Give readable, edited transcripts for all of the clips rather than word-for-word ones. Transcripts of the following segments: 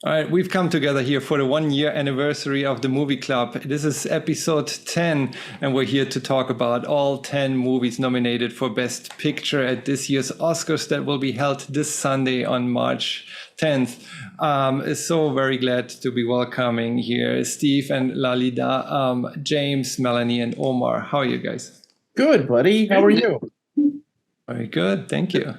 All right, we've come together here for the 1 year anniversary of the Movie Club. This is episode 10, and we're here to talk about all 10 movies nominated for Best Picture at this year's Oscars that will be held this Sunday on March 10th. So very glad to be welcoming here Steve and Lalida, James, Melanie, and Omar. How are you guys? Good, buddy. How are you? Very good, thank you.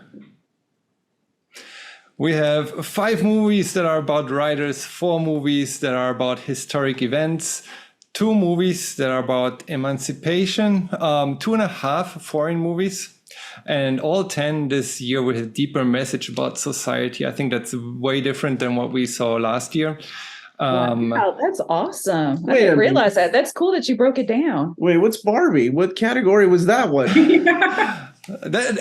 We have 5 movies that are about writers, 4 movies that are about historic events, 2 movies that are about emancipation, 2.5 foreign movies, and all 10 this year with a deeper message about society. I think that's way different than what we saw last year. Wow, that's awesome. I didn't realize that. That's cool that you broke it down. Wait, what's Barbie? What category was that one?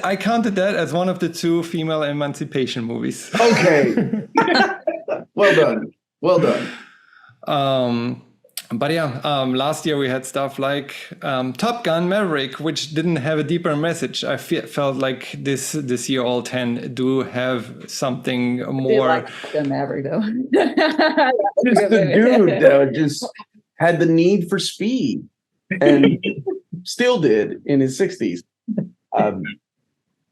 I counted that as one of the 2 female emancipation movies. Okay. Well done. Well done. But yeah, last year we had stuff like Top Gun Maverick, which didn't have a deeper message. I felt like this year all 10 do have something more. I like Top Gun Maverick though. Just the dude that just had the need for speed and still did in his 60s.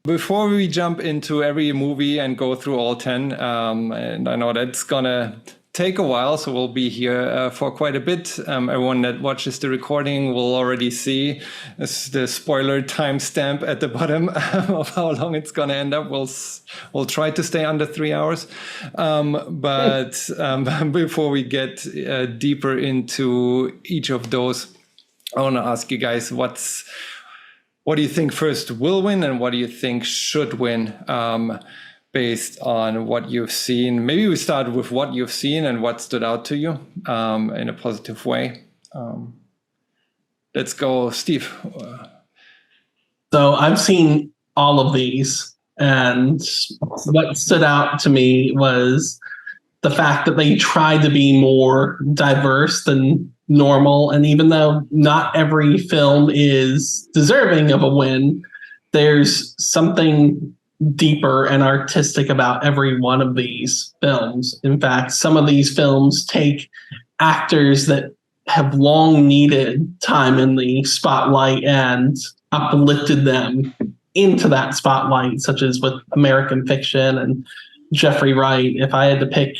Before we jump into every movie and go through all 10, and I know that's gonna take a while, so we'll be here for quite a bit. Everyone that watches the recording will already see the spoiler timestamp at the bottom of how long it's gonna end up. We'll try to stay under 3 hours, but before we get deeper into each of those, I want to ask you guys what do you think first will win and what do you think should win based on what you've seen? Maybe we start with what you've seen and what stood out to you in a positive way. Let's go, Steve. So I've seen all of these, and what stood out to me was the fact that they tried to be more diverse than normal. And even though not every film is deserving of a win, there's something deeper and artistic about every one of these films. In fact, some of these films take actors that have long needed time in the spotlight and uplifted them into that spotlight, such as with American Fiction and Jeffrey Wright. If I had to pick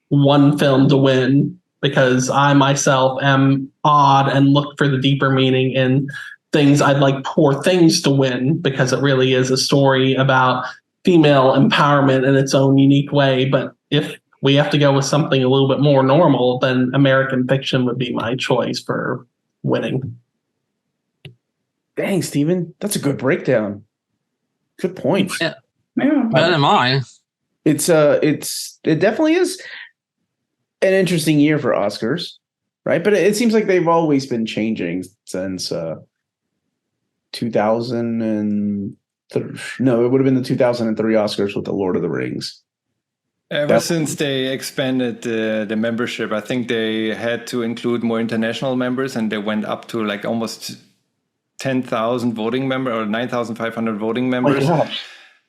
one film to win, because I myself am odd and look for the deeper meaning in things, I'd like Poor Things to win, because it really is a story about female empowerment in its own unique way. But if we have to go with something a little bit more normal, then American Fiction would be my choice for winning. Dang, Steven, that's a good breakdown. Good point. Yeah. Better than mine. It definitely is an interesting year for Oscars, right? But it seems like they've always been changing since 2000 no, it would have been the 2003 Oscars with the Lord of the Rings. Ever since they expanded the membership, I think they had to include more international members, and they went up to like almost 10,000 voting members or 9,500 voting members. Oh, gosh.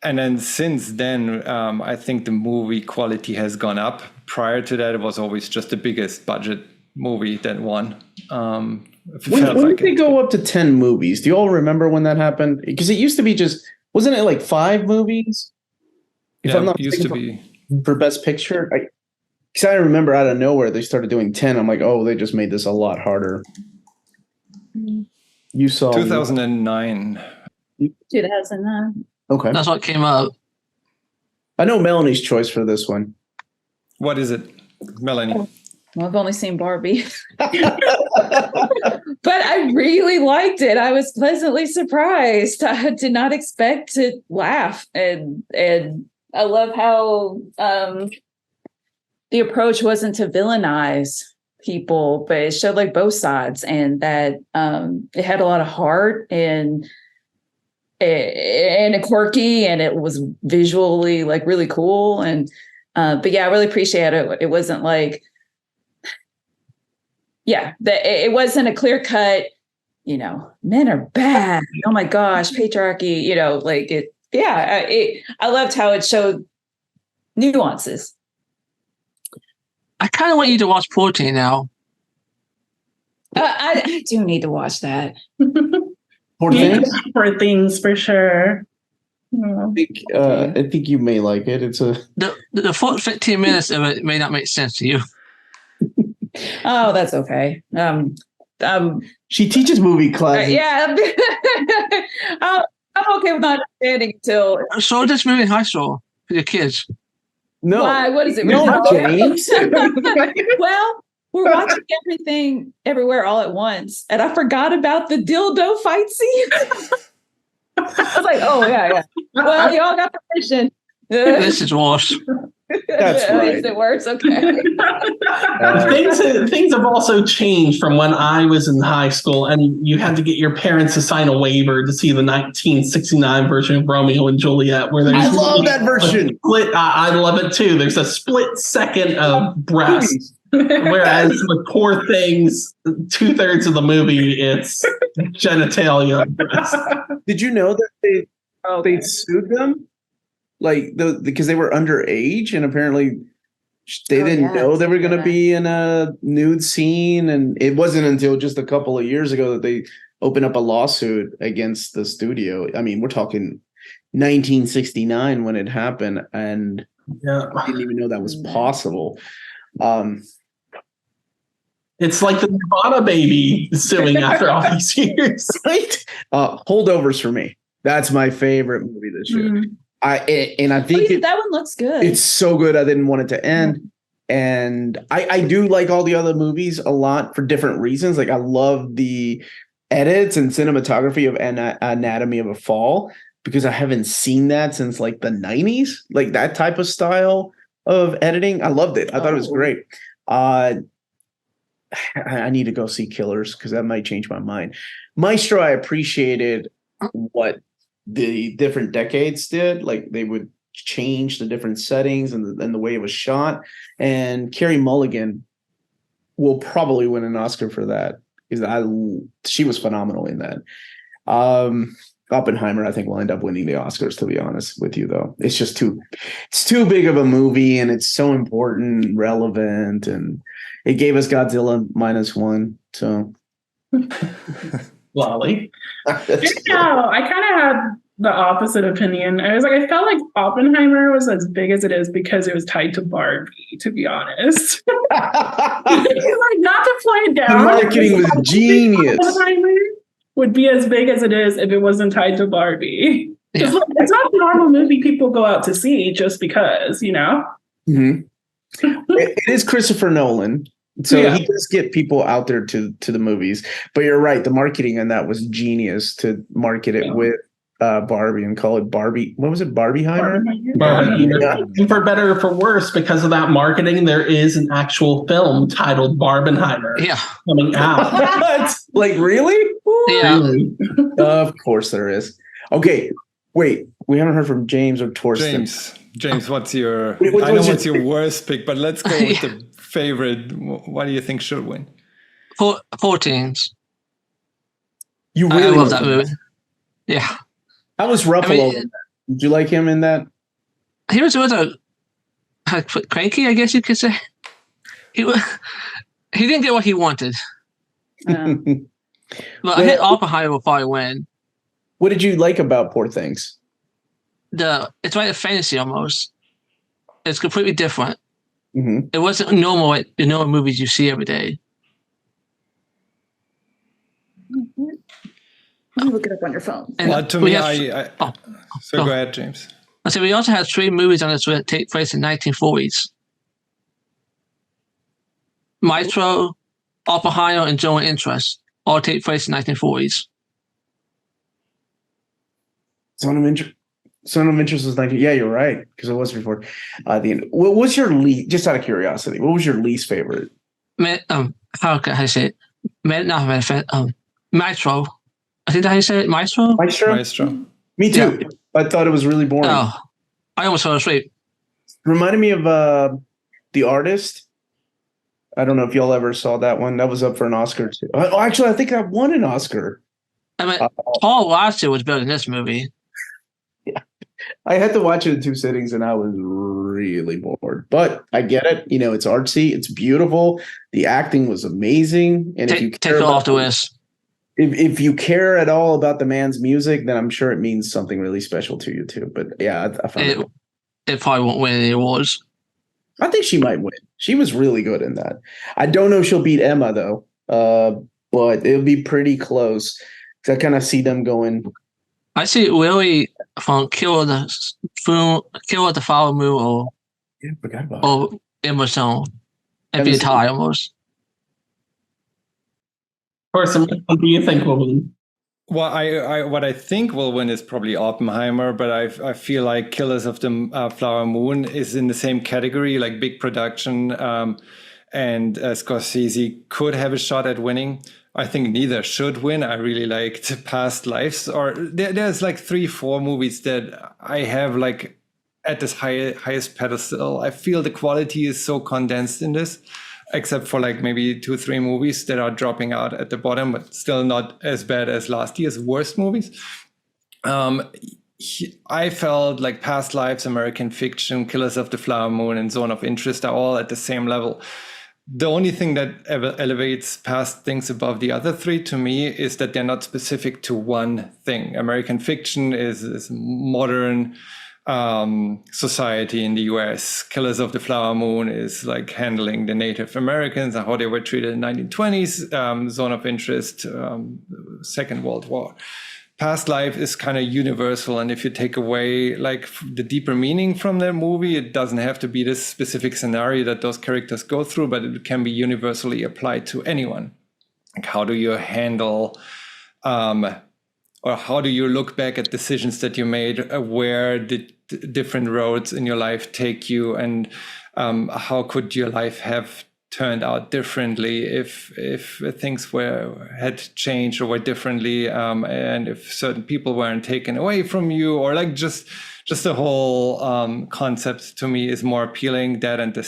And then since then, I think the movie quality has gone up. Prior to that, it was always just the biggest budget movie that won. When did they go up to 10 movies? Do you all remember when that happened? Because it used to be wasn't it like 5 movies? It used to be. For Best Picture? Because I remember out of nowhere, they started doing 10. I'm like, oh, they just made this a lot harder. You saw 2009. 2009. Okay. That's what came up. I know Melanie's choice for this one. What is it, Melanie? Well, I've only seen Barbie. But I really liked it. I was pleasantly surprised. I did not expect to laugh. And I love how the approach wasn't to villainize people, but it showed like both sides, and that it had a lot of heart and quirky, and it was visually like really cool. And but yeah, I really appreciate it. It wasn't like, it wasn't a clear cut, men are bad. Oh my gosh, patriarchy, like it. Yeah, I loved how it showed nuances. I kind of want you to watch 14 now. I do need to watch that. Poor Things. Poor Things for sure. Yeah. I think you may like it. It's a The first 15 minutes of it may not make sense to you. Oh, that's okay. she teaches movie classes. Yeah. I'm okay with not understanding until. So this movie in high school for your kids. No, Why? What is it? no, James. Well, we're watching everything everywhere all at once, and I forgot about the dildo fight scene. I was like, oh yeah. Well, you all got permission. This is worse. That's right. It works. Okay. Things have also changed from when I was in high school, and you had to get your parents to sign a waiver to see the 1969 version of Romeo and Juliet, where there's I love that version. I love it too. There's a split second of breast, whereas with Poor Things, 2/3 of the movie it's genitalia. Did you know that they sued them? Because they were underage, and apparently they didn't know they were going to be in a nude scene, and it wasn't until just a couple of years ago that they opened up a lawsuit against the studio. I mean, we're talking 1969 when it happened, and I didn't even know that was possible. It's like the Nirvana baby suing after all these years. Right? Holdovers for me. That's my favorite movie this year. Mm-hmm. I think that one looks good. It's so good. I didn't want it to end. Mm-hmm. And I do like all the other movies a lot for different reasons. Like I love the edits and cinematography of Anatomy of a Fall, because I haven't seen that since like the 90s. Like that type of style of editing. I loved it. I thought it was great. I need to go see Killers because that might change my mind. Maestro, I appreciated what the different decades did. Like they would change the different settings and the way it was shot. And Carey Mulligan will probably win an Oscar for that, because she was phenomenal in that. Oppenheimer, I think, will end up winning the Oscars, to be honest with you, though. It's just too big of a movie, and it's so important and relevant, and it gave us Godzilla -1. So Lolly. No, I kind of had the opposite opinion. I felt like Oppenheimer was as big as it is because it was tied to Barbie, to be honest. Not to play it down. The marketing was genius. Oppenheimer would be as big as it is if it wasn't tied to Barbie. Yeah. It's not the normal movie people go out to see just because, you know? Mm-hmm. It is Christopher Nolan. So he does get people out there to the movies. But you're right. The marketing on that was genius to market it with Barbie and call it Barbie. What was it? Barbieheimer? Barbie. And for better or for worse, because of that marketing, there is an actual film titled Barbenheimer coming out. What? Like, really? Yeah. Really? Of course there is. Okay. Wait. We haven't heard from James or Torsten. James, what's your... I know what's your worst pick, but let's go with the favorite. What do you think should win? 14s. You really I love that movie. Yeah. How was Ruffalo in that? Did you like him in that? He was cranky, I guess you could say. He didn't get what he wanted. But I think Oppenheimer will probably win. What did you like about Poor Things? It's like a fantasy almost. It's completely different. Mm-hmm. It wasn't normal like the normal movies you see every day. You look it up on your phone. And to me, go ahead, James. So we also had 3 movies on this that take place in 1940s. Maestro, Oppenheimer, and Zone of Interest all take place in 1940s. Zone of Interest was 19. Yeah, you're right, because it was before the end. What was your least? Just out of curiosity, what was your least favorite? How can I say it? Maestro. I think that's how you say it. Maestro. Me too. Yeah. I thought it was really boring. Oh, I almost fell asleep. Reminded me of The Artist. I don't know if y'all ever saw that one. That was up for an Oscar too. Oh, actually, I think I won an Oscar. I mean, Paul last year was better than this movie. Yeah. I had to watch it in 2 sittings and I was really bored. But I get it. You know, it's artsy. It's beautiful. The acting was amazing. And if you Take care it off about the list. if you care at all about the man's music, then I'm sure it means something really special to you too. But yeah, I found it. It probably won't win any awards. I think she might win. She was really good in that. I don't know if she'll beat Emma though. But it'll be pretty close. 'Cause I kind of see them going. I see Willie from Kill of the Flower Moon Yeah, I forgot about or Emma Stone. It'd be a tie almost. Person, what do you think will win? Well, what I think will win is probably Oppenheimer, but I feel like Killers of the Flower Moon is in the same category, like big production, and Scorsese could have a shot at winning. I think neither should win. I really liked Past Lives, or there's like 3-4 movies that I have like at this highest pedestal. I feel the quality is so condensed in this, except for like maybe 2-3 movies that are dropping out at the bottom, but still not as bad as last year's worst movies. I felt like Past Lives, American Fiction, Killers of the Flower Moon, and Zone of Interest are all at the same level. The only thing that elevates past things above the other 3 to me is that they're not specific to one thing. American Fiction is modern society in the US. Killers of the Flower Moon is like handling the Native Americans and how they were treated in the 1920s. Zone of Interest, Second World War. Past Life is kind of universal, and if you take away like the deeper meaning from the movie, it doesn't have to be this specific scenario that those characters go through, but it can be universally applied to anyone. Like, how do you handle or how do you look back at decisions that you made? Where did different roads in your life take you, and how could your life have turned out differently if things had changed or were differently, and if certain people weren't taken away from you, or like just the whole concept to me is more appealing. That and the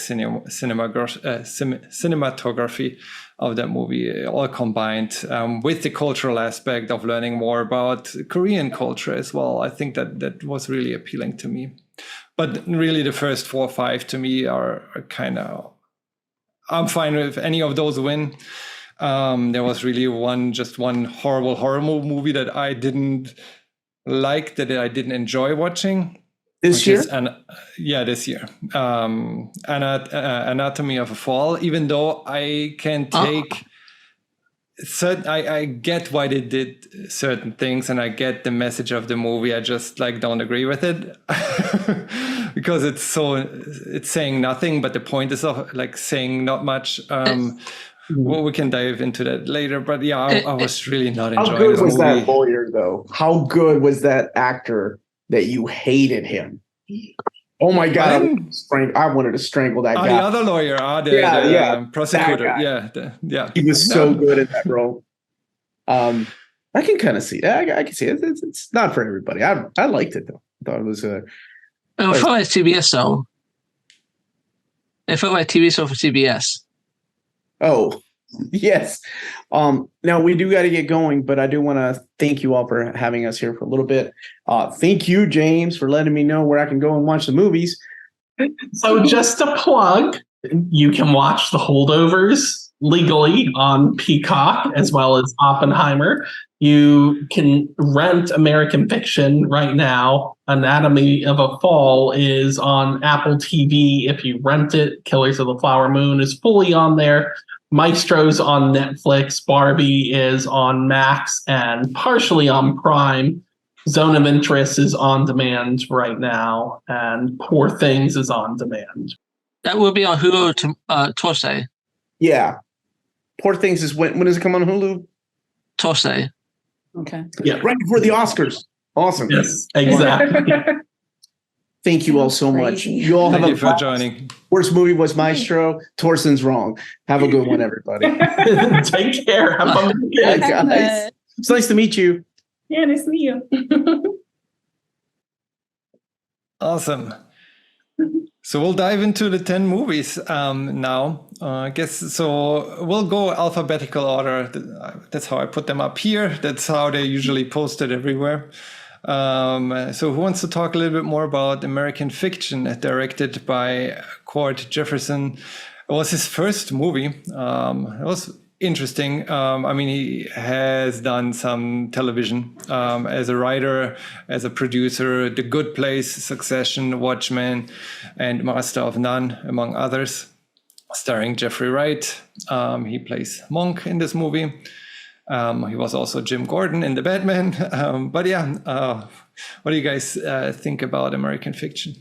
cinematography of that movie all combined, with the cultural aspect of learning more about Korean culture as well. I think that was really appealing to me. But really the first 4 or 5 to me are kind of, I'm fine with any of those win. There was really one horrible horror movie that I didn't like, that I didn't enjoy watching. This year? This year. Anatomy of a Fall, even though I can take I get why they did certain things, and I get the message of the movie. I just like don't agree with it because it's saying nothing, but the point is of like saying not much. Well, we can dive into that later, but yeah, I was really not enjoying How good this was movie. that lawyer, though? How good was that actor that you hated him? Oh my God, I wanted to strangle that guy. The other lawyer, the prosecutor. Yeah. He was so good in that role. I can kind of see that. I can see it. It's not for everybody. I liked it, though. I thought it was It felt like CBS, though. It felt like TV show for CBS. Oh, yes. Now we do got to get going, but I do want to thank you all for having us here for a little bit. Thank you, James, for letting me know where I can go and watch the movies. So just a plug, you can watch the Holdovers legally on Peacock as well as Oppenheimer. You can rent American Fiction right now. Anatomy of a Fall is on Apple TV if you rent it. Killers of the Flower Moon is fully on there. Maestro's on Netflix. Barbie is on Max and partially on Prime. Zone of Interest is on demand right now, and Poor Things is on demand. That will be on Hulu Tuesday. Yeah. Poor Things is when does it come on Hulu? Tuesday. Okay. Yeah. Right before the Oscars. Awesome. Yes, exactly. Thank you all so much. Crazy. You all have Thank you a for joining. Worst movie was Maestro. Torsten's wrong. Have a good one, everybody. Take care. Have fun. Yeah, guys. It's nice to meet you. Yeah, nice to meet you. Awesome. So we'll dive into the 10 movies now. I guess so. We'll go alphabetical order. That's how I put them up here. That's how they're usually posted everywhere. So who wants to talk a little bit more about American Fiction, directed by Cord Jefferson? It was his first movie. It was interesting. I mean, he has done some television as a writer, as a producer, The Good Place, Succession, Watchmen, and Master of None, among others, starring Jeffrey Wright. He plays Monk in this movie. He was also Jim Gordon in The Batman. But yeah, what do you guys think about American Fiction?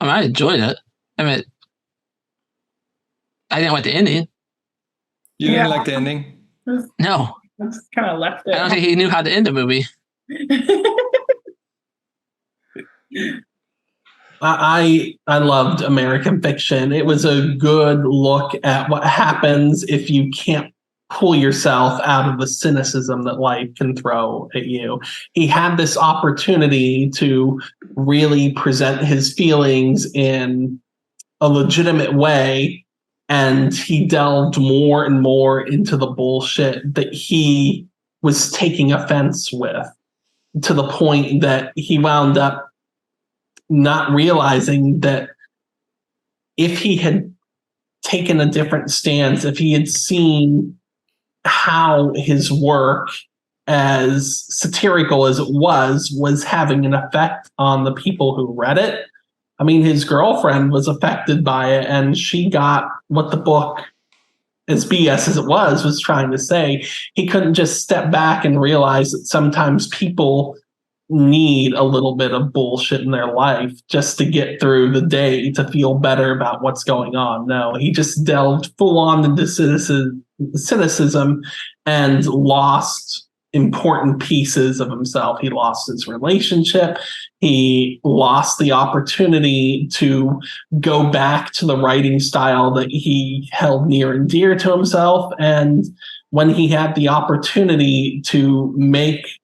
I mean, I enjoyed it. I mean, I didn't like the ending. You didn't like the ending? No. Just kind of left I don't it. think he knew how to end the movie. I loved American Fiction. It was a good look at what happens if you can't pull yourself out of the cynicism that life can throw at you. He had this opportunity to really present his feelings in a legitimate way, and he delved more and more into the bullshit that he was taking offense with, to the point that he wound up not realizing that if he had taken a different stance, if he had seen how his work, as satirical as it was having an effect on the people who read it. I mean, his girlfriend was affected by it, and she got what the book, as BS as it was trying to say. He couldn't just step back and realize that sometimes people need a little bit of bullshit in their life just to get through the day, to feel better about what's going on. No, he just delved full on into cynicism and lost important pieces of himself. He lost his relationship. He lost the opportunity to go back to the writing style that he held near and dear to himself. And when he had the opportunity to make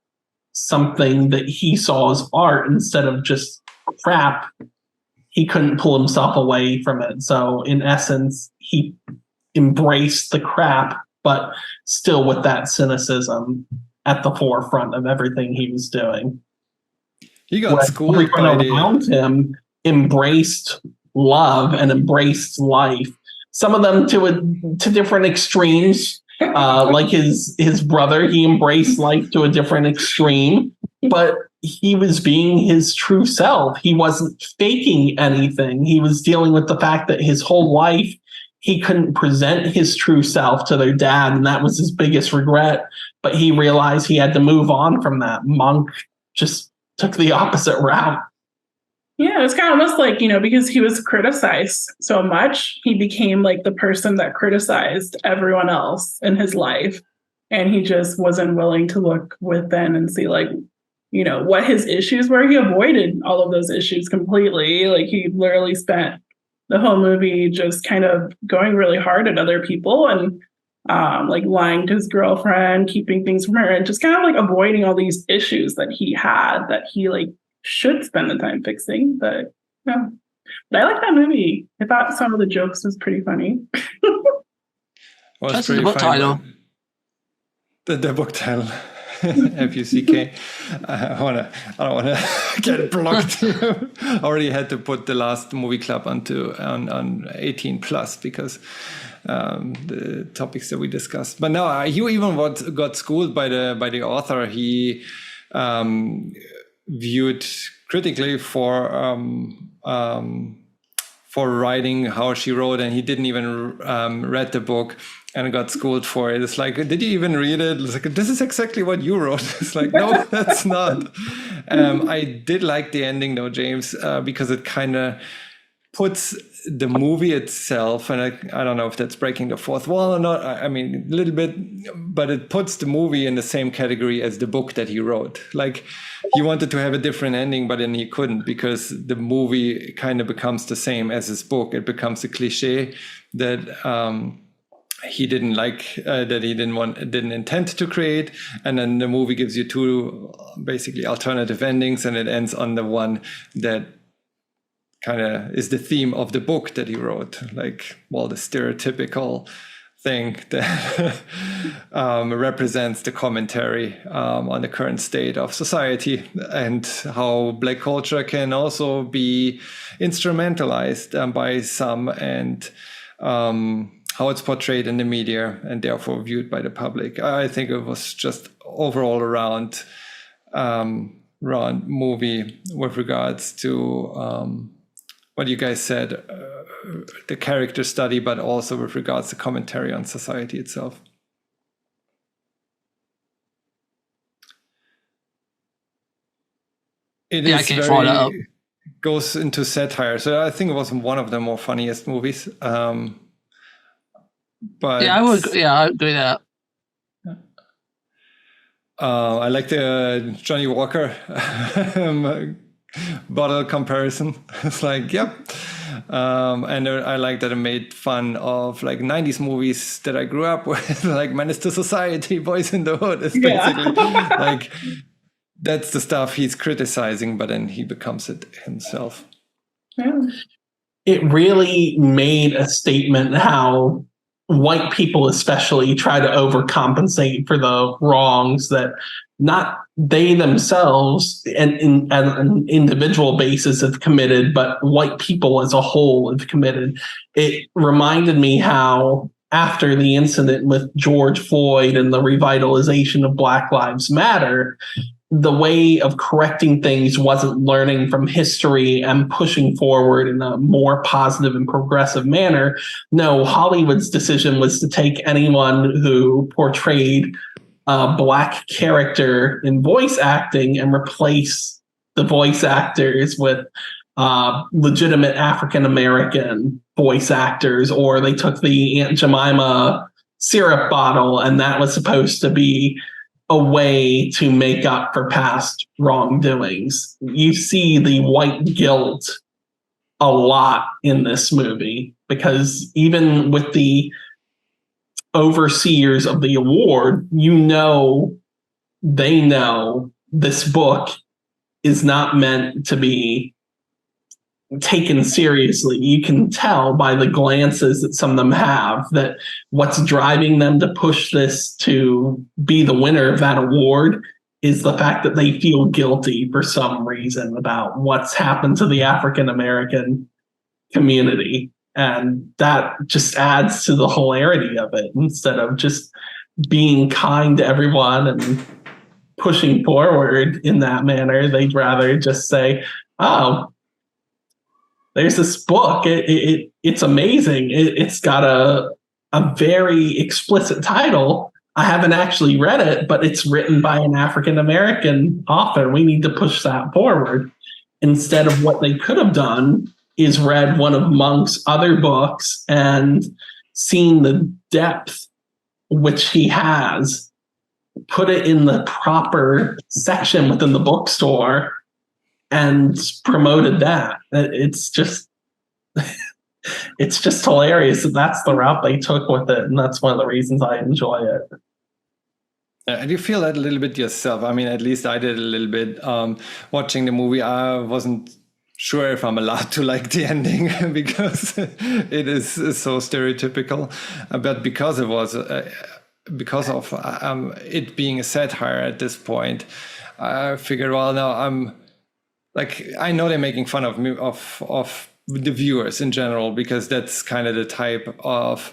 something that he saw as art instead of just crap, he couldn't pull himself away from it. So in essence, he embraced the crap, but still with that cynicism at the forefront of everything he was doing. He got schooled by around him embraced love and embraced life. Some of them to different extremes. Like his brother, he embraced life to a different extreme, but he was being his true self. He wasn't faking anything. He was dealing with the fact that his whole life he couldn't present his true self to their dad, and that was his biggest regret. But he realized he had to move on from that. Monk just took the opposite route. Yeah, it's kind of almost like, because he was criticized so much, he became like the person that criticized everyone else in his life. And he just wasn't willing to look within and see what his issues were. He avoided all of those issues completely. Like he literally spent the whole movie just kind of going really hard at other people and lying to his girlfriend, keeping things from her, and just kind of like avoiding all these issues that he had that he should spend the time fixing. But yeah, but I like that movie. I thought some of the jokes was pretty funny. That's the book title. The book title. FUCK. I don't want to get blocked. I already had to put the last movie club on 18 plus because the topics that we discussed. But no, he even got schooled by the author. He viewed critically for writing how she wrote, and he didn't even read the book and got schooled for it. It's like, did you even read it? It's like, this is exactly what you wrote. It's like, no, that's not. I did like the ending though, James, because it kind of puts the movie itself, and I don't know if that's breaking the fourth wall or not. I mean, a little bit, but it puts the movie in the same category as the book that he wrote. Like, he wanted to have a different ending, but then he couldn't, because the movie kind of becomes the same as his book. It becomes a cliche that he didn't like, that he didn't intend to create, and then the movie gives you two basically alternative endings, and it ends on the one that kind of is the theme of the book that he wrote, the stereotypical thing that represents the commentary on the current state of society and how Black culture can also be instrumentalized by some, and how it's portrayed in the media and therefore viewed by the public. I think it was just overall around movie with regards to what you guys said, the character study, but also with regards to commentary on society itself. It Yeah, I is can't follow that up. goes into satire, so I think it was one of the more funniest movies. But Yeah, I would agree with that. I like the Johnny Walker bottle comparison. It's like, yep. And I like that it made fun of like 90s movies that I grew up with, like Menace to Society, Boys in the Hood. It's basically like, that's the stuff he's criticizing, but then he becomes it himself. Yeah. It really made a statement how white people especially try to overcompensate for the wrongs that not they themselves and on an individual basis have committed, but white people as a whole have committed. It reminded me how after the incident with George Floyd and the revitalization of Black Lives Matter, the way of correcting things wasn't learning from history and pushing forward in a more positive and progressive manner. No, Hollywood's decision was to take anyone who portrayed a Black character in voice acting and replace the voice actors with legitimate African-American voice actors, or they took the Aunt Jemima syrup bottle and that was supposed to be a way to make up for past wrongdoings. You see the white guilt a lot in this movie, because even with the overseers of the award, they know this book is not meant to be taken seriously. You can tell by the glances that some of them have that what's driving them to push this to be the winner of that award is the fact that they feel guilty for some reason about what's happened to the African American community. And that just adds to the hilarity of it. Instead of just being kind to everyone and pushing forward in that manner, they'd rather just say, oh, there's this book. It's amazing. It's got a very explicit title. I haven't actually read it, but it's written by an African-American author. We need to push that forward. Instead of what they could have done is read one of Monk's other books and seen the depth which he has, put it in the proper section within the bookstore, and promoted that. It's just hilarious that that's the route they took with it, and that's one of the reasons I enjoy it. And you feel that a little bit yourself. I mean, at least I did a little bit. Watching the movie, I wasn't sure if I'm allowed to like the ending because it is so stereotypical. But because it was, because of it being a satire at this point, I figured, well, now I know they're making fun of me, of the viewers in general, because that's kind of the type of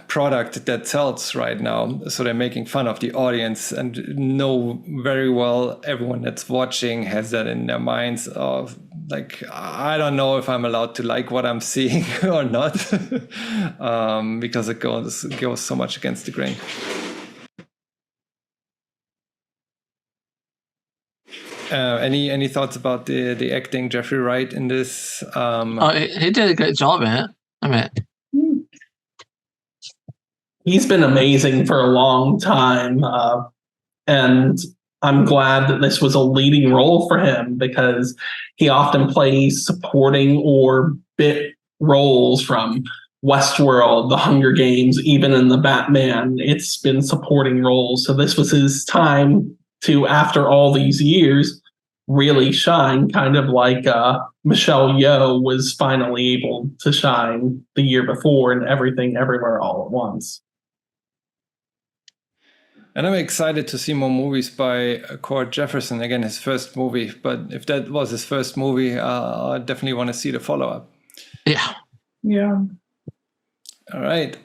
product that sells right now. So they're making fun of the audience, and know very well everyone that's watching has that in their minds of like, I don't know if I'm allowed to like what I'm seeing or not, because it goes so much against the grain. Any thoughts about the acting, Jeffrey Wright, in this? He did a great job in it. I mean, he's been amazing for a long time, and I'm glad that this was a leading role for him, because he often plays supporting or bit roles from Westworld, The Hunger Games, even in the Batman. It's been supporting roles. So this was his time to, after all these years, really shine, kind of like Michelle Yeoh was finally able to shine the year before in Everything Everywhere All at Once. And I'm excited to see more movies by Cord Jefferson. Again, his first movie. But if that was his first movie, I definitely want to see the follow-up. Yeah. Yeah. All right.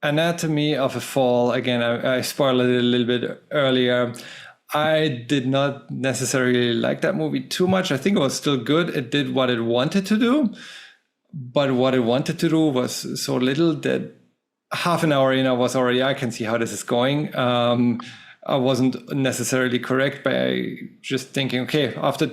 Anatomy of a Fall. Again, I spoiled it a little bit earlier. I did not necessarily like that movie too much. I think it was still good. It did what it wanted to do. But what it wanted to do was so little that half an hour in, I was already, I can see how this is going. I wasn't necessarily correct by just thinking, okay, after,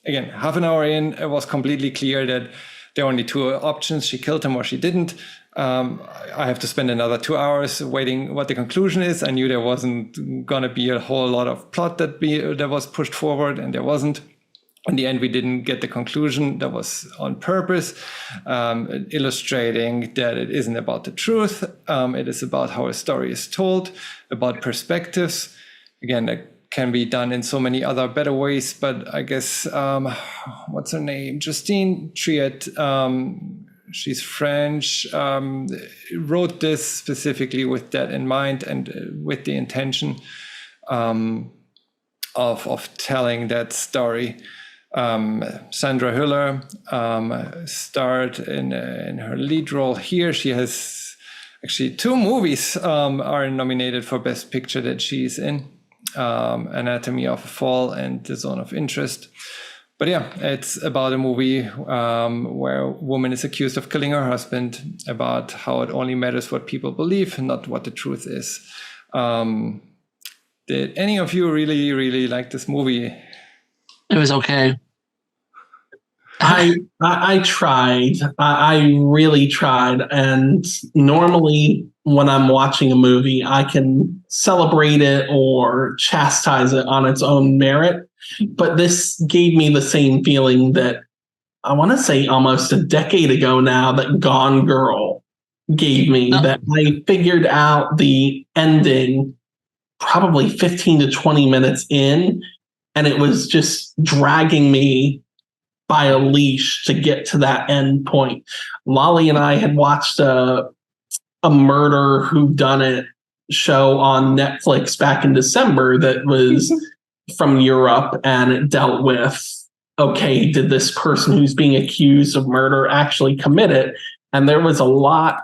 again, half an hour in, it was completely clear that there are only two options. She killed him or she didn't. I have to spend another 2 hours waiting what the conclusion is. I knew there wasn't going to be a whole lot of plot that was pushed forward, and there wasn't. In the end, we didn't get the conclusion. That was on purpose, illustrating that it isn't about the truth. It is about how a story is told, about perspectives. Again, that can be done in so many other better ways, but I guess, what's her name? Justine Triet, she's French, wrote this specifically with that in mind and with the intention of telling that story. Sandra Hüller starred in her lead role here. She has actually 2 movies are nominated for Best Picture that she's in, Anatomy of a Fall and The Zone of Interest. But yeah, it's about a movie where a woman is accused of killing her husband, about how it only matters what people believe, not what the truth is. Did any of you really, really like this movie? It was okay. I tried. I really tried. And normally when I'm watching a movie, I can celebrate it or chastise it on its own merit. But this gave me the same feeling that I want to say almost a decade ago now that Gone Girl gave me, that I figured out the ending probably 15 to 20 minutes in, and it was just dragging me by a leash to get to that end point. Lolly and I had watched a murder whodunit show on Netflix back in December that was from Europe, and it dealt with, okay, did this person who's being accused of murder actually commit it? And there was a lot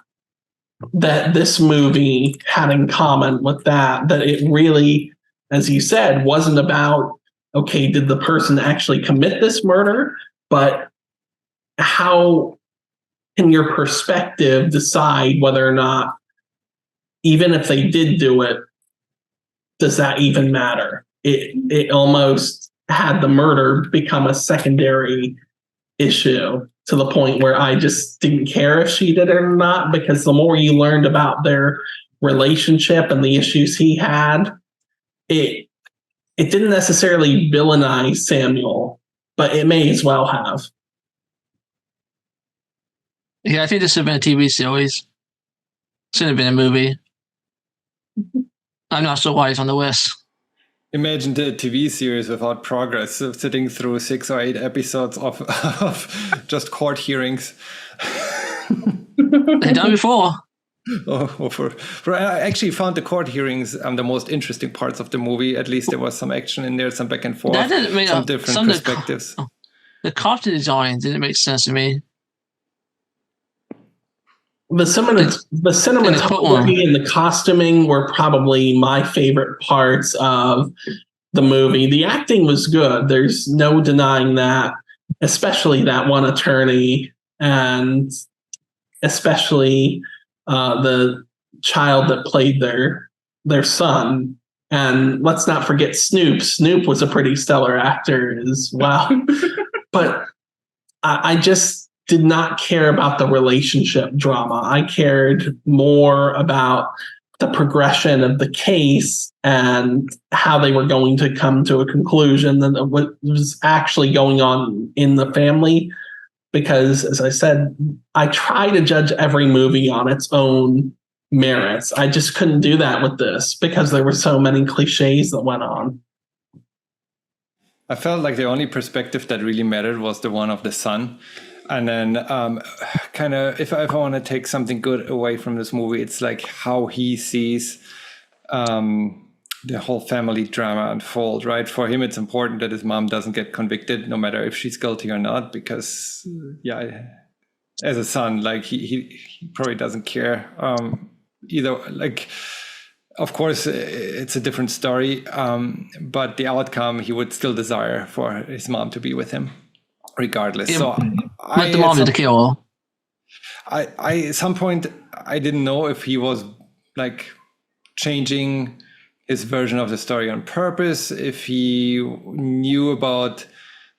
that this movie had in common with that it really, as you said, wasn't about, okay, did the person actually commit this murder? But how can your perspective decide whether or not, even if they did do it, does that even matter? It almost had the murder become a secondary issue to the point where I just didn't care if she did it or not, because the more you learned about their relationship and the issues he had, it didn't necessarily villainize Samuel, but it may as well have. Yeah, I think this should have been a TV series. Should have been a movie. I'm not sure why it's on the list. Imagine the TV series without progress, sitting through 6 or 8 episodes of just court hearings. They've done it before. I actually found the court hearings the most interesting parts of the movie. At least there was some action in there, some back and forth, That didn't make some different perspectives. The costume design didn't make sense to me. The cinematography and the costuming were probably my favorite parts of the movie. The acting was good. There's no denying that, especially that one attorney, and especially the child that played their son. And let's not forget Snoop. Snoop was a pretty stellar actor as well. But I just did not care about the relationship drama. I cared more about the progression of the case and how they were going to come to a conclusion than what was actually going on in the family. Because, as I said, I try to judge every movie on its own merits. I just couldn't do that with this because there were so many cliches that went on. I felt like the only perspective that really mattered was the one of the son. And then kind of, if I want to take something good away from this movie, it's like how he sees the whole family drama unfold, right? For him, it's important that his mom doesn't get convicted, no matter if she's guilty or not, because, yeah, as a son, like he probably doesn't care either. Like, of course, it's a different story, but the outcome, he would still desire for his mom to be with him, regardless. Yeah, so let the mom be the kill. I at some point, I didn't know if he was like changing his version of the story on purpose, if he knew about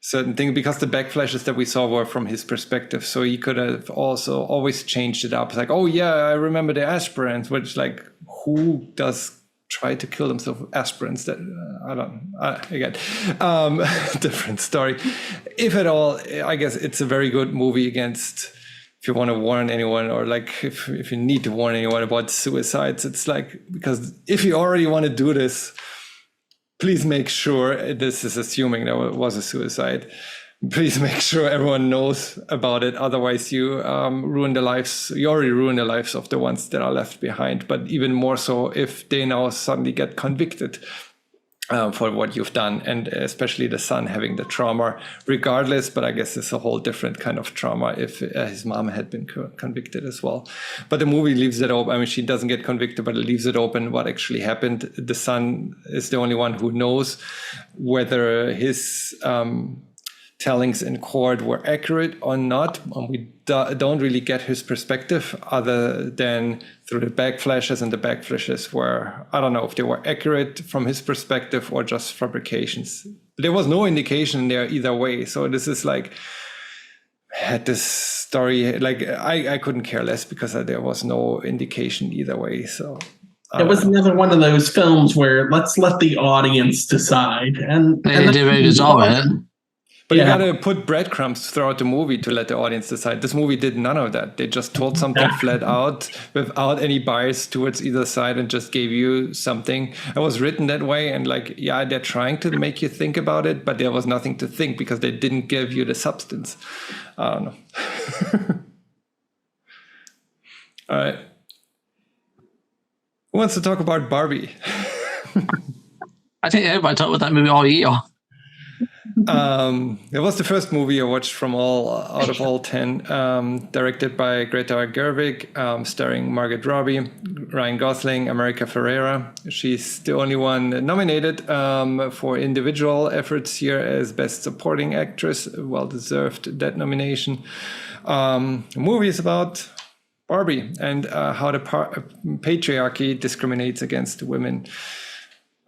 certain things, because the backflashes that we saw were from his perspective. So he could have also always changed it up. It's like, oh yeah, I remember the aspirants, which like, who does try to kill themselves with aspirants? That again, different story. If at all, I guess it's a very good movie against, if you want to warn anyone, or like if you need to warn anyone about suicides, it's like, because if you already want to do this, please make sure, this is assuming there was a suicide, please make sure everyone knows about it. Otherwise you ruin the lives, you already ruin the lives of the ones that are left behind, but even more so if they now suddenly get convicted for what you've done, and especially the son having the trauma regardless, but I guess it's a whole different kind of trauma if his mom had been convicted as well. But the movie leaves it open. I mean, she doesn't get convicted, but it leaves it open what actually happened. The son is the only one who knows whether his tellings in court were accurate or not. And we don't really get his perspective other than through the backflashes, and the backflashes were, I don't know if they were accurate from his perspective or just fabrications. There was no indication there either way. So this is like, had this story, like I couldn't care less because there was no indication either way. So it was another one of those films where let's let the audience decide. And They did a very good job at it. But you gotta put breadcrumbs throughout the movie to let the audience decide. This movie did none of that. They just told something flat out without any bias towards either side and just gave you something. It was written that way, and like, yeah, they're trying to make you think about it, but there was nothing to think because they didn't give you the substance. I don't know. All right. Who wants to talk about Barbie? I think everybody talked about that movie all year. It was the first movie I watched from out of all 10, directed by Greta Gerwig, starring Margot Robbie, Ryan Gosling, America Ferrera. She's the only one nominated for individual efforts here as Best Supporting Actress. Well deserved that nomination. The movie is about Barbie and how the patriarchy discriminates against women.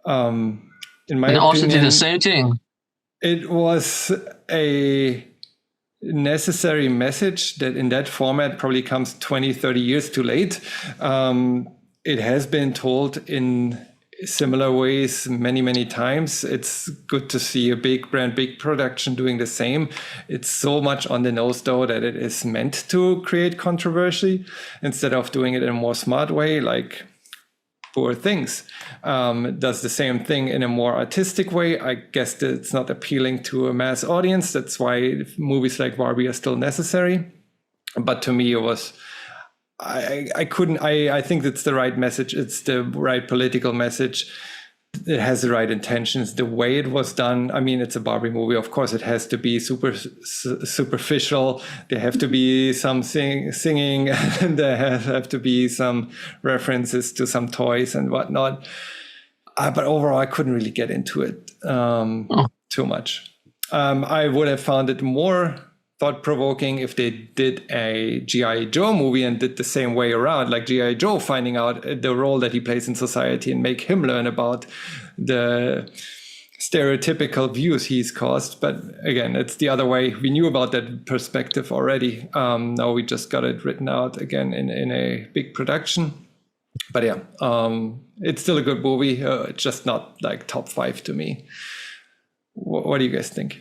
In my and opinion, also did the same thing. It was a necessary message that in that format probably comes 20, 30 years too late. It has been told in similar ways many, many times. It's good to see a big brand, big production doing the same. It's so much on the nose, though, that it is meant to create controversy instead of doing it in a more smart way, like Poor Things does the same thing in a more artistic way. I guess that it's not appealing to a mass audience. That's why movies like Barbie are still necessary. But to me, it was, I think it's the right message. It's the right political message. It has the right intentions. The way it was done, I mean, it's a Barbie movie. Of course, it has to be superficial. There have to be some singing, and there have to be some references to some toys and whatnot. But overall, I couldn't really get into it too much. I would have found it more thought-provoking if they did a G.I. Joe movie and did the same way around, like G.I. Joe finding out the role that he plays in society and make him learn about the stereotypical views he's caused. But again, it's the other way. We knew about that perspective already. Now we just got it written out again in a big production. But yeah, it's still a good movie. It's just not like top 5 to me. What do you guys think?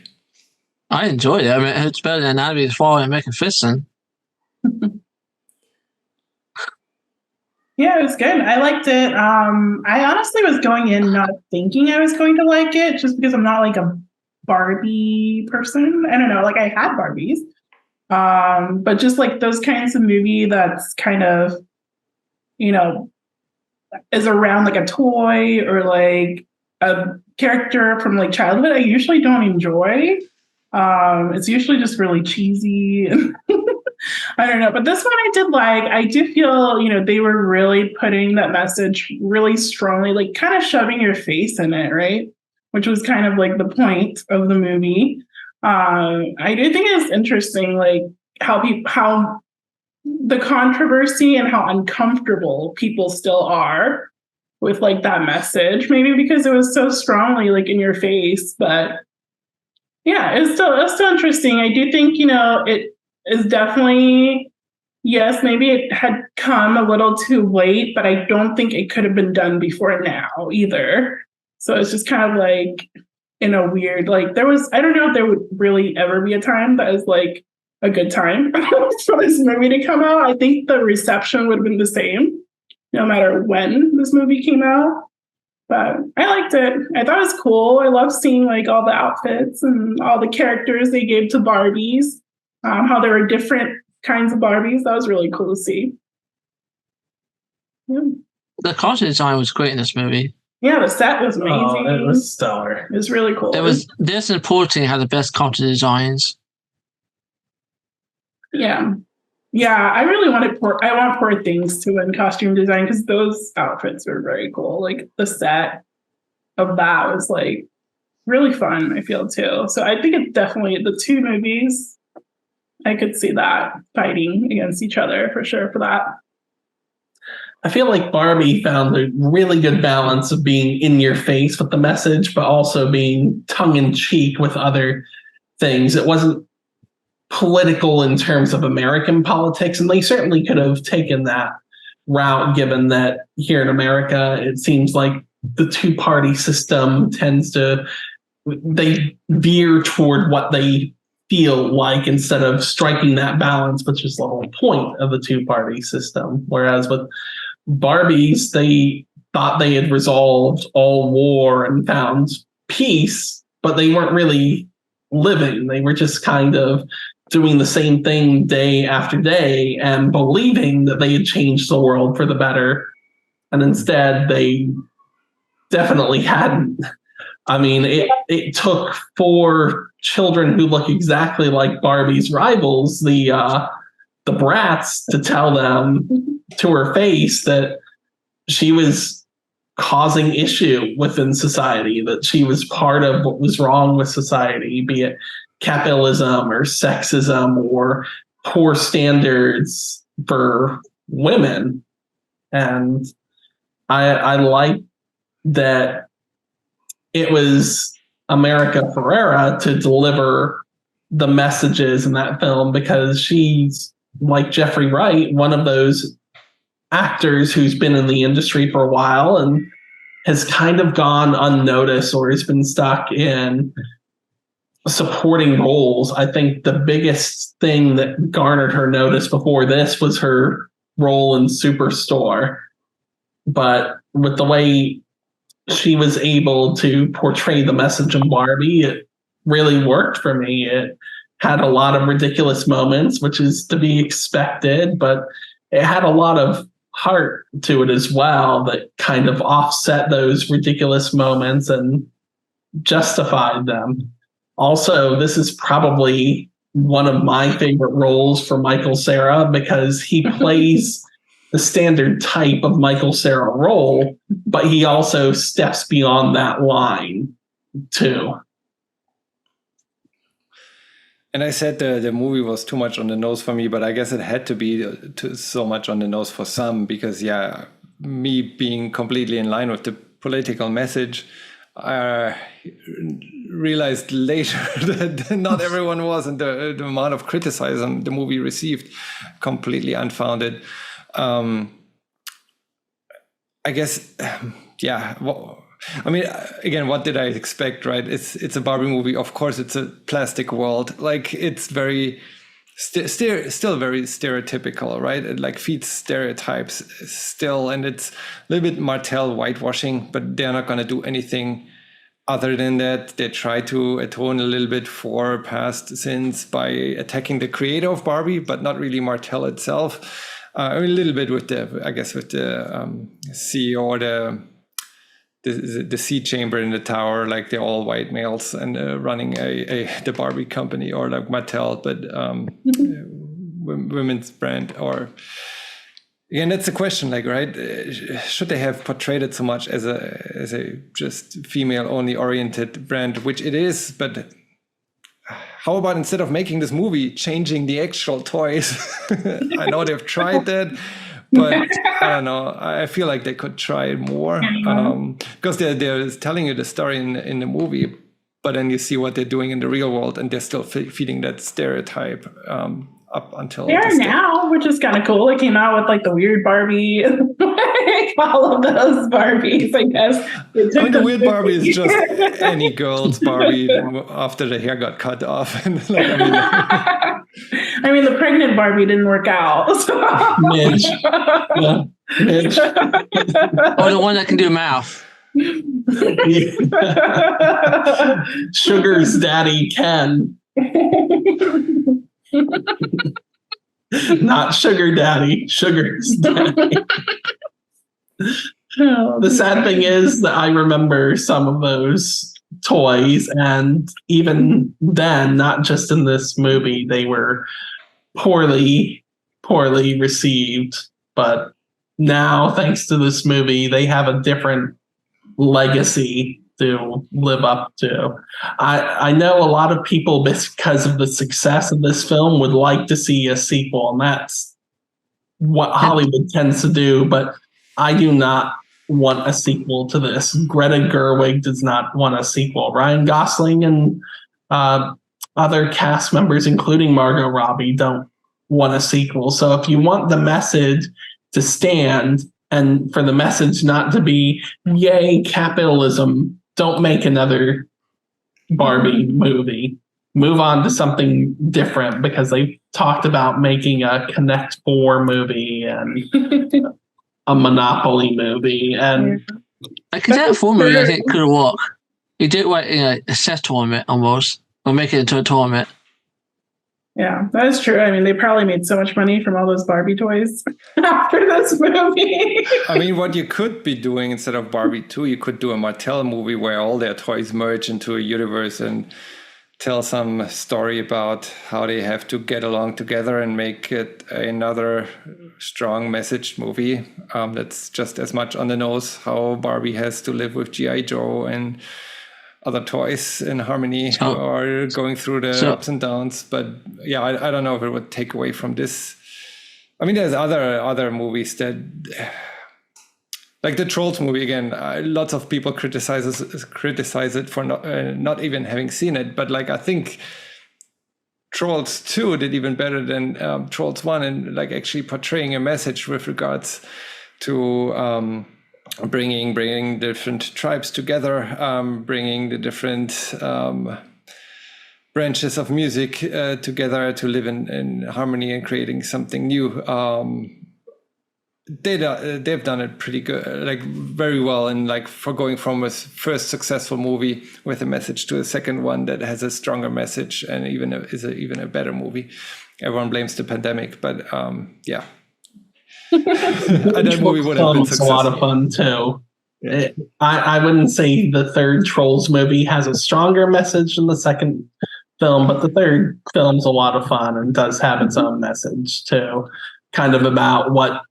I enjoyed it. I mean, it's better than Abby's Fall and Making Fisting. Yeah, it was good. I liked it. I honestly was going in not thinking I was going to like it, just because I'm not like a Barbie person. I don't know, like I had Barbies. But just like those kinds of movie that's kind of, you know, is around like a toy or like a character from like childhood, I usually don't enjoy. It's usually just really cheesy and I don't know. But this one I did like. I do feel, you know, they were really putting that message really strongly, like kind of shoving your face in it, right? Which was kind of like the point of the movie. I do think it's interesting, like how the controversy and how uncomfortable people still are with like that message. Maybe because it was so strongly like in your face, but yeah, it's still interesting. I do think, you know, it is definitely, yes, maybe it had come a little too late, but I don't think it could have been done before now either. So it's just kind of like in a weird, like I don't know if there would really ever be a time that is like a good time for this movie to come out. I think the reception would have been the same no matter when this movie came out. But I liked it. I thought it was cool. I love seeing like all the outfits and all the characters they gave to Barbies, how there were different kinds of Barbies. That was really cool to see. Yeah. The costume design was great in this movie. Yeah, the set was amazing. It was stellar. It was really cool. This and Porting had the best costume designs. Yeah. Yeah, I really want Poor Things to win costume design because those outfits were very cool. Like the set of that was like really fun, I feel too. So I think it's definitely the two movies. I could see that fighting against each other for sure for that. I feel like Barbie found a really good balance of being in your face with the message, but also being tongue in cheek with other things. It wasn't political in terms of American politics, and they certainly could have taken that route, given that here in America, it seems like the two-party system they veer toward what they feel like instead of striking that balance, which is the whole point of the two-party system. Whereas with Barbies, they thought they had resolved all war and found peace, but they weren't really living. They were just kind of doing the same thing day after day and believing that they had changed the world for the better. And instead, they definitely hadn't. I mean, it took 4 children who look exactly like Barbie's rivals, the Brats, to tell them to her face that she was causing issue within society, that she was part of what was wrong with society, be it capitalism or sexism or poor standards for women. And I like that it was America Ferrera to deliver the messages in that film, because she's, like Jeffrey Wright, one of those actors who's been in the industry for a while and has kind of gone unnoticed or has been stuck in supporting roles. I think the biggest thing that garnered her notice before this was her role in Superstore. But with the way she was able to portray the message of Barbie, it really worked for me. It had a lot of ridiculous moments, which is to be expected, but it had a lot of heart to it as well that kind of offset those ridiculous moments and justified them. Also, this is probably one of my favorite roles for Michael Cera, because he plays the standard type of Michael Cera role, but he also steps beyond that line too. And I said the movie was too much on the nose for me, but I guess it had to be so much on the nose for some, because, yeah, me being completely in line with the political message, I realized later that not everyone was, and the amount of criticism the movie received, completely unfounded. I guess, yeah. Well, I mean, again, what did I expect, right? It's a Barbie movie. Of course, it's a plastic world. Like, it's very still very stereotypical, right? It like feeds stereotypes still, and it's a little bit Martell whitewashing, but they're not going to do anything other than that, they try to atone a little bit for past sins by attacking the creator of Barbie, but not really Martell itself. A little bit with the CEO, the seed chamber in the tower, like they're all white males and running the Barbie company, or like Mattel, but women's brand. Or again, that's the question, like, right? Should they have portrayed it so much as a just female only oriented brand, which it is, but how about instead of making this movie, changing the actual toys? I know they've tried that, but I don't know. I feel like they could try more, because they're telling you the story in the movie, but then you see what they're doing in the real world, and they're still feeding that stereotype up until they are now, which is kind of cool. They came out with like the weird Barbie, all of those Barbies, I guess. I mean, the weird Barbie is just any girl's Barbie after the hair got cut off. And like, I mean, the pregnant Barbie didn't work out. So. Midge. Yeah. Midge. Oh, the one that can do mouth. Sugar's daddy Ken. Not sugar daddy, Sugar's daddy. The sad thing is that I remember some of those toys, and even then, not just in this movie, they were poorly received. But now, thanks to this movie, they have a different legacy to live up to. I know a lot of people, because of the success of this film, would like to see a sequel, and that's what Hollywood tends to do, but I do not want a sequel to this. Greta Gerwig does not want a sequel. Ryan Gosling and other cast members, including Margot Robbie, don't want a sequel. So if you want the message to stand, and for the message not to be, yay, capitalism, don't make another Barbie movie. Move on to something different, because they've talked about making a Connect 4 movie and a Monopoly movie. And I could that for movie, I think, could work. You do it like in a set tournament almost, or make it into a tournament. Yeah, that is true. I mean, they probably made so much money from all those Barbie toys after this movie. I mean, what you could be doing instead of Barbie 2, you could do a Mattel movie where all their toys merge into a universe and tell some story about how they have to get along together and make it another strong message movie. That's just as much on the nose, how Barbie has to live with G.I. Joe and other toys in harmony, who are going through the ups and downs. But yeah, I don't know if it would take away from this. I mean, there's other movies that, like the Trolls movie again. Lots of people criticize it for not even having seen it. But like, I think Trolls 2 did even better than Trolls 1, and like actually portraying a message with regards to bringing different tribes together, bringing the different branches of music together to live in harmony and creating something new. They've done it pretty good, like very well, and like for going from a first successful movie with a message to a second one that has a stronger message and even is a better movie. Everyone blames the pandemic, but yeah. That movie would have been successful. A lot of fun too. Yeah. I wouldn't say the third Trolls movie has a stronger message than the second film, but the third film's a lot of fun and does have its own message too, kind of about what.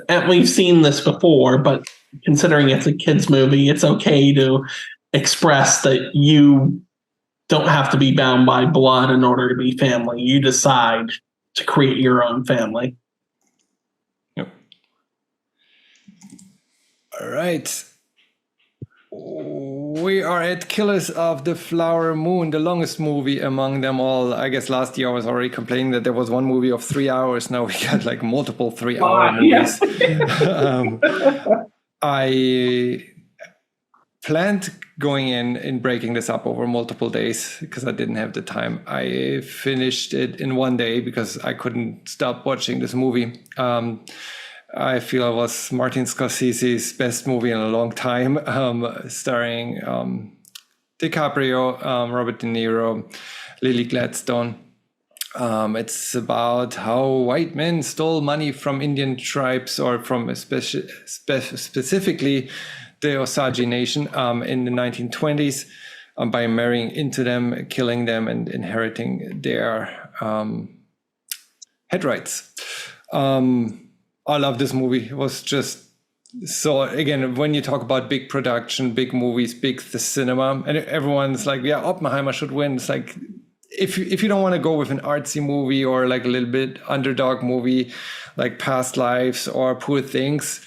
And we've seen this before, but considering it's a kids movie, it's okay to express that you don't have to be bound by blood in order to be family. You decide to create your own family. All right. We are at Killers of the Flower Moon, the longest movie among them all. I guess last year I was already complaining that there was one movie of 3 hours. Now we got like multiple 3-hour movies. I planned going in breaking this up over multiple days because I didn't have the time. I finished it in one day because I couldn't stop watching this movie. I feel it was Martin Scorsese's best movie in a long time, starring DiCaprio, Robert De Niro, Lily Gladstone. It's about how white men stole money from Indian tribes, or from specifically the Osage Nation in the 1920s, by marrying into them, killing them, and inheriting their head rights. I love this movie. It was just so, again, when you talk about big production, big movies, big the cinema, and everyone's like, yeah, Oppenheimer should win. It's like, if you don't want to go with an artsy movie or like a little bit underdog movie like Past Lives or Poor Things,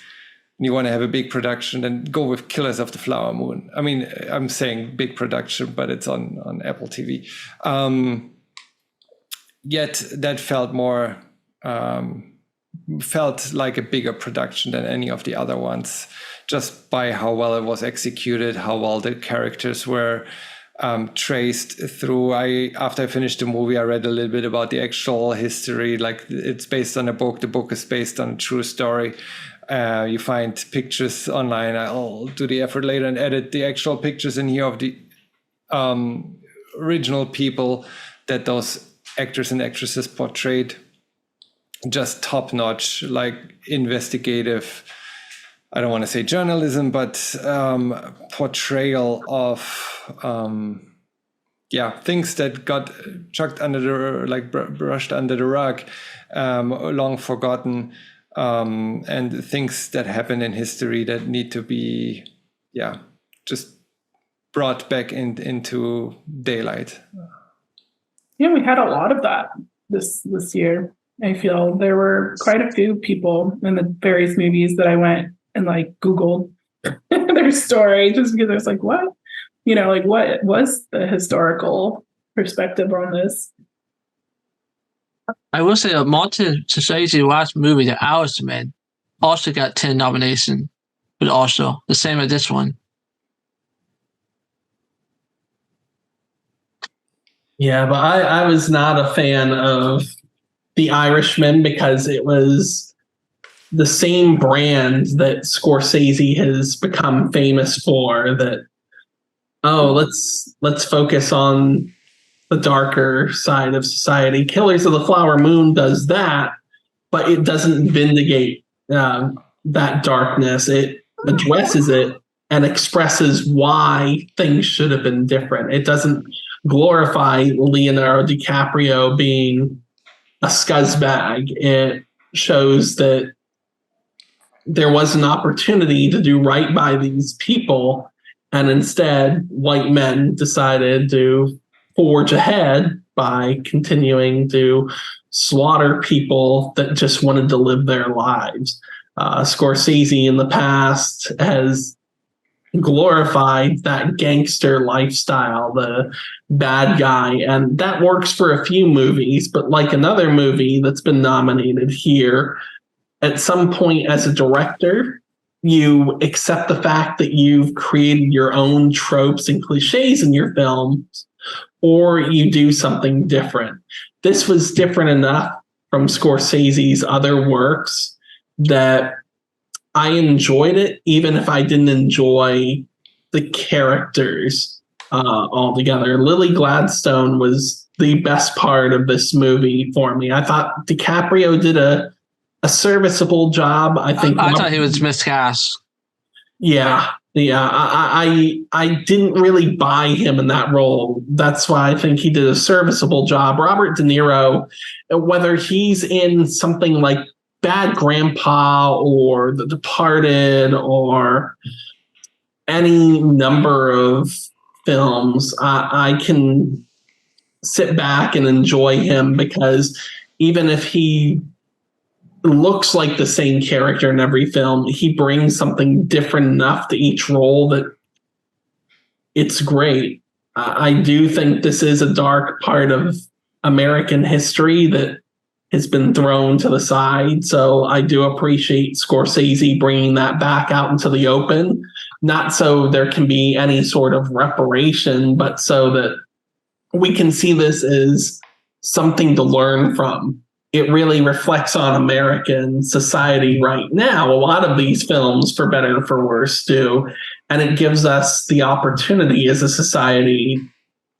and you want to have a big production, then go with Killers of the Flower Moon. I mean, I'm saying big production, but it's on Apple TV. Yet that felt more, felt like a bigger production than any of the other ones, just by how well it was executed, how well the characters were traced through. After I finished the movie, I read a little bit about the actual history. Like, it's based on a book. The book is based on a true story. You find pictures online. I'll do the effort later and edit the actual pictures in here of the original people that those actors and actresses portrayed. Just top-notch, like investigative, I don't want to say journalism, but portrayal of things that got chucked under the, like brushed under the rug, long forgotten, and things that happen in history that need to be just brought back into daylight. Yeah, we had a lot of that this year. I feel there were quite a few people in the various movies that I went and like Googled their story, just because I was like, what? You know, like, what was the historical perspective on this? I will say Martin Scorsese's last movie, The Irishman, also got 10 nominations, but also the same as this one. Yeah, but I was not a fan of The Irishman because it was the same brand that Scorsese has become famous for, that, let's focus on the darker side of society. Killers of the Flower Moon does that, but it doesn't vindicate that darkness. It addresses it and expresses why things should have been different. It doesn't glorify Leonardo DiCaprio being a scuzzbag. It shows that there was an opportunity to do right by these people, and instead white men decided to forge ahead by continuing to slaughter people that just wanted to live their lives. Scorsese in the past has glorified that gangster lifestyle, the bad guy, and that works for a few movies, but like another movie that's been nominated here, at some point as a director, you accept the fact that you've created your own tropes and cliches in your films, or you do something different. This was different enough from Scorsese's other works that I enjoyed it, even if I didn't enjoy the characters altogether. Lily Gladstone was the best part of this movie for me. I thought DiCaprio did a serviceable job. I thought he was miscast. Yeah. I didn't really buy him in that role. That's why I think he did a serviceable job. Robert De Niro, whether he's in something like Bad Grandpa or The Departed or any number of films, I can sit back and enjoy him, because even if he looks like the same character in every film, he brings something different enough to each role that it's great. I do think this is a dark part of American history that has been thrown to the side. So I do appreciate Scorsese bringing that back out into the open, not so there can be any sort of reparation, but so that we can see this as something to learn from. it really reflects on American society right now. A lot of these films, for better or for worse, do. And it gives us the opportunity as a society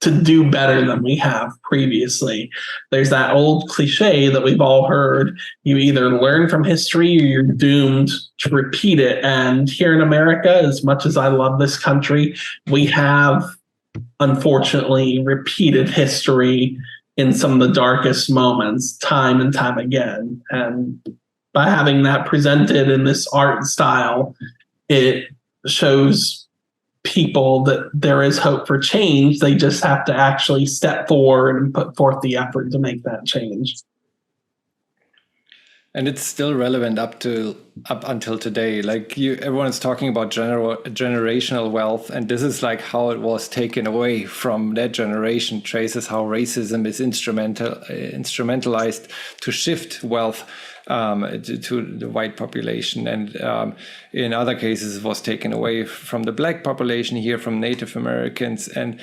to do better than we have previously. There's that old cliche that we've all heard. You either learn from history or you're doomed to repeat it. And here in America, as much as I love this country, we have, unfortunately, repeated history in some of the darkest moments time and time again. And by having that presented in this art style, it shows people that there is hope for change. They just have to actually step forward and put forth the effort to make that change. And it's still relevant up until today. Like everyone's talking about generational wealth, and this is like how it was taken away from that generation. Traces how racism is instrumentalized to shift wealth to the white population, and in other cases it was taken away from the black population, here from Native Americans, and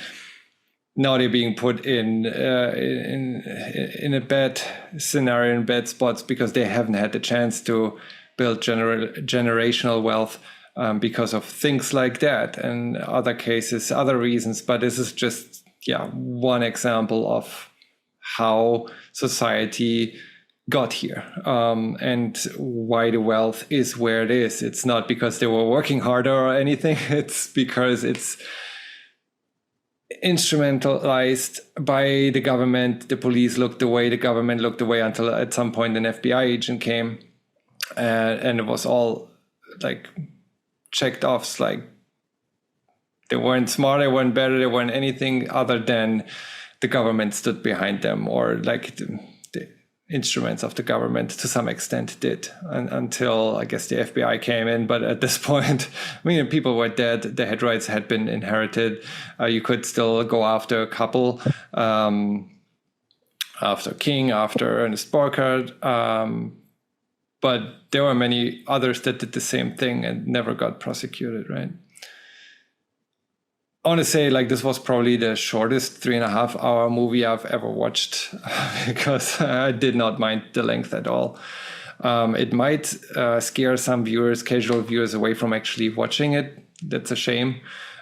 now they're being put in a bad scenario, in bad spots, because they haven't had the chance to build generational wealth because of things like that, and other cases, other reasons. But this is just one example of how society got here, and why the wealth is where it is. It's not because they were working harder or anything. It's because it's instrumentalized by the government. The police looked away, the government looked away, until at some point an FBI agent came, and it was all like checked off. Like they weren't smart, they weren't better, they weren't anything other than the government stood behind them, or like the instruments of the government to some extent did, until I guess the FBI came in. But at this point, I mean, people were dead, the head rights had been inherited. You could still go after a couple, after King, after Ernest Borchardt, but there were many others that did the same thing and never got prosecuted, right? I want to say, like, this was probably the shortest 3.5-hour movie I've ever watched, because I did not mind the length at all. It might scare some viewers, casual viewers, away from actually watching it. That's a shame,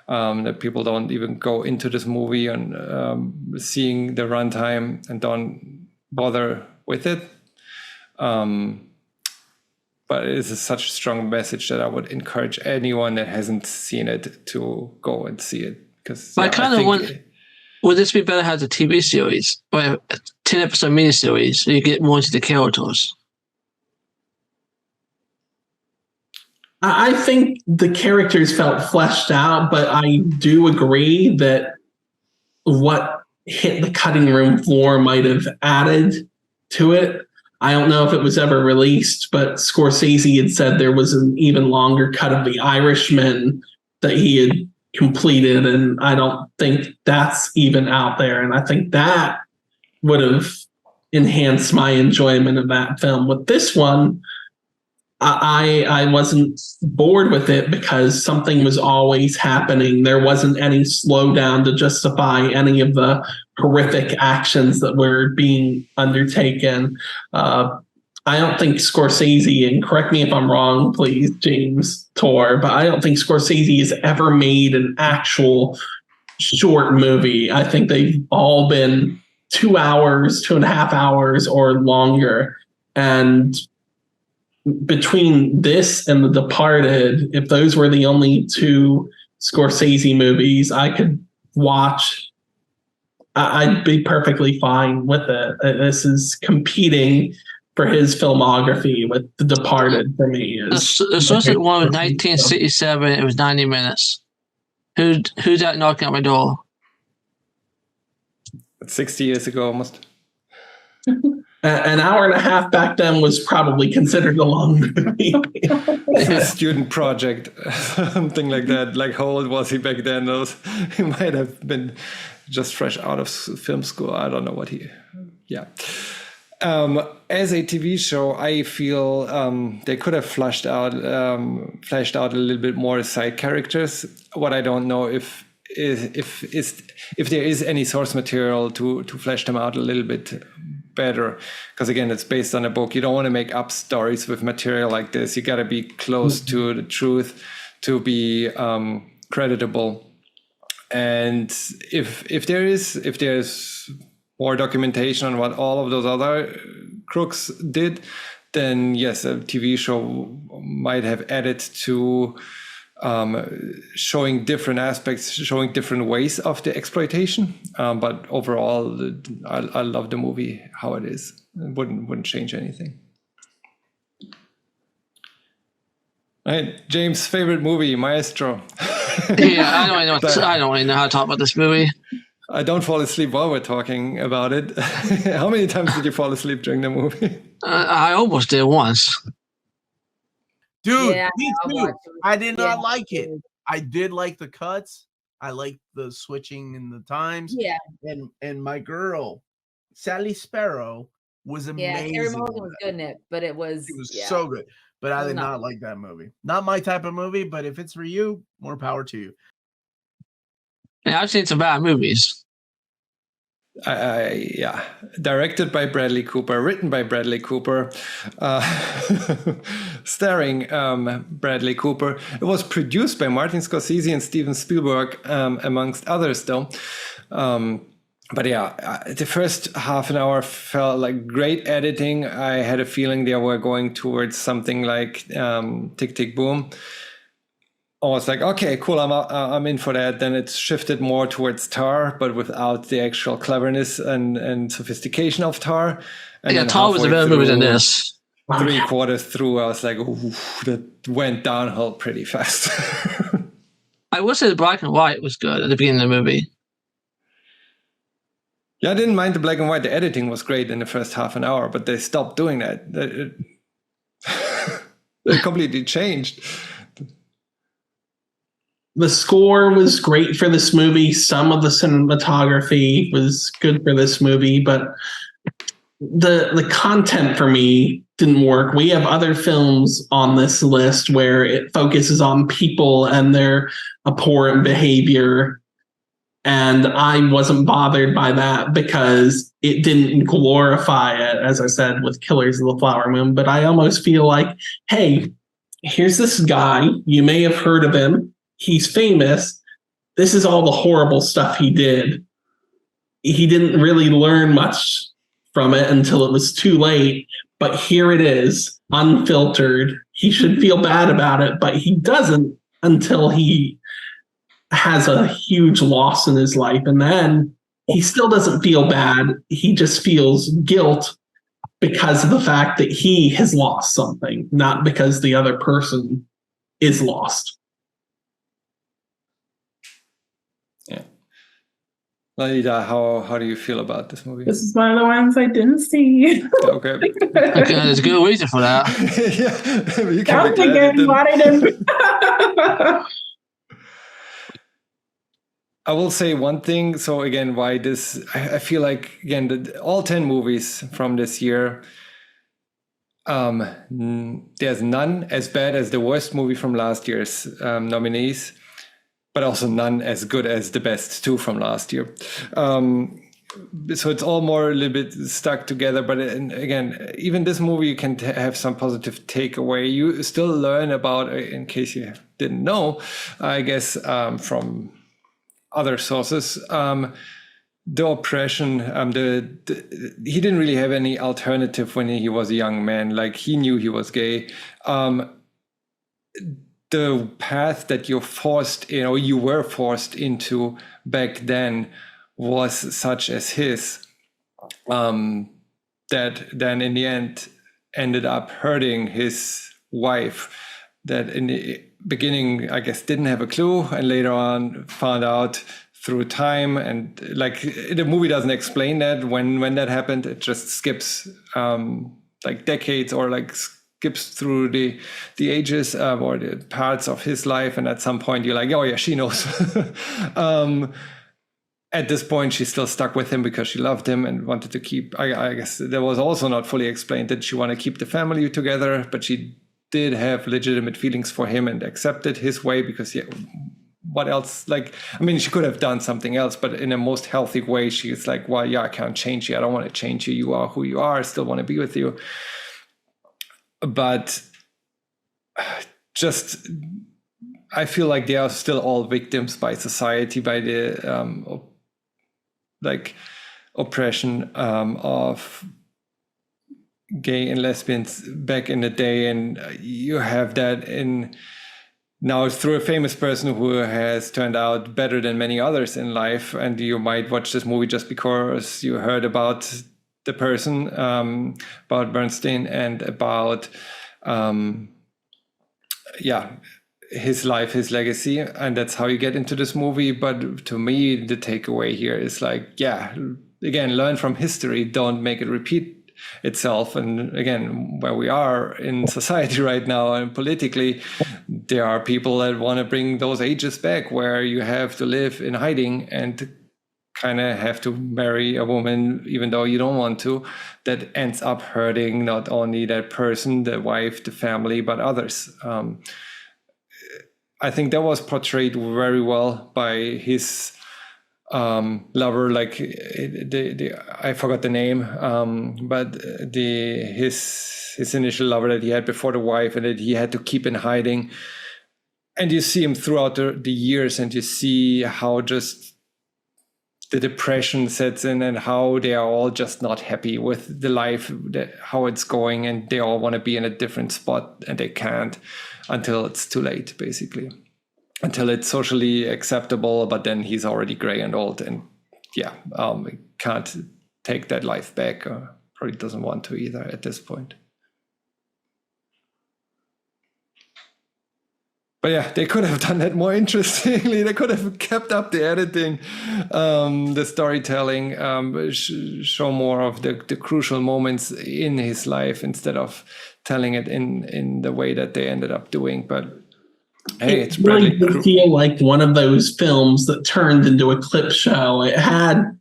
that people don't even go into this movie and seeing the runtime and don't bother with it. But it is such a strong message that I would encourage anyone that hasn't seen it to go and see it. Because I kind of want, would this be better as a TV series or a 10-episode miniseries so you get more into the characters? I think the characters felt fleshed out, but I do agree that what hit the cutting room floor might have added to it. I don't know if it was ever released, but Scorsese had said there was an even longer cut of The Irishman that he had completed, and I don't think that's even out there. And I think that would have enhanced my enjoyment of that film. With this one, I wasn't bored with it because something was always happening. There wasn't any slowdown to justify any of the horrific actions that were being undertaken. I don't think Scorsese, and correct me if I'm wrong, please, James Tor, but I don't think Scorsese has ever made an actual short movie. I think they've all been 2 hours, 2.5 hours, or longer. And between this and The Departed, if those were the only two Scorsese movies I could watch, I'd be perfectly fine with it. This is competing for his filmography with The Departed for me. The Associate one was 1967. It was 90 minutes. Who's that knocking at my door? 60 years ago almost. An hour and a half back then was probably considered a long movie. A student project, something like that. Like, how old was he back then? He might have been just fresh out of film school. I don't know what he. Yeah. As a TV show, I feel they could have fleshed out a little bit more side characters. What I don't know if there is any source material to flesh them out a little bit better, because again, it's based on a book. You don't want to make up stories with material like this. You got to be close to the truth to be creditable. And if there's more documentation on what all of those other crooks did, then yes, a TV show might have added to showing different aspects, showing different ways of the exploitation. But overall, I love the movie how it is. It wouldn't change anything. All right, James' favorite movie, Maestro. Yeah, I don't really know how to talk about this movie. I don't fall asleep while we're talking about it. How many times did you fall asleep during the movie? I almost did once. Dude, Yeah, me I'll too. watch it. I did not Yeah. like it. I did like the cuts. I liked the switching in the times. Yeah, And my girl, Sally Sparrow, was yeah. amazing. Carey in Mulligan was that. good in it, but it was It was yeah. so good. But I Was did not. not like that movie. Not my type of movie, but if it's for you, more power to you. Yeah, I've seen some bad movies. Yeah, directed by Bradley Cooper, written by Bradley Cooper, starring Bradley Cooper. It was produced by Martin Scorsese and Steven Spielberg, amongst others, though. But yeah, the first half an hour felt like great editing. I had a feeling they were going towards something like Tick, Tick, Boom. I was like, okay, cool, I'm in for that. Then it's shifted more towards Tar, but without the actual cleverness and sophistication of Tar. And Yeah, then Tar was a better movie than this. 3/4 through, I was like, ooh, that went downhill pretty fast. I would say the black and white was good at the beginning of the movie. Yeah, I didn't mind the black and white. The editing was great in the first half an hour, but they stopped doing that. It completely changed. The score was great for this movie. Some of the cinematography was good for this movie, but the content for me didn't work. We have other films on this list where it focuses on people and their abhorrent behavior. And I wasn't bothered by that because it didn't glorify it, as I said, with Killers of the Flower Moon. But I almost feel like, hey, here's this guy. You may have heard of him. He's famous. This is all the horrible stuff he did. He didn't really learn much from it until it was too late. But here it is, unfiltered. He should feel bad about it, but he doesn't until he has a huge loss in his life. And then he still doesn't feel bad. He just feels guilt because of the fact that he has lost something, not because the other person is lost. Yeah. Lalida, how do you feel about this movie? This is one of the ones I didn't see. Okay. Okay, there's a good reason for that. Yeah, you That can was be glad it again didn't. what I didn't. I will say one thing. So again, why this? I feel like again, all 10 movies from this year. There's none as bad as the worst movie from last year's nominees, but also none as good as the best 2 from last year. So it's all more a little bit stuck together. But again, even this movie, you can have some positive takeaway. You still learn about, in case you didn't know, I guess, from other sources, the oppression. He didn't really have any alternative when he was a young man. Like, he knew he was gay. The path that you're forced in, or you were forced into back then, was such as his, that then in the end ended up hurting his wife, that in the beginning, I guess, didn't have a clue, and later on found out through time. And like, the movie doesn't explain that when that happened. It just skips like decades, or like skips through the ages, or the parts of his life, and at some point you're like, oh yeah, she knows. At this point, she's still stuck with him because she loved him and wanted to keep. I guess that was also not fully explained. Did she want to keep the family together? But she did have legitimate feelings for him and accepted his way because he what else? Like, I mean, she could have done something else, but in a most healthy way, she's like, well, yeah, I can't change you. I don't want to change you. You are who you are. I still want to be with you. But just, I feel like they are still all victims by society, by the like oppression of gay and lesbians back in the day. And you have that in now through a famous person who has turned out better than many others in life. And you might watch this movie just because you heard about the person, about Bernstein, and about his life, his legacy, and that's how you get into this movie. But to me, the takeaway here is like, yeah, again, learn from history, don't make it repeat itself. And again, where we are in society right now and politically, there are people that want to bring those ages back where you have to live in hiding and kind of have to marry a woman even though you don't want to. That ends up hurting not only that person, the wife, the family, but others. I think that was portrayed very well by his lover, like I forgot the name, but his initial lover that he had before the wife, and that he had to keep in hiding. And you see him throughout the years, and you see how just the depression sets in, and how they are all just not happy with the life, how it's going, and they all want to be in a different spot, and they can't until it's too late, basically. Until it's socially acceptable, but then he's already gray and old, and can't take that life back, or probably doesn't want to either at this point. But yeah, they could have done that more interestingly. They could have kept up the editing, the storytelling, show more of the crucial moments in his life instead of telling it in the way that they ended up doing. But hey, it's really did feel like one of those films that turned into a clip show. It had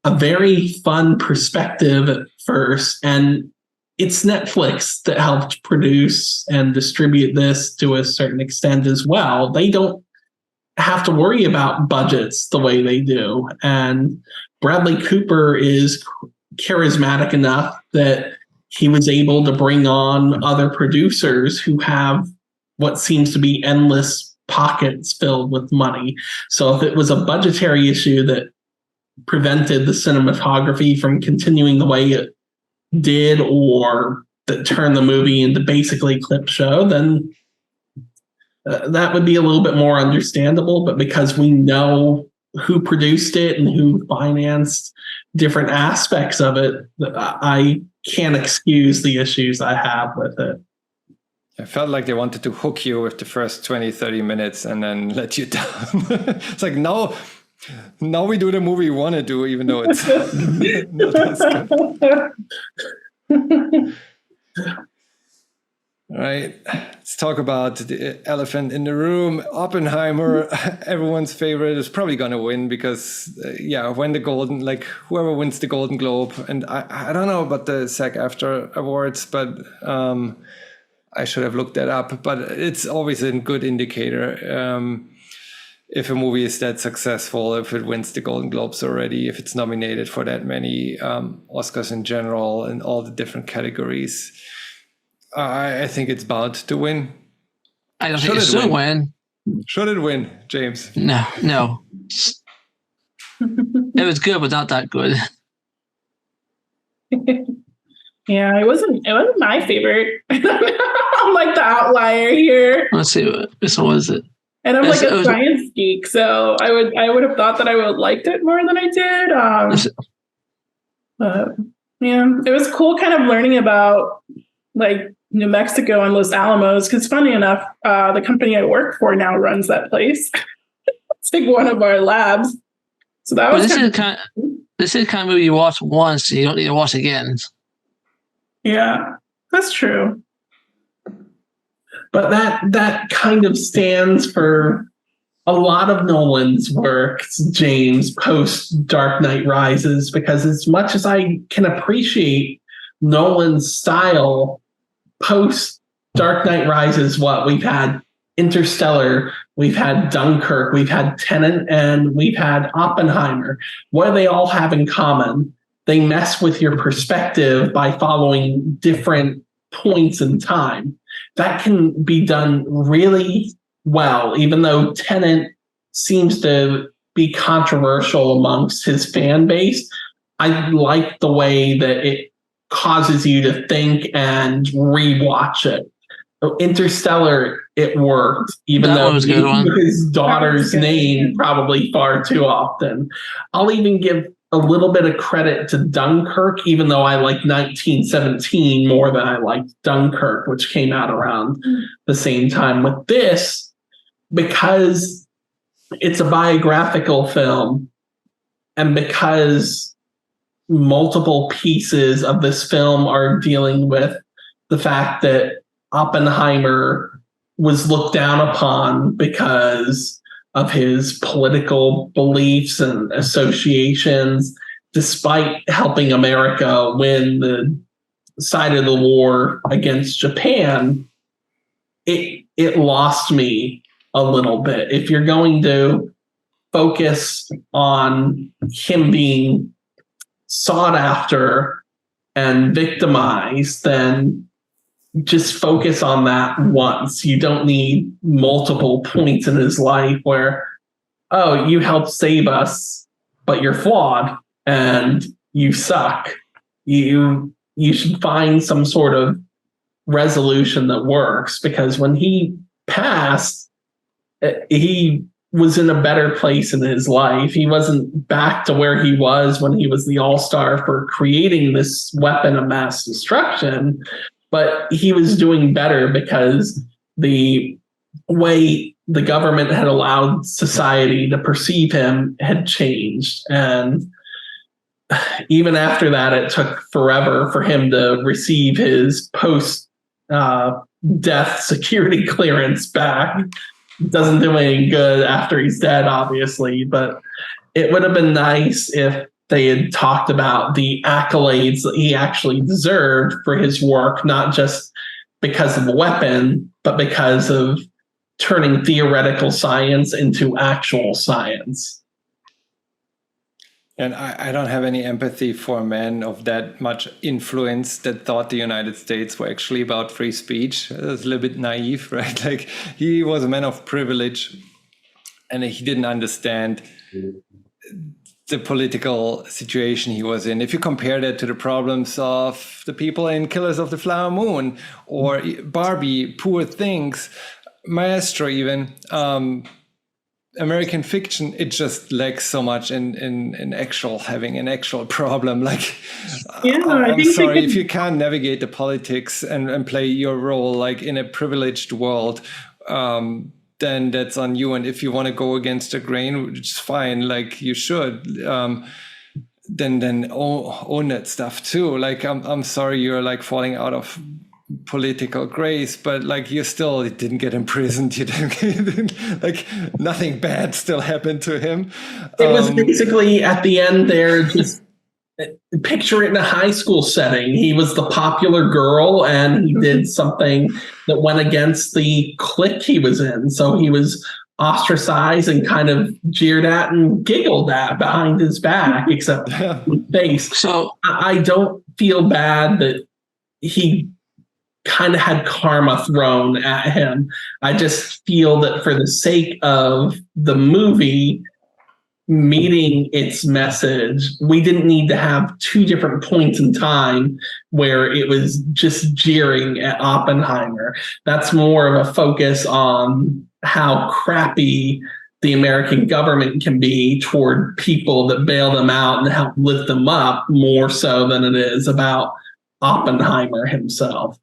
a very fun perspective at first, and it's Netflix that helped produce and distribute this to a certain extent as well. They don't have to worry about budgets the way they do. And Bradley Cooper is charismatic enough that he was able to bring on other producers who have what seems to be endless pockets filled with money. So if it was a budgetary issue that prevented the cinematography from continuing the way it did, or that turned the movie into basically a clip show, then that would be a little bit more understandable. But because we know who produced it and who financed different aspects of it, I can't excuse the issues I have with it. I felt like they wanted to hook you with the first 20, 30 minutes and then let you down. It's like, now we do the movie we want to do, even though it's not as good. All right, let's talk about the elephant in the room. Oppenheimer, everyone's favorite, is probably going to win because, when whoever wins the Golden Globe, and I don't know about the SAG-AFTRA awards, but I should have looked that up, but it's always a good indicator if a movie is that successful, if it wins the Golden Globes already, if it's nominated for that many Oscars in general in all the different categories. I think it's bound to win. I don't think it should win. Should it win, James? No. It was good, but not that good. Yeah, it wasn't my favorite. I'm like the outlier here. Let's see, which one was it? And I'm like a science geek, so I would have thought that I would have liked it more than I did. But yeah, it was cool kind of learning about like New Mexico and Los Alamos, because funny enough, the company I work for now runs that place. It's like one of our labs. So that was this is the kind of movie you watch once and you don't need to watch again. Yeah, that's true. But that kind of stands for a lot of Nolan's work, James, post Dark Knight Rises, because as much as I can appreciate Nolan's style, post Dark Knight Rises, we've had Interstellar, we've had Dunkirk, we've had Tenet, and we've had Oppenheimer. What do they all have in common? They mess with your perspective by following different points in time. That can be done really well, even though Tenet seems to be controversial amongst his fan base. I like the way that it causes you to think and rewatch it. Interstellar, it worked, even That though one was a good one. his daughter's name probably far too often. I'll even give a little bit of credit to Dunkirk, even though I like 1917 more than I liked Dunkirk, which came out around the same time. With this, because it's a biographical film, and because multiple pieces of this film are dealing with the fact that Oppenheimer was looked down upon because of his political beliefs and associations, despite helping America win the side of the war against Japan. It lost me a little bit. If you're going to focus on him being sought after and victimized, then just focus on that once. You don't need multiple points in his life where, oh, you helped save us, but you're flawed and you suck. You should find some sort of resolution that works, because when he passed, he was in a better place in his life. He wasn't back to where he was when he was the all-star for creating this weapon of mass destruction, but he was doing better because the way the government had allowed society to perceive him had changed. And even after that, it took forever for him to receive his post-death security clearance back. Doesn't do any good after he's dead, obviously, but it would have been nice if they had talked about the accolades that he actually deserved for his work, not just because of the weapon, but because of turning theoretical science into actual science. And I don't have any empathy for men of that much influence that thought the United States were actually about free speech. It was a little bit naive, right? Like, he was a man of privilege and he didn't understand the political situation he was in. If you compare that to the problems of the people in Killers of the Flower Moon or Barbie, Poor Things, Maestro even, American fiction, it just lacks so much in actual having an actual problem. Like, Yeah, I'm sorry, if you can't navigate the politics and play your role like in a privileged world, then that's on you. And if you want to go against the grain, which is fine, like you should, then own that stuff too. Like, I'm sorry you're like falling out of political grace, but like you still didn't get imprisoned. You didn't like, nothing bad still happened to him. It was basically at the end there, just picture it in a high school setting. He was the popular girl and he did something that went against the clique he was in. So he was ostracized and kind of jeered at and giggled at behind his back, except his face. So I don't feel bad that he kind of had karma thrown at him. I just feel that for the sake of the movie meeting its message, we didn't need to have two different points in time where it was just jeering at Oppenheimer. That's more of a focus on how crappy the American government can be toward people that bail them out and help lift them up, more so than it is about Oppenheimer himself.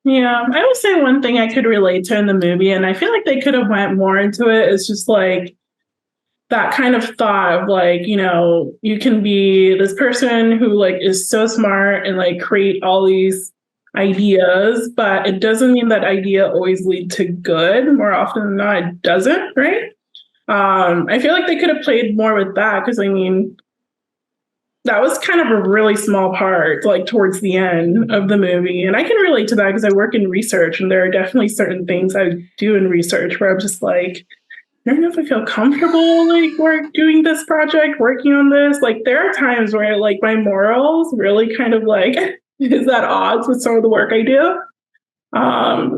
Yeah, I would say one thing I could relate to in the movie, and I feel like they could have went more into it, is just like that kind of thought of like, you know, you can be this person who like is so smart and like create all these ideas, but it doesn't mean that idea always lead to good. More often than not, it doesn't, right? I feel like they could have played more with that, because I mean, that was kind of a really small part, like towards the end of the movie. And I can relate to that because I work in research, and there are definitely certain things I do in research where I'm just like, I don't know if I feel comfortable doing this project, working on this. Like there are times where like my morals really kind of like is at odds with some of the work I do.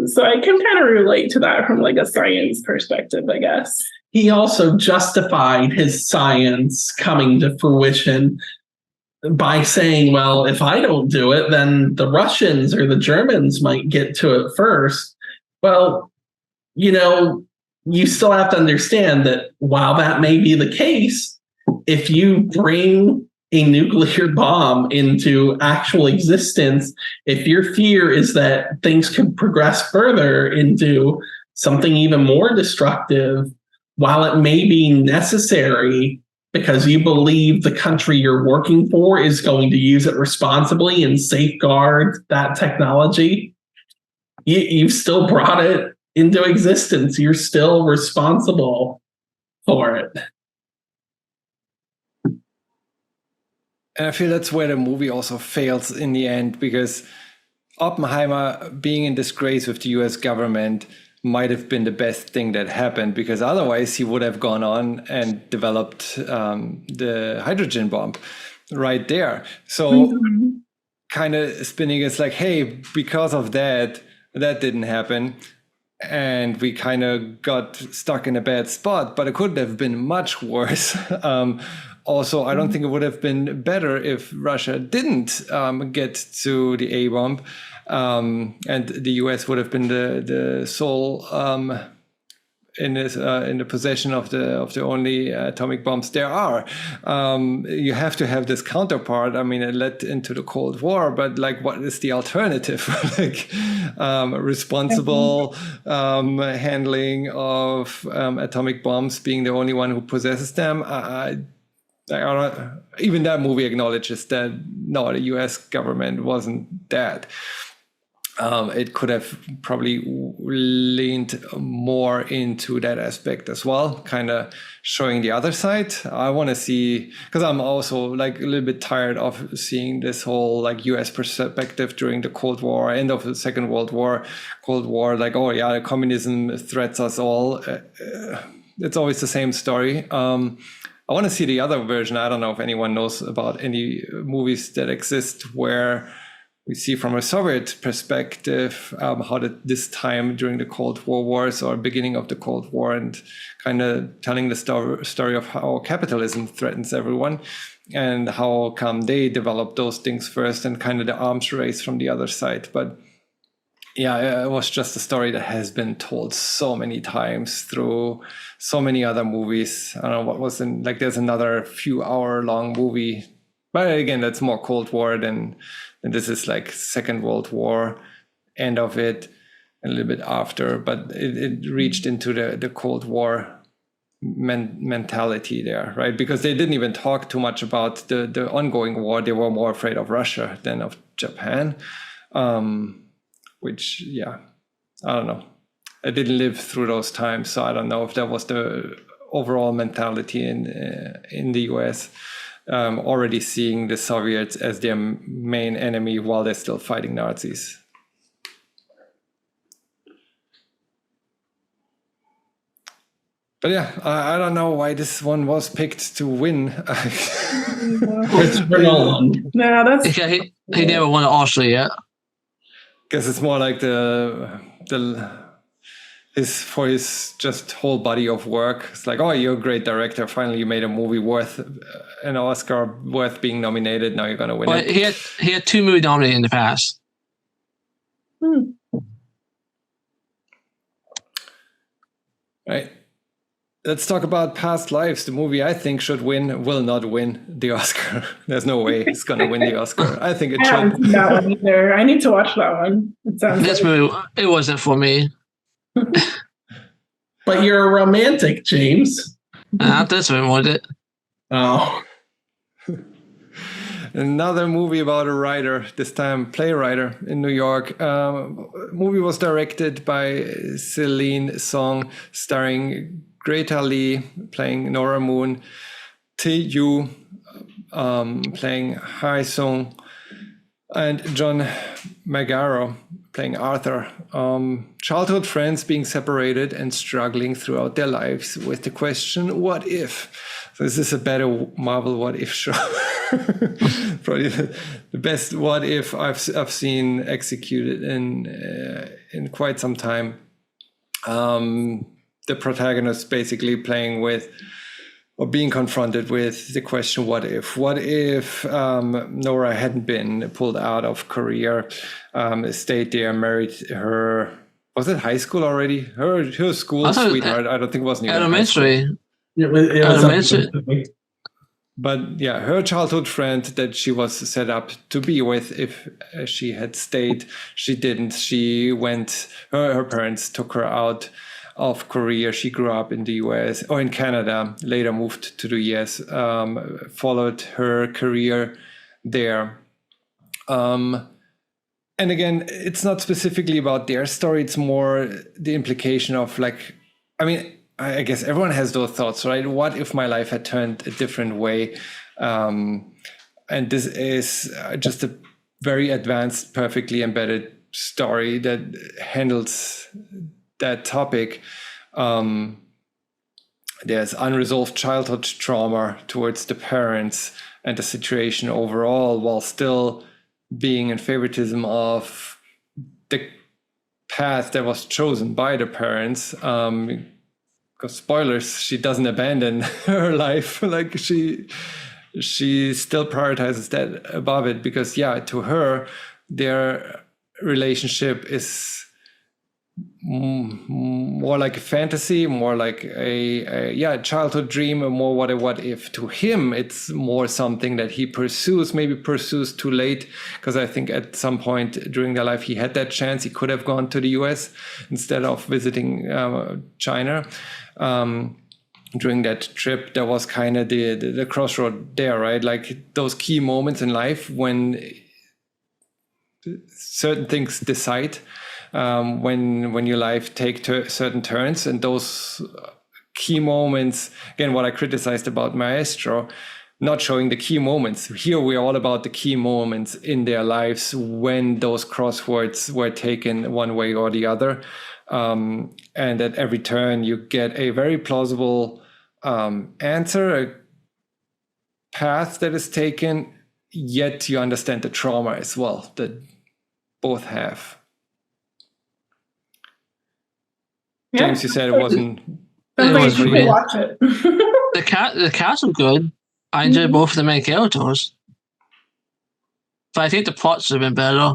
So I can kind of relate to that from like a science perspective, I guess. He also justified his science coming to fruition by saying, well, if I don't do it, then the Russians or the Germans might get to it first. Well, you still have to understand that while that may be the case, if you bring a nuclear bomb into actual existence, if your fear is that things could progress further into something even more destructive, while it may be necessary because you believe the country you're working for is going to use it responsibly and safeguard that technology, you've still brought it into existence. You're still responsible for it. And I feel that's where the movie also fails in the end, because Oppenheimer being in disgrace with the US government might have been the best thing that happened, because otherwise he would have gone on and developed the hydrogen bomb right there. So kind of spinning it's like, hey, because of that didn't happen. And we kind of got stuck in a bad spot, but it could have been much worse. Also, I don't think it would have been better if Russia didn't get to the A-bomb, and the US would have been the sole in the possession of the only atomic bombs there are. You have to have this counterpart. I mean, it led into the Cold War, but like, what is the alternative? Like, responsible handling of atomic bombs, being the only one who possesses them. Even that movie acknowledges that no, the U.S. government wasn't that. It could have probably leaned more into that aspect as well, kind of showing the other side. I want to see, because I'm also like a little bit tired of seeing this whole like U.S. perspective during the Cold War, end of the Second World War, Cold War, like, oh yeah, the communism threats us all. It's always the same story. I want to see the other version. I don't know if anyone knows about any movies that exist where we see from a Soviet perspective how this time during the Cold War wars or beginning of the Cold War, and kind of telling the story of how capitalism threatens everyone and how come they developed those things first, and kind of the arms race from the other side. But yeah, it was just a story that has been told so many times through so many other movies. I don't know what was in, like, there's another few hour long movie, but again, that's more Cold War than this is like Second World War, end of it, a little bit after, but it reached into the Cold War mentality there, right? Because they didn't even talk too much about the ongoing war. They were more afraid of Russia than of Japan. Which, yeah, I don't know. I didn't live through those times, so I don't know if that was the overall mentality in the US, already seeing the Soviets as their main enemy while they're still fighting Nazis. But yeah, I don't know why this one was picked to win. Christopher Nolan. No, that's He never won an Oscar yet. Guess it's more like his just whole body of work. It's like, oh, you're a great director. Finally, you made a movie worth an Oscar, worth being nominated. Now you're gonna win it. He had 2 movies nominated in the past. Right. Let's talk about Past Lives. The movie I think should win will not win the Oscar. There's no way it's going to win the Oscar. I think it I haven't should. seen that one either. I need to watch that one. It sounds This movie, it wasn't for me. But you're a romantic, James. Not this one, was it? Oh. Another movie about a writer, this time playwright in New York. Movie was directed by Celine Song, starring Greta Lee playing Nora Moon, Tae Yoo playing Hai Sung, and John Magaro playing Arthur. Childhood friends being separated and struggling throughout their lives with the question, what if? So this is a better Marvel what if show. Probably the best what if I've seen executed in quite some time. The protagonist basically playing with or being confronted with the question, what if? What if Nora hadn't been pulled out of Korea, stayed there, married her, was it high school already? Her school sweetheart, I don't think it was elementary. It was Elementary. But yeah, her childhood friend that she was set up to be with, if she had stayed, she didn't. She went, her parents took her out of Korea. She grew up in the US or in Canada, later moved to the US, followed her career there. And again, it's not specifically about their story. It's more the implication of like, I mean, I guess everyone has those thoughts, right? What if my life had turned a different way? And this is just a very advanced, perfectly embedded story that handles that topic. There's unresolved childhood trauma towards the parents and the situation overall, while still being in favoritism of the path that was chosen by the parents. Because spoilers, she doesn't abandon her life. Like she still prioritizes that above it, because to her, their relationship is more like a fantasy, more like a childhood dream, or more what if. To him, it's more something that he maybe pursues too late, because I think at some point during their life he had that chance. He could have gone to the US instead of visiting China. During that trip, there was kind of the crossroad there, right? Like those key moments in life when certain things decide, when your life take certain turns, and those key moments, again, what I criticized about Maestro, not showing the key moments. Here we're all about the key moments in their lives when those crosswords were taken one way or the other. And at every turn you get a very plausible answer, a path that is taken, yet you understand the trauma as well that both have. Yeah. James, you said it wasn't. Sounds like you good. should watch it. The cast are good. I enjoyed both of the main characters, but I think the plots have been better.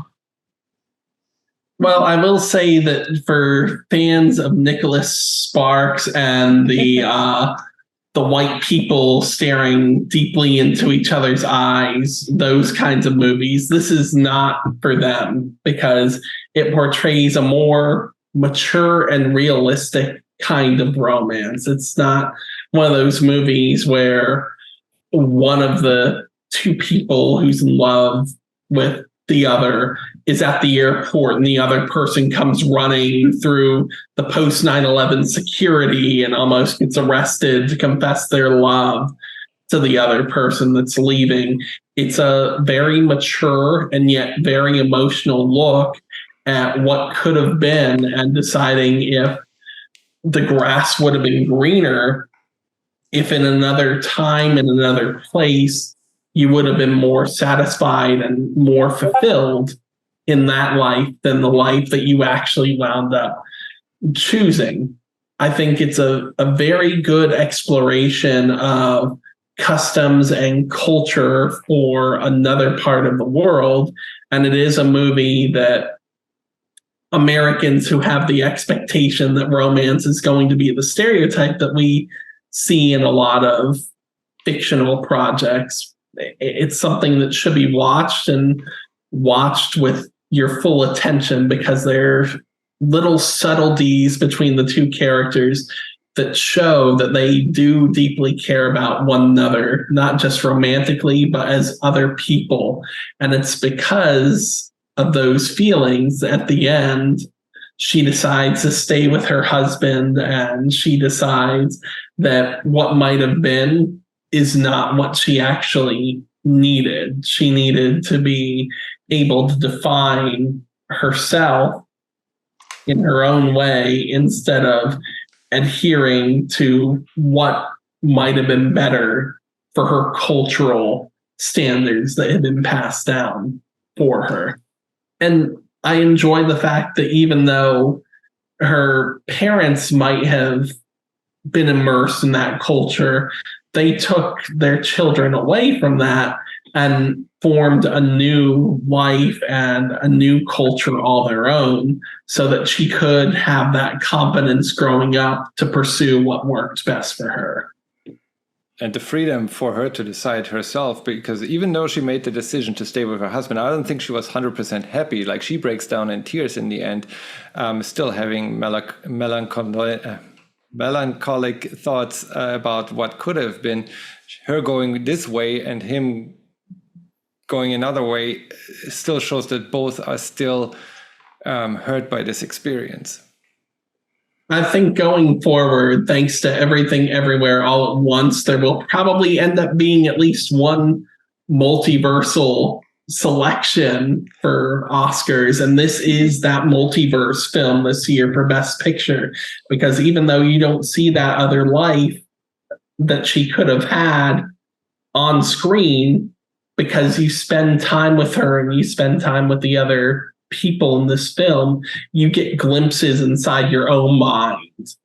Well, I will say that for fans of Nicholas Sparks and the white people staring deeply into each other's eyes, those kinds of movies, this is not for them, because it portrays a more mature and realistic kind of romance. It's not one of those movies where one of the two people who's in love with the other is at the airport and the other person comes running through the post 9/11 security and almost gets arrested to confess their love to the other person that's leaving. It's a very mature and yet very emotional look at what could have been, and deciding if the grass would have been greener, if in another time, in another place, you would have been more satisfied and more fulfilled in that life than the life that you actually wound up choosing. I think it's a very good exploration of customs and culture for another part of the world. And it is a movie that Americans who have the expectation that romance is going to be the stereotype that we see in a lot of fictional projects, it's something that should be watched, and watched with your full attention, because there are little subtleties between the two characters that show that they do deeply care about one another, not just romantically, but as other people. And it's because of those feelings at the end, she decides to stay with her husband, and she decides that what might have been is not what she actually needed. She needed to be able to define herself in her own way instead of adhering to what might have been better for her cultural standards that had been passed down for her. And I enjoy the fact that even though her parents might have been immersed in that culture, they took their children away from that and formed a new life and a new culture all their own so that she could have that confidence growing up to pursue what worked best for her. And the freedom for her to decide herself, because even though she made the decision to stay with her husband, I don't think she was 100% happy. Like, she breaks down in tears in the end, still having melancholic thoughts about what could have been. Her going this way and him going another way still shows that both are still hurt by this experience. I think going forward, thanks to Everything Everywhere All at Once, there will probably end up being at least one multiversal selection for Oscars. And this is that multiverse film this year for Best Picture, because even though you don't see that other life that she could have had on screen, because you spend time with her and you spend time with the other people in this film, you get glimpses inside your own mind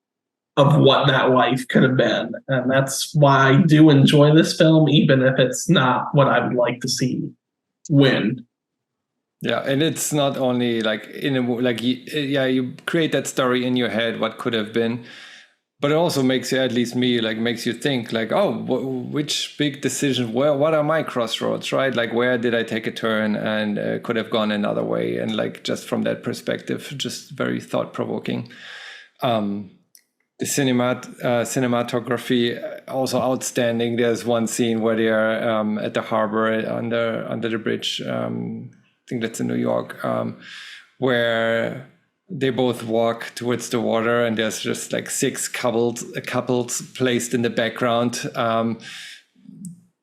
of what that life could have been. And that's why I do enjoy this film, even if it's not what I would like to see win. Yeah, and it's not only like you create that story in your head, what could have been, but it also makes you, at least me, like makes you think like, oh, which big decision, what are my crossroads, right? Like, where did I take a turn and could have gone another way? And like, just from that perspective, just very thought-provoking. The cinematography also outstanding. There's one scene where they are at the harbor under the bridge. I think that's in New York, where they both walk towards the water, and there's just like 6 couples placed in the background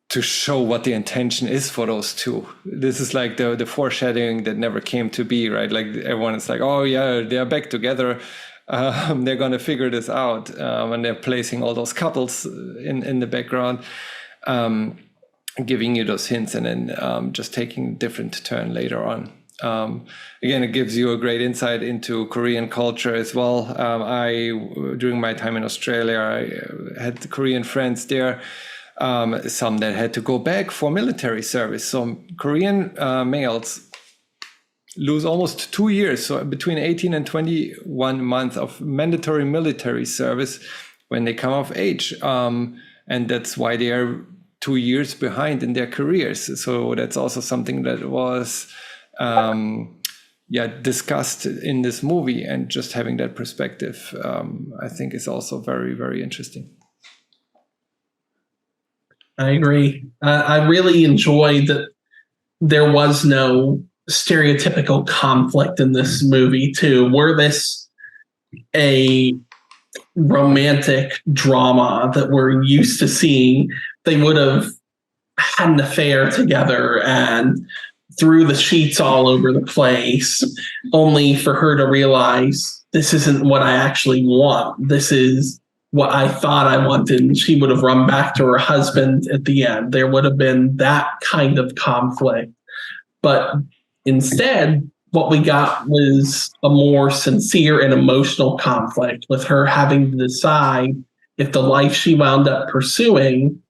to show what the intention is for those two. This is like the foreshadowing that never came to be, right? Like, everyone is like, oh yeah, they're back together. They're going to figure this out. And they're placing all those couples in the background, giving you those hints, and then just taking a different turn later on. Again, it gives you a great insight into Korean culture as well. During my time in Australia, I had Korean friends there, some that had to go back for military service. So Korean males lose almost 2 years, so between 18 and 21 months of mandatory military service when they come of age. And that's why they are 2 years behind in their careers. So that's also something that was discussed in this movie, and just having that perspective, I think, is also very, very interesting. I agree. I really enjoyed that there was no stereotypical conflict in this movie too. Were this a romantic drama that we're used to seeing, they would have had an affair together and threw the sheets all over the place, only for her to realize, this isn't what I actually want. This is what I thought I wanted. And she would have run back to her husband at the end. There would have been that kind of conflict. But instead, what we got was a more sincere and emotional conflict, with her having to decide if the life she wound up pursuing,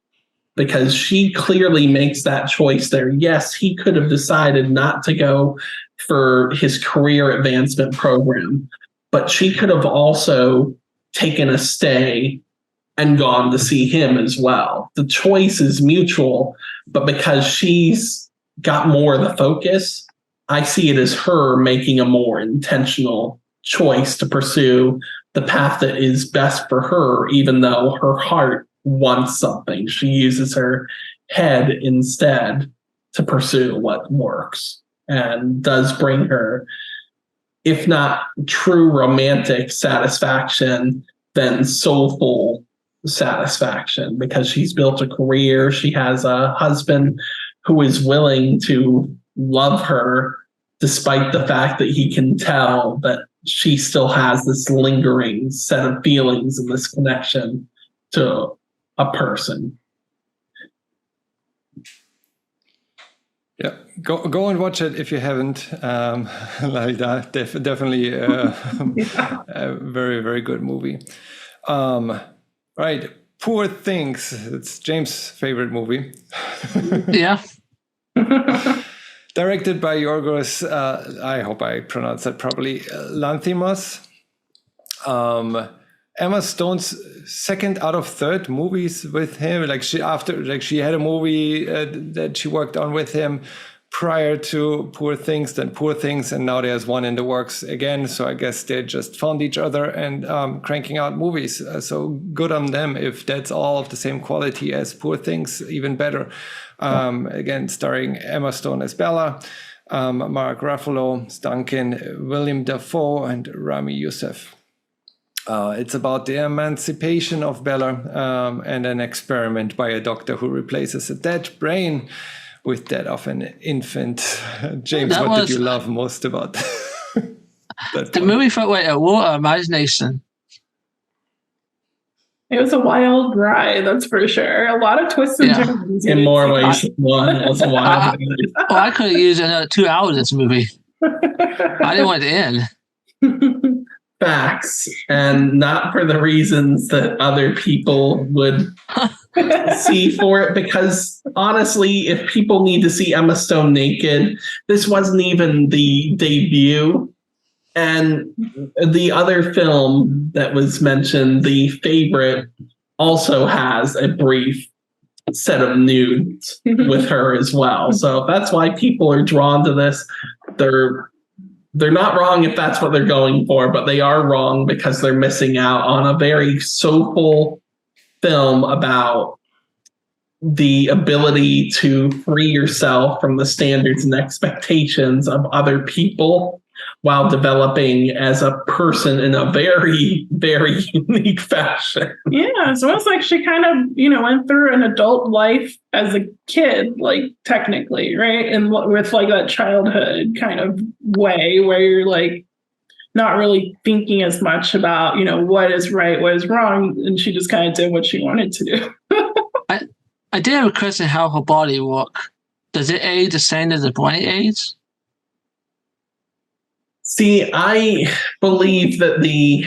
because she clearly makes that choice there. Yes, he could have decided not to go for his career advancement program, but she could have also taken a stay and gone to see him as well. The choice is mutual, but because she's got more of the focus, I see it as her making a more intentional choice to pursue the path that is best for her, even though her heart wants something. She uses her head instead to pursue what works, and does bring her, if not true romantic satisfaction, then soulful satisfaction because she's built a career. She has a husband who is willing to love her despite the fact that he can tell that she still has this lingering set of feelings and this connection to a person. Yeah, go and watch it if you haven't. Lalida, definitely a very, very good movie. Right, Poor Things. It's James' favorite movie. Yeah. Directed by Yorgos, I hope I pronounced that properly, Lanthimos. Emma Stone's second out of third movies with him. She had a movie that she worked on with him prior to Poor Things, then Poor Things, and now there's one in the works again. So I guess they just found each other and cranking out movies. So good on them. If that's all of the same quality as Poor Things, even better. Again, starring Emma Stone as Bella, Mark Ruffalo, Duncan, William Dafoe, and Rami Youssef. It's about the emancipation of Bella and an experiment by a doctor who replaces a dead brain with that of an infant. James, did you love most about that? The movie felt like a water imagination. It was a wild ride, that's for sure. A lot of twists and turns. In more ways than one, it was a wild ride. I could have used another 2 hours of this movie. I didn't want it to end. Facts, and not for the reasons that other people would see for it, because honestly, if people need to see Emma Stone naked, this wasn't even the debut. And the other film that was mentioned, The Favorite, also has a brief set of nudes with her as well. So that's why people are drawn to this. They're not wrong if that's what they're going for, but they are wrong because they're missing out on a very soulful film about the ability to free yourself from the standards and expectations of other people while developing as a person in a very, very unique fashion. Yeah, it's almost like she kind of, went through an adult life as a kid, technically, right? And with that childhood kind of way where you're not really thinking as much about, what is right, what is wrong. And she just kind of did what she wanted to do. I did have a question how her body works. Does it age the same as the brain age? See, I believe that the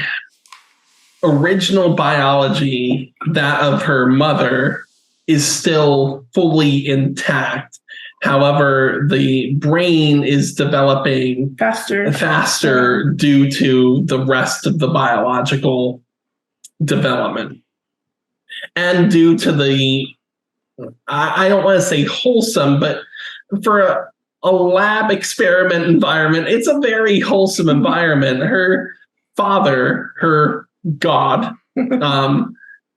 original biology, that of her mother, is still fully intact. However, the brain is developing faster due to the rest of the biological development. And due to the, I don't want to say wholesome, but for a lab experiment environment, it's a very wholesome environment. Her father, her God,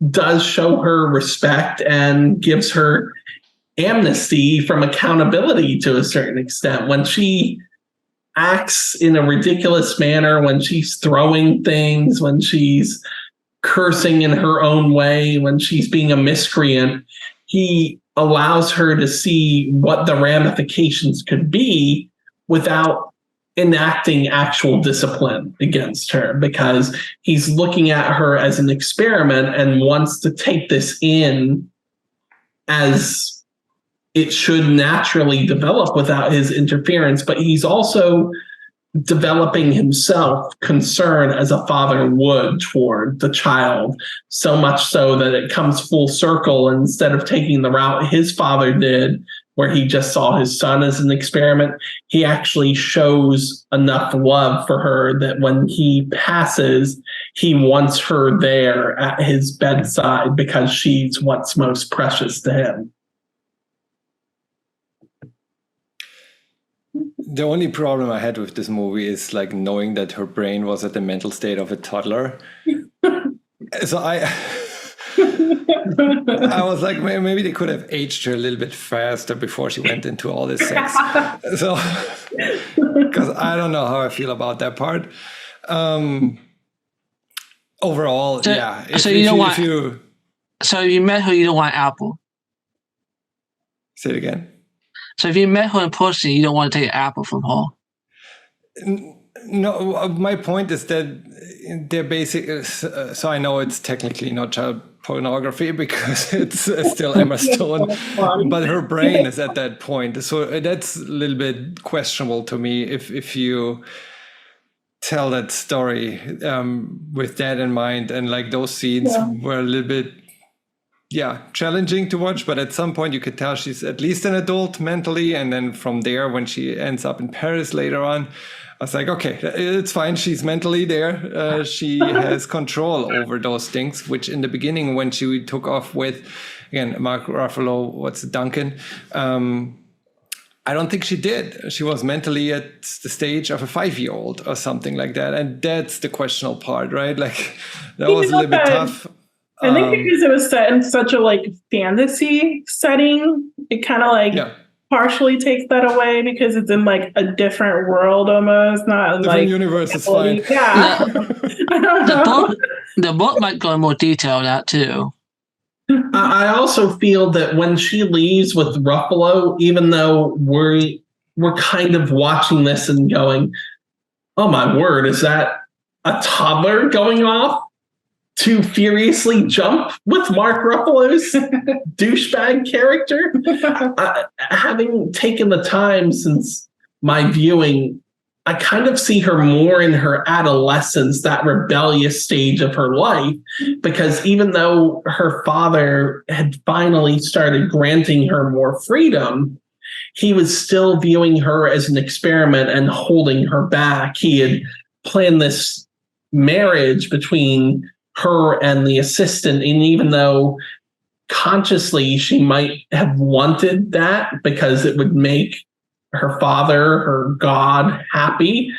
does show her respect and gives her amnesty from accountability to a certain extent. When she acts in a ridiculous manner, when she's throwing things, when she's cursing in her own way, when she's being a miscreant, he allows her to see what the ramifications could be without enacting actual discipline against her, because he's looking at her as an experiment and wants to take this in as it should naturally develop without his interference. But he's also developing himself concern as a father would toward the child, so much so that it comes full circle. Instead of taking the route his father did, where he just saw his son as an experiment, he actually shows enough love for her that when he passes, he wants her there at his bedside because she's what's most precious to him. The only problem I had with this movie is knowing that her brain was at the mental state of a toddler. So I was like, maybe they could have aged her a little bit faster before she went into all this sex. So, because I don't know how I feel about that part. Overall, So, yeah. so you don't want So you met her, you don't want apple. Say it again. So if you met her in person, you don't want to take an apple from her. No, my point is that they're basic. So I know it's technically not child pornography because it's still Emma Stone, but her brain is at that point. So that's a little bit questionable to me if you tell that story with that in mind. And like those scenes were a little bit, challenging to watch. But at some point you could tell she's at least an adult mentally. And then from there, when she ends up in Paris later on, I was like, okay, it's fine. She's mentally there. She has control over those things, which in the beginning, when she took off with, again, Mark Ruffalo, Duncan, I don't think she did. She was mentally at the stage of a 5-year-old or something like that. And that's the questionable part, right? Like, that was a little bit tough. I think because it was set in such a like fantasy setting, it kind of partially takes that away because it's in like a different world almost, not different like universe is fine. Yeah. I don't know. The book might go in more detail on that too. I also feel that when she leaves with Ruffalo, even though we're kind of watching this and going, oh my word, is that a toddler going off to furiously jump with Mark Ruffalo's douchebag character? Having taken the time since my viewing, I kind of see her more in her adolescence, that rebellious stage of her life, because even though her father had finally started granting her more freedom, he was still viewing her as an experiment and holding her back. He had planned this marriage between her and the assistant, and even though consciously she might have wanted that because it would make her father, her God, happy,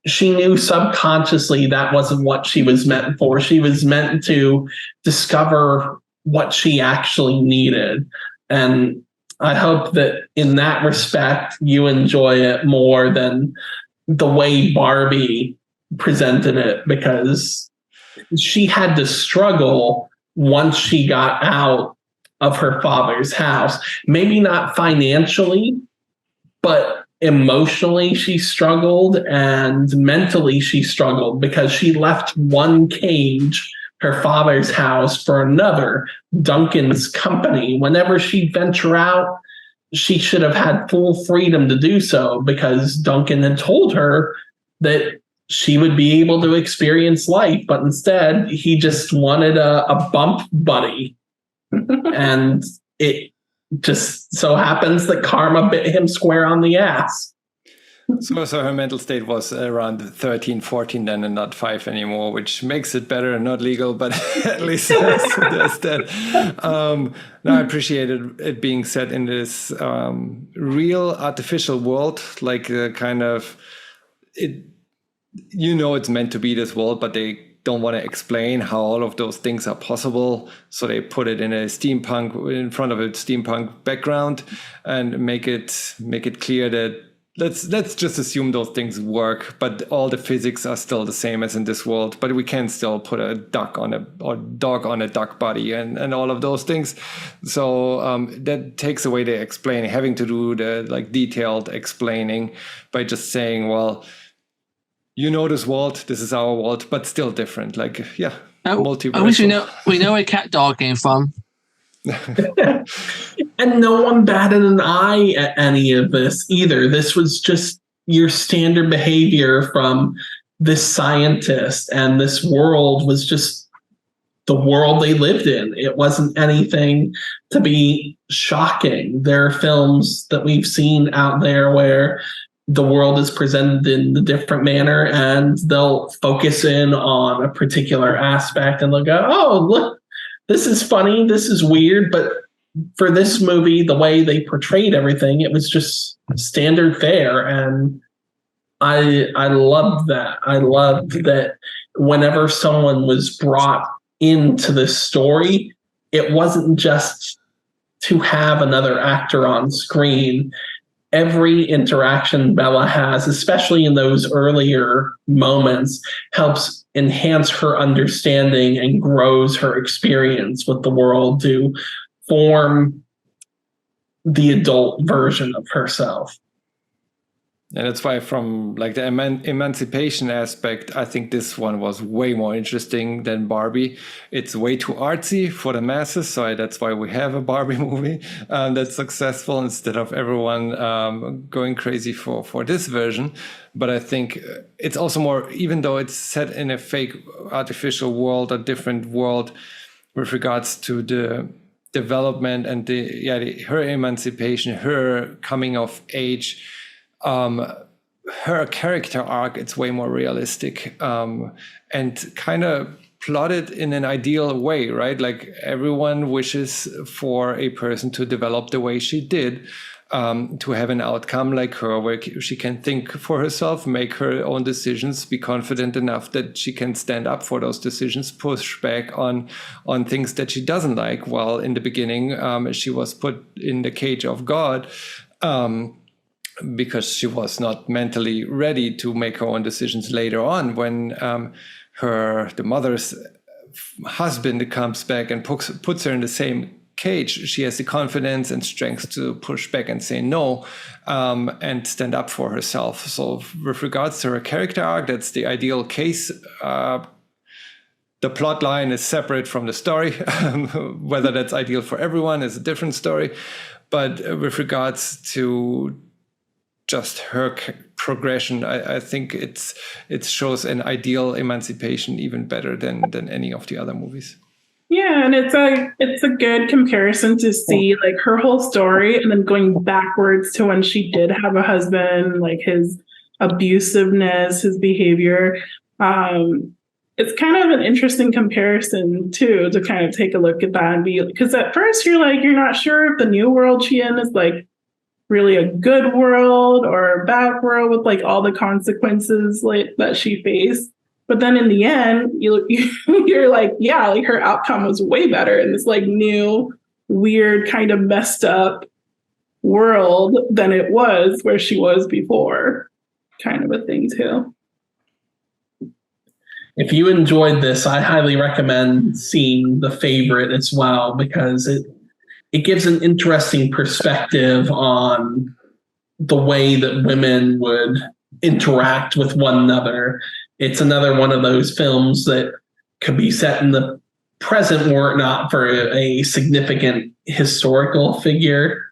she knew subconsciously that wasn't what she was meant for. She was meant to discover what she actually needed. And I hope that in that respect, you enjoy it more than the way Barbie presented it, because she had to struggle once she got out of her father's house. Maybe not financially, but emotionally she struggled, and mentally she struggled because she left one cage, her father's house, for another, Duncan's company. Whenever she'd venture out, she should have had full freedom to do so because Duncan had told her that she would be able to experience life, but instead he just wanted a bump buddy. And it just so happens that karma bit him square on the ass. So her mental state was around 13, 14 then, and not 5 anymore, which makes it better and not legal, but at least there's that. No, I appreciated it being set in this real artificial world, like kind of it. You know, it's meant to be this world, but they don't want to explain how all of those things are possible. So they put it in a steampunk, in front of a steampunk background, and make it clear that let's just assume those things work, but all the physics are still the same as in this world. But we can still put a dog on a duck body and all of those things. So that takes away the explaining, having to do the like detailed explaining by just saying, well, you know this world, this is our world, but still different. Like, multiversal. I wish we know where Cat Dog came from. And no one batted an eye at any of this either. This was just your standard behavior from this scientist, and this world was just the world they lived in. It wasn't anything to be shocking. There are films that we've seen out there where the world is presented in a different manner, and they'll focus in on a particular aspect and they'll go, oh, look, this is funny, this is weird. But for this movie, the way they portrayed everything, it was just standard fare. And I loved that. I loved that whenever someone was brought into the story, it wasn't just to have another actor on screen. every interaction Bella has, especially in those earlier moments, helps enhance her understanding and grows her experience with the world to form the adult version of herself. And that's why from like the emancipation aspect, I think this one was way more interesting than Barbie. It's way too artsy for the masses. So that's why we have a Barbie movie that's successful instead of everyone going crazy for this version. But I think it's also more, even though it's set in a fake artificial world, a different world with regards to the development and her emancipation, her coming of age, her character arc, it's way more realistic and kind of plotted in an ideal way, right? Like everyone wishes for a person to develop the way she did, to have an outcome like her, where she can think for herself, make her own decisions, be confident enough that she can stand up for those decisions, push back on things that she doesn't like. While in the beginning, she was put in the cage of God, because she was not mentally ready to make her own decisions later on when the mother's husband comes back and puts her in the same cage. She has the confidence and strength to push back and say no, and stand up for herself. So with regards to her character arc, that's the ideal case. The plot line is separate from the story. Whether that's ideal for everyone is a different story. But with regards to just her progression, I think it shows an ideal emancipation even better than any of the other movies. Yeah, and it's a good comparison to see like her whole story and then going backwards to when she did have a husband, like his abusiveness, his behavior. It's kind of an interesting comparison too, to kind of take a look at that and be, because at first you're not sure if the new world she in is like really a good world or a bad world with like all the consequences like that she faced. But then in the end, you're like, yeah, like her outcome was way better in this like new, weird, kind of messed up world than it was where she was before, kind of a thing too. If you enjoyed this, I highly recommend seeing The Favorite as well, because it gives an interesting perspective on the way that women would interact with one another. It's another one of those films that could be set in the present were it not for a significant historical figure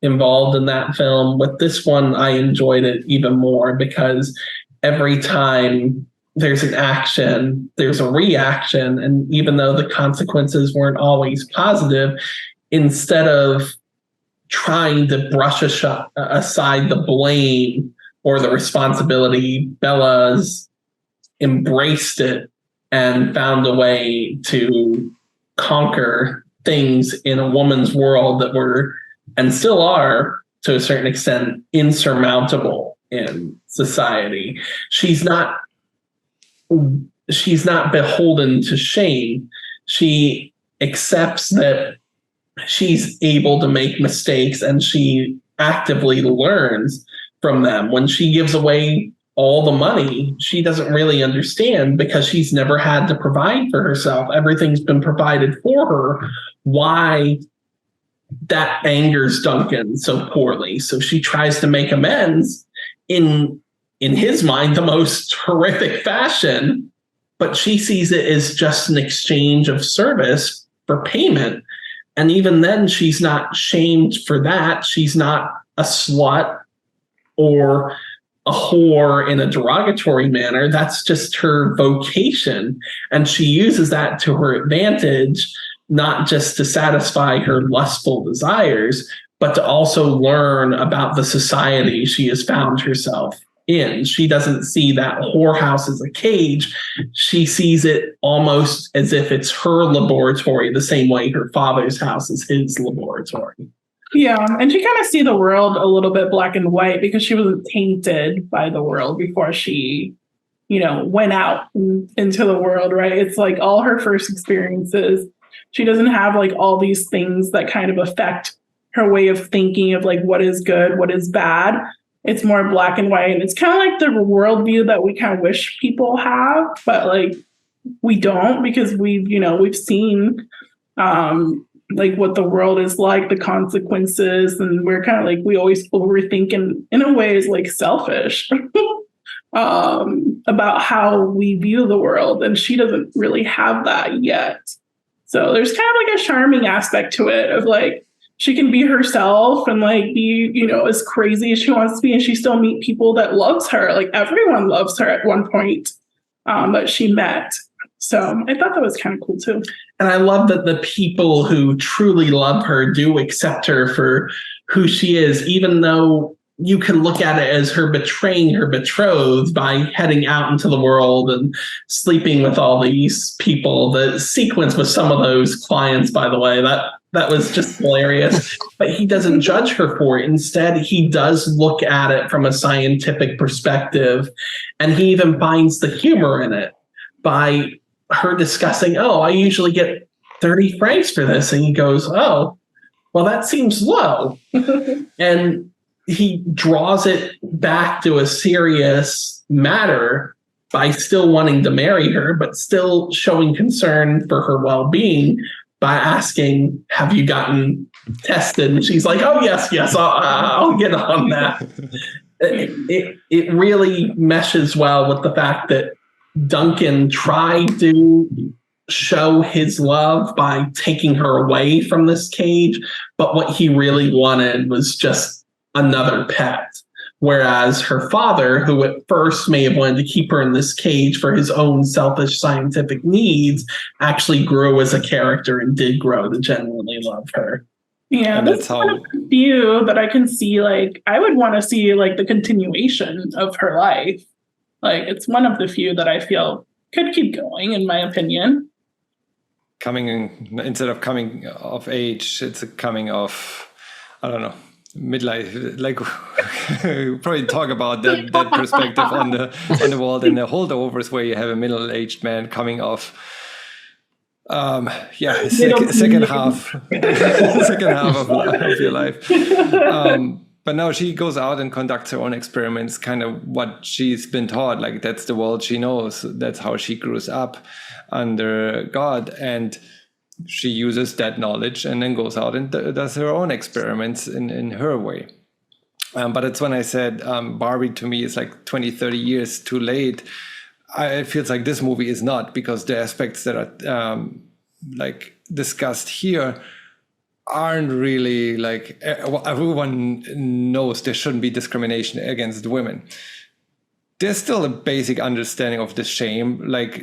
involved in that film. With this one, I enjoyed it even more because every time there's an action, there's a reaction. And even though the consequences weren't always positive, instead of trying to brush aside the blame or the responsibility, Bella's embraced it and found a way to conquer things in a woman's world that were, and still are, to a certain extent, insurmountable in society. She's not beholden to shame. She accepts that she's able to make mistakes and she actively learns from them. When she gives away all the money, she doesn't really understand because she's never had to provide for herself. Everything's been provided for her. Why that angers Duncan so poorly. So she tries to make amends in his mind, the most horrific fashion, but she sees it as just an exchange of service for payment. And even then, she's not shamed for that. She's not a slut or a whore in a derogatory manner. That's just her vocation. And she uses that to her advantage, not just to satisfy her lustful desires, but to also learn about the society she has found herself in. She doesn't see that whorehouse as a cage. She sees it almost as if it's her laboratory, the same way her father's house is his laboratory. Yeah, and she kind of see the world a little bit black and white because she was tainted by the world before she, went out into the world, right? It's like all her first experiences. She doesn't have like all these things that kind of affect her way of thinking of like what is good, what is bad. It's more black and white. And it's kind of like the worldview that we kind of wish people have, but like we don't, because we've seen like what the world is like, the consequences, and we're kind of like, we always overthink, and in a way is like selfish about how we view the world. And she doesn't really have that yet. So there's kind of like a charming aspect to it of like, she can be herself and like be, as crazy as she wants to be, and she still meet people that loves her. Like everyone loves her at one point that she met. So I thought that was kind of cool too. And I love that the people who truly love her do accept her for who she is, even though you can look at it as her betraying her betrothed by heading out into the world and sleeping with all these people. The sequence with some of those clients, by the way, that was just hilarious. But he doesn't judge her for it. Instead, he does look at it from a scientific perspective, and he even finds the humor in it by her discussing, I usually get 30 francs for this. And he goes, well, that seems low. And he draws it back to a serious matter by still wanting to marry her, but still showing concern for her well-being by asking, have you gotten tested? And she's like, oh, yes, I'll get on that. It really meshes well with the fact that Duncan tried to show his love by taking her away from this cage, but what he really wanted was just another pet. Whereas her father, who at first may have wanted to keep her in this cage for his own selfish scientific needs, actually grew as a character and did grow to genuinely love her. Yeah, and that's one of the few that I can see. Like, I would want to see like the continuation of her life. Like, it's one of the few that I feel could keep going, in my opinion. Instead of coming of age, it's a coming of, I don't know, midlife. Like probably talk about that perspective on the world in the Holdovers, where you have a middle-aged man coming of second half of your life. But now she goes out and conducts her own experiments, kind of what she's been taught. Like, that's the world she knows. That's how she grows up under God. And she uses that knowledge and then goes out and does her own experiments in her way. But it's when I said Barbie to me is like 20, 30 years too late. It feels like this movie is not, because the aspects that are like discussed here aren't really like, everyone knows there shouldn't be discrimination against women. There's still a basic understanding of the shame, like,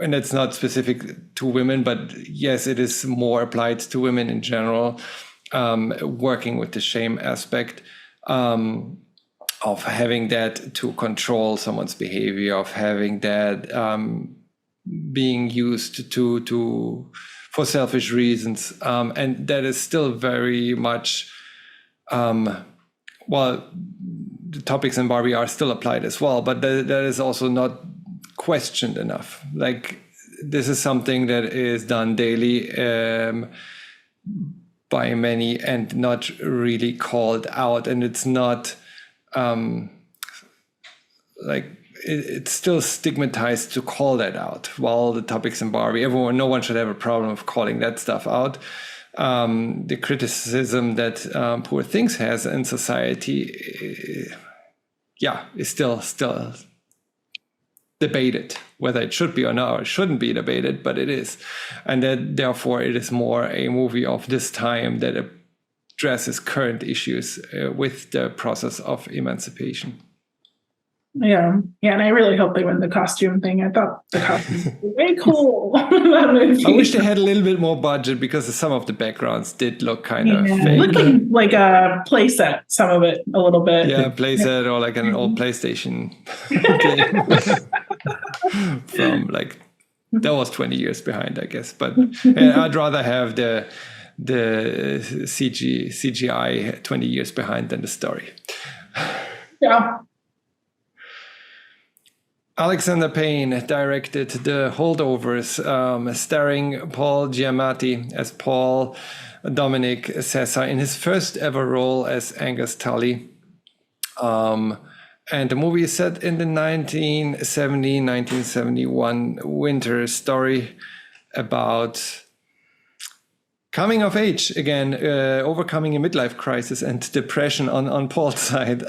and it's not specific to women, but yes, it is more applied to women in general, working with the shame aspect of having that to control someone's behavior, of having that being used for selfish reasons. And that is still very much, the topics in Barbie are still applied as well, but that is also not questioned enough. Like, this is something that is done daily by many and not really called out. And it's not it's still stigmatized to call that out. While the topics in Barbie, no one should have a problem of calling that stuff out. The criticism that Poor Things has in society, is still debated. Whether it should be or not, or it shouldn't be debated, but it is. And that therefore it is more a movie of this time that addresses current issues with the process of emancipation. Yeah, and I really hope they win the costume thing. I thought the costume was way cool. That movie. I wish they had a little bit more budget, because some of the backgrounds did look kind of fake. Looking like a playset, some of it a little bit. Yeah, playset, or like an old PlayStation game from like, that was 20 years behind, I guess. But I'd rather have the CGI 20 years behind than the story. Yeah. Alexander Payne directed The Holdovers, starring Paul Giamatti as Paul Dominic Sessa in his first ever role as Angus Tully. And the movie is set in the 1970-1971 winter story about coming of age again, overcoming a midlife crisis and depression on Paul's side.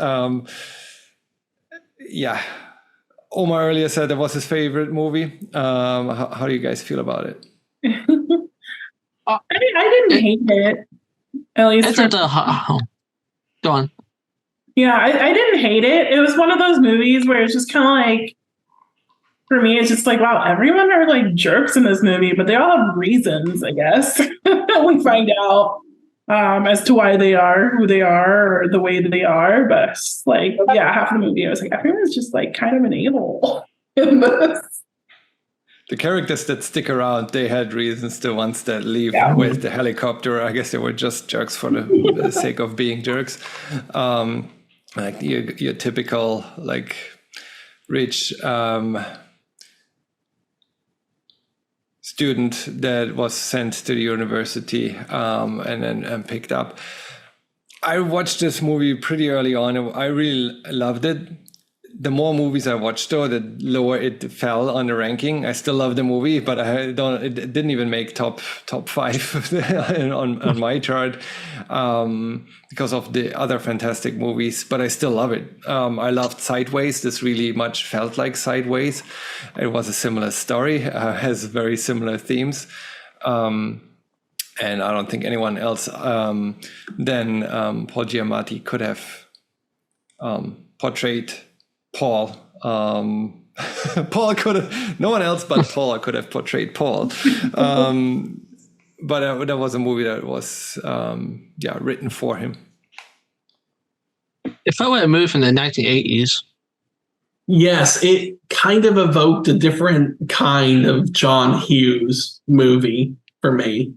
Omar earlier said it was his favorite movie. How do you guys feel about it? I didn't hate it. At least Go on. Yeah, I didn't hate it. It was one of those movies where it's just kind of like, for me, it's just like, wow, everyone are like jerks in this movie, but they all have reasons, I guess. We find out as to why they are who they are or the way that they are. But it's like, yeah, half the movie, I was like, everyone's just like kind of an a-hole in this. The characters that stick around, they had reasons. The ones that leave with the helicopter, I guess they were just jerks for the sake of being jerks. Like your typical like rich student that was sent to the university and then picked up. I watched this movie pretty early on. I really loved it. The more movies I watched, though, the lower it fell on the ranking. I still love the movie, but it didn't even make top 5 on my chart because of the other fantastic movies. But I still love it. I loved Sideways. This really much felt like Sideways. It was a similar story, has very similar themes. And I don't think anyone else than Paul Giamatti could have portrayed Paul. Paul could have, no one else but Paul could have portrayed Paul. But that was a movie that was written for him. It felt like a movie from the 1980s. Yes, it kind of evoked a different kind of John Hughes movie for me.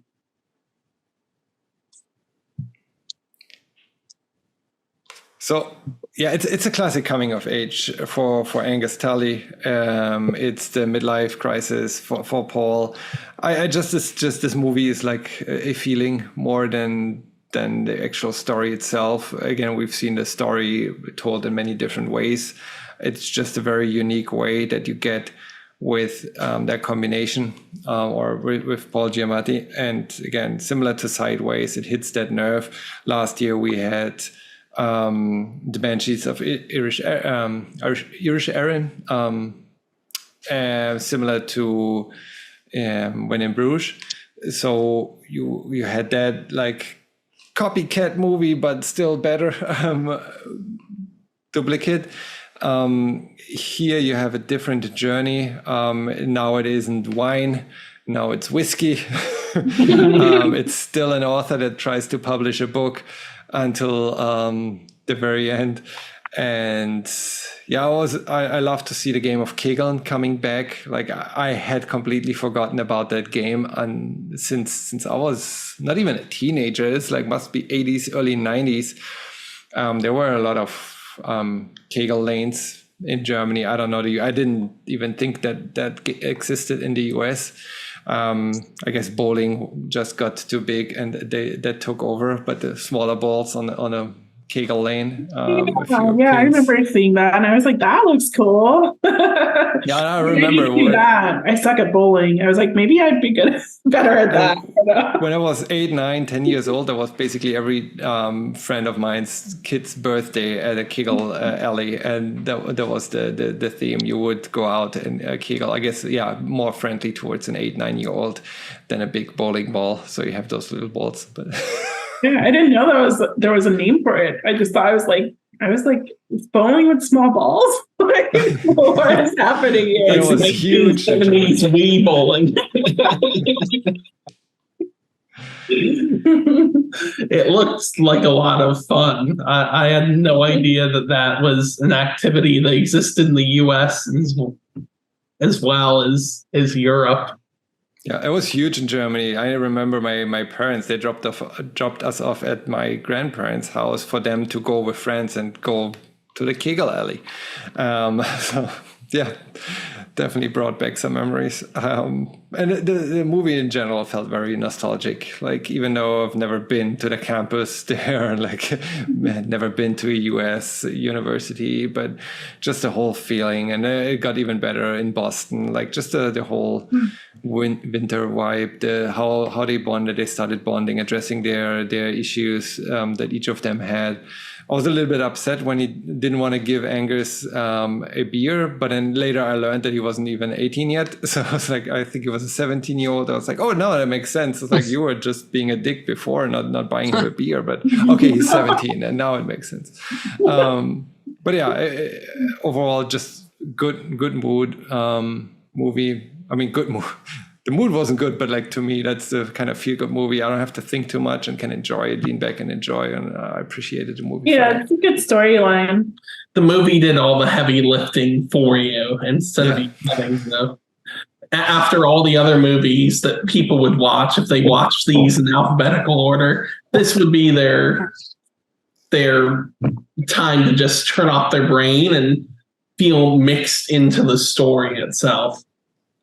So yeah, it's a classic coming of age for Angus Tully. It's the midlife crisis for Paul. This movie is like a feeling more than the actual story itself. Again, we've seen the story told in many different ways. It's just a very unique way that you get with that combination or with Paul Giamatti. And again, similar to Sideways, it hits that nerve. Last year we had the Banshees of Inisherin, similar to When in Bruges. So you had that like copycat movie, but still better duplicate. Here you have a different journey. Now it isn't wine. Now it's whiskey. It's still an author that tries to publish a book until the very end. And yeah, I love to see the game of Kegel coming back. Like I had completely forgotten about that game, and since I was not even a teenager, it's like must be 80s, early 90s. There were a lot of Kegel lanes in Germany. I don't know. I didn't even think that existed in the US. I guess bowling just got too big and that took over, but the smaller balls on a Kegel lane. I remember seeing that and I was like, that looks cool. Yeah, I remember that. I suck at bowling. I was like, maybe I'd be better at that. When I was 8, 9, 10 years old, that was basically every friend of mine's kid's birthday at a Kegel alley, and that was the theme. You would go out and Kegel, I guess, more friendly towards an 8, 9-year-old than a big bowling ball. So you have those little balls, but. Yeah, I didn't know there was a name for it. I just thought I was like, it's bowling with small balls. Like, what is happening here? It was huge. 70s Wii bowling. It looks like a lot of fun. I had no idea that was an activity that existed in the US as well as Europe. Yeah, it was huge in Germany. I remember my parents, they dropped us off at my grandparents' house for them to go with friends and go to the Kegel alley. So yeah, definitely brought back some memories. And the movie in general felt very nostalgic. Like, even though I've never been to the campus there, like had never been to a US university, but just the whole feeling. And it got even better in Boston. Like, just the whole winter vibe, how they bonded, they started bonding, addressing their issues that each of them had. I was a little bit upset when he didn't want to give Angus a beer, but then later I learned that he wasn't even 18 yet. So I was like, I think he was a 17-year-old. I was like, oh no, that makes sense. It's like, you were just being a dick before, not buying him a beer, but okay, he's 17 and now it makes sense. But yeah, overall, just good mood movie. I mean, good mood. The mood wasn't good, but like, to me, that's the kind of feel-good movie. I don't have to think too much and can enjoy it, lean back and enjoy. And I appreciated the movie. Yeah, it's a good storyline. The movie did all the heavy lifting for you instead of you having to. After all the other movies that people would watch, if they watched these in alphabetical order, this would be their time to just turn off their brain and feel mixed into the story itself.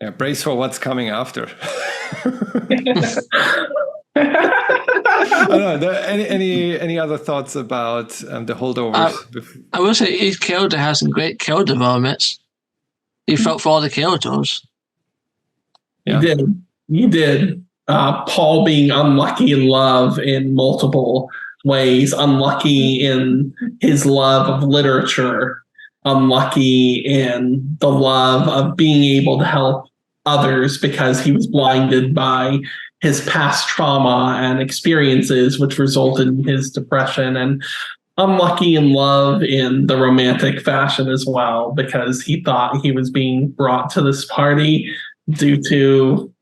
Yeah, brace for what's coming after. I don't know. Any other thoughts about the Holdovers? I will say each character has some great character developments. You felt for all the characters. Yeah. You did. Paul being unlucky in love in multiple ways, unlucky in his love of literature, unlucky in the love of being able to help others because he was blinded by his past trauma and experiences, which resulted in his depression, and unlucky in love in the romantic fashion as well, because he thought he was being brought to this party due to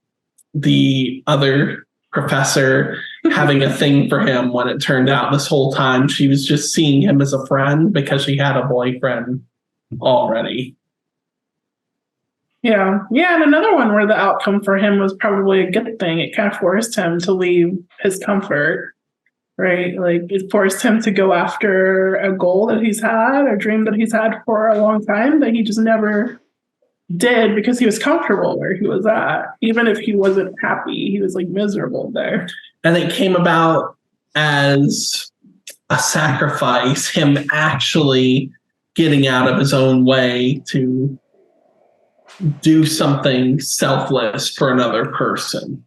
the other professor having a thing for him, when it turned out this whole time she was just seeing him as a friend because she had a boyfriend already. Yeah. And another one where the outcome for him was probably a good thing. It kind of forced him to leave his comfort, right? Like, it forced him to go after a goal that he's had, a dream that he's had for a long time that he just never did because he was comfortable where he was at. Even if he wasn't happy, he was like miserable there. And it came about as a sacrifice, him actually getting out of his own way to do something selfless for another person.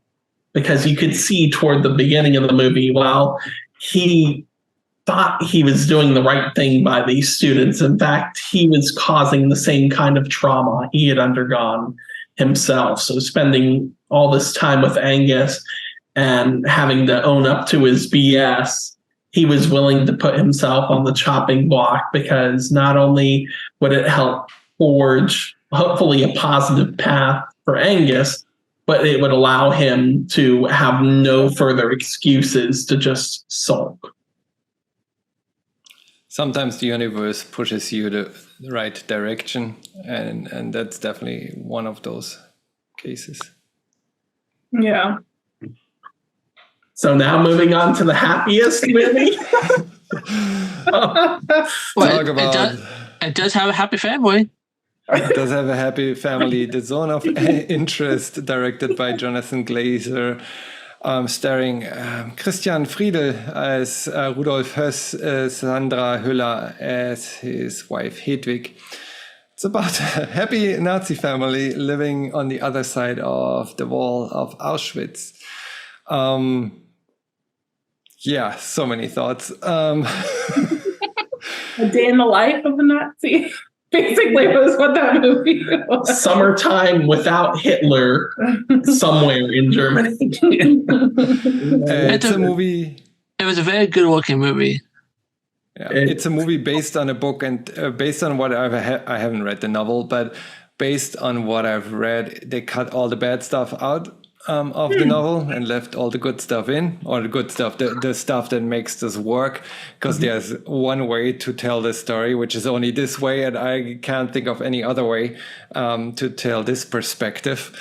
Because you could see toward the beginning of the movie, while he thought he was doing the right thing by these students, in fact, he was causing the same kind of trauma he had undergone himself. So spending all this time with Angus and having to own up to his BS, he was willing to put himself on the chopping block, because not only would it help forge hopefully a positive path for Angus, but it would allow him to have no further excuses to just sulk. Sometimes the universe pushes you the right direction, and that's definitely one of those cases. Yeah. So now moving on to the happiest movie. It does have a happy family. It does have a happy family. The Zone of Interest, directed by Jonathan Glazer, starring Christian Friedel as Rudolf Höss, Sandra Hüller as his wife Hedwig. It's about a happy Nazi family living on the other side of the wall of Auschwitz. Yeah, so many thoughts. A day in the life of a Nazi. Basically was what that movie was. Summertime without Hitler somewhere in Germany. It's a movie. It was a very good looking movie. Yeah, it's a movie based on a book, and based on what I haven't read the novel, but based on what I've read, they cut all the bad stuff out of the novel and left all the good stuff in, or the good stuff, the stuff that makes this work, because there's one way to tell this story, which is only this way, and I can't think of any other way to tell this perspective.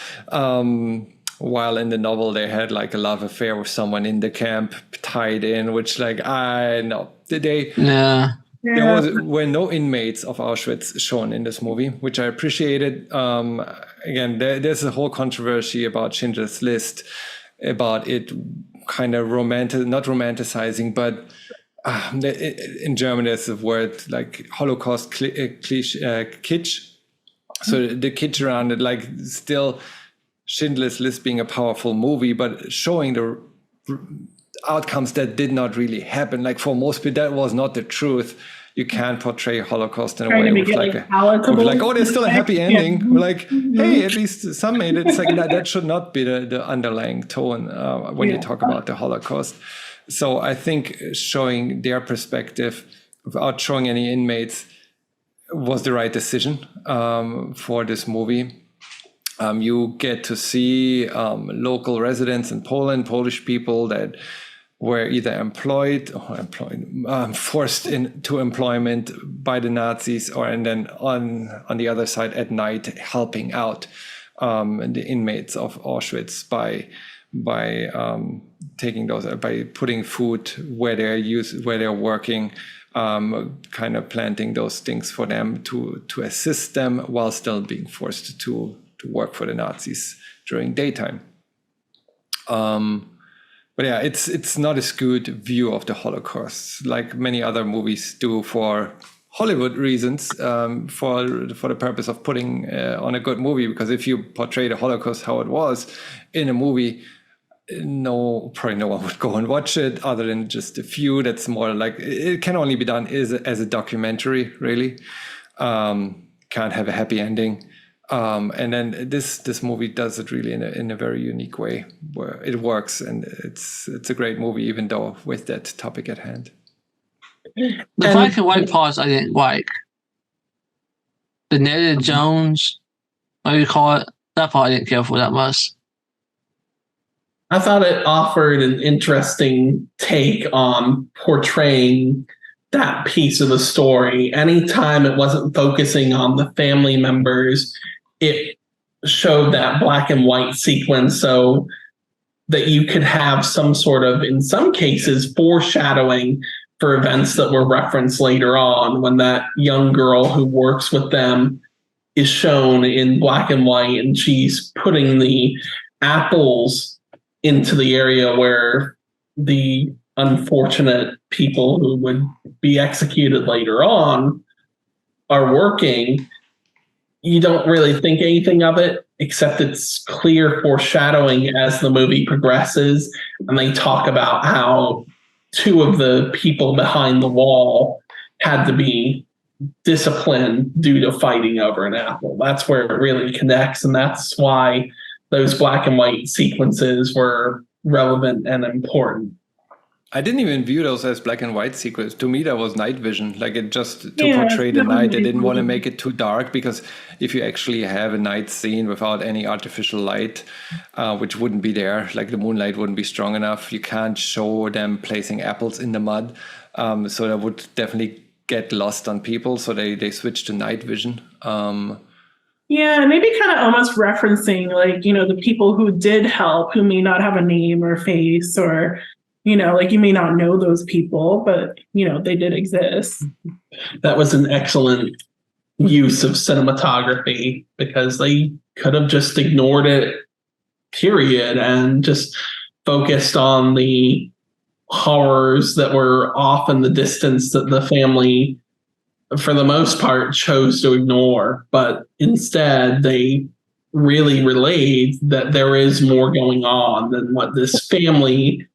While in the novel they had like a love affair with someone in the camp tied in, which like, I know, did they? Yeah. were no inmates of Auschwitz shown in this movie, which I appreciated. Again, there's a whole controversy about Schindler's List, about it kind of not romanticizing, but in German there's a word like Holocaust kitsch. So the kitsch around it, like still Schindler's List being a powerful movie, but showing the outcomes that did not really happen. Like for most people, that was not the truth. You can't portray Holocaust in a way with like oh, there's still a happy ending. Yeah. Like, hey, at least some made it. It's like that should not be the underlying tone when you talk about the Holocaust. So I think showing their perspective without showing any inmates was the right decision for this movie. You get to see local residents in Poland, Polish people that were either forced into employment by the Nazis, and then on the other side at night helping out the inmates of Auschwitz by taking those, by putting food where they're working, kind of planting those things for them to assist them while still being forced to work for the Nazis during daytime. But yeah, it's not a good view of the Holocaust, like many other movies do for Hollywood reasons, for the purpose of putting on a good movie. Because if you portray the Holocaust how it was in a movie, probably no one would go and watch it, other than just a few. That's more like it can only be done as a documentary, really. Can't have a happy ending. And then this movie does it really in a very unique way, where it works, and it's a great movie, even though with that topic at hand. The black and white parts I didn't like. The Indiana Jones, what do you call it? That part I didn't care for that much. I thought it offered an interesting take on portraying that piece of the story. Anytime it wasn't focusing on the family members, it showed that black and white sequence so that you could have some sort of, in some cases, foreshadowing for events that were referenced later on, when that young girl who works with them is shown in black and white, and she's putting the apples into the area where the unfortunate people who would be executed later on are working. You don't really think anything of it, except it's clear foreshadowing as the movie progresses. And they talk about how two of the people behind the wall had to be disciplined due to fighting over an apple. That's where it really connects. And that's why those black and white sequences were relevant and important. I didn't even view those as black and white sequences. To me, that was night vision. Like it just to portray the night. They didn't want to make it too dark, because if you actually have a night scene without any artificial light, which wouldn't be there, like the moonlight wouldn't be strong enough, you can't show them placing apples in the mud. So that would definitely get lost on people. So they switched to night vision. Yeah, maybe kind of almost referencing like, the people who did help, who may not have a name or face, or like you may not know those people, but, they did exist. That was an excellent use of cinematography, because they could have just ignored it, period, and just focused on the horrors that were off in the distance that the family, for the most part, chose to ignore. But instead, they really relayed that there is more going on than what this family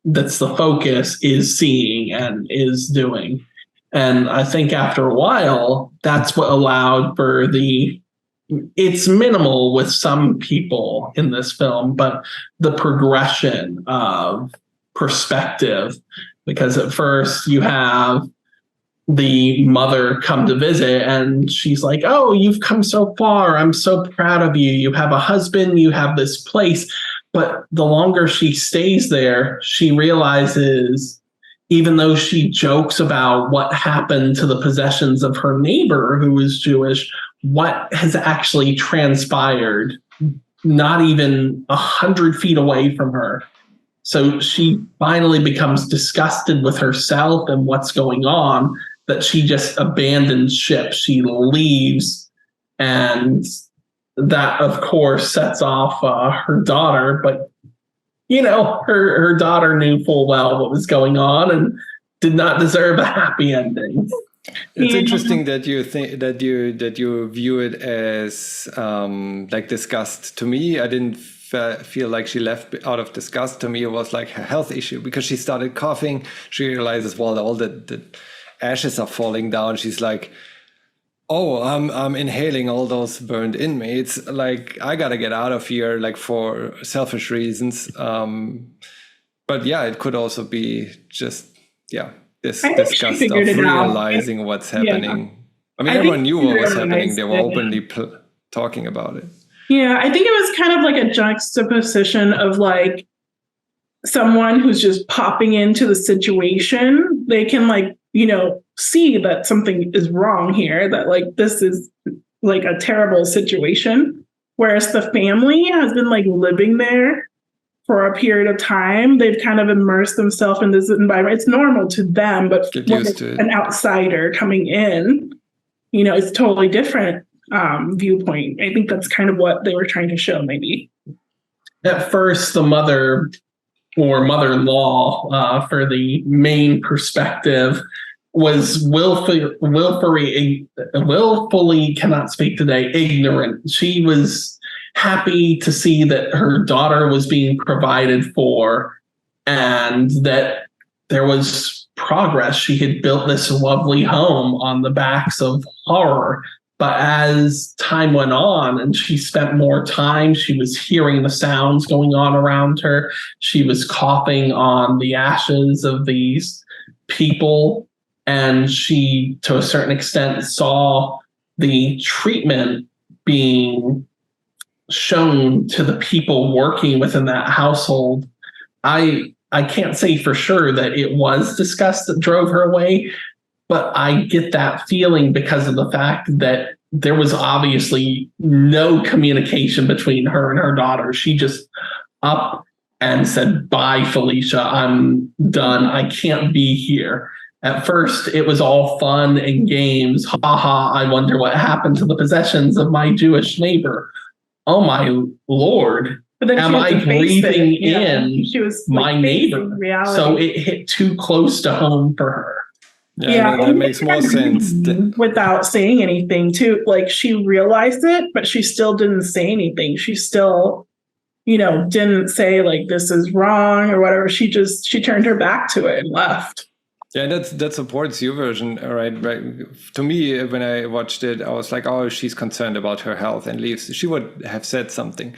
that's the focus is seeing and is doing. And I think after a while, that's what allowed for it's minimal with some people in this film, but the progression of perspective, because at first you have the mother come to visit and she's like, "Oh, you've come so far. I'm so proud of you. You have a husband, you have this place." But the longer she stays there, she realizes, even though she jokes about what happened to the possessions of her neighbor who was Jewish, what has actually transpired not even 100 feet away from her. So she finally becomes disgusted with herself and what's going on. that she just abandons ship. She leaves, and that, of course, sets off her daughter. But, her daughter knew full well what was going on and did not deserve a happy ending. It's interesting that you think that you view it as like disgust. To me, I didn't feel like she left out of disgust. To me, it was like a health issue because she started coughing. She realizes, well, all the ashes are falling down. She's like, oh, I'm inhaling all those burned inmates. Like, I gotta get out of here, like for selfish reasons. But yeah, it could also be just this disgust of realizing what's happening. I mean, everyone knew what was happening. They were openly talking about it. Yeah, I think it was kind of like a juxtaposition of like someone who's just popping into the situation. They can see that something is wrong here, that like this is like a terrible situation. Whereas the family has been like living there for a period of time. They've kind of immersed themselves in this environment. It's normal to them, but when it's an outsider coming in, it's totally different viewpoint. I think that's kind of what they were trying to show, maybe. At first, the mother or mother-in-law, for the main perspective, was willfully cannot speak today, ignorant. She was happy to see that her daughter was being provided for and that there was progress. She had built this lovely home on the backs of horror. But as time went on and she spent more time, she was hearing the sounds going on around her. She was coughing on the ashes of these people. And she, to a certain extent, saw the treatment being shown to the people working within that household. I can't say for sure that it was disgust that drove her away, but I get that feeling because of the fact that there was obviously no communication between her and her daughter. She just up and said, "Bye, Felicia, I'm done. I can't be here." At first, it was all fun and games. Ha ha, I wonder what happened to the possessions of my Jewish neighbor. Oh my Lord. But then am I breathing in she was my neighbor? Reality. So it hit too close to home for her. Yeah, that makes more sense. Without saying anything too. Like she realized it, but she still didn't say anything. She still, didn't say like this is wrong or whatever. She turned her back to it and left. Yeah, that supports your version, right? To me, when I watched it, I was like, oh, she's concerned about her health and leaves. She would have said something.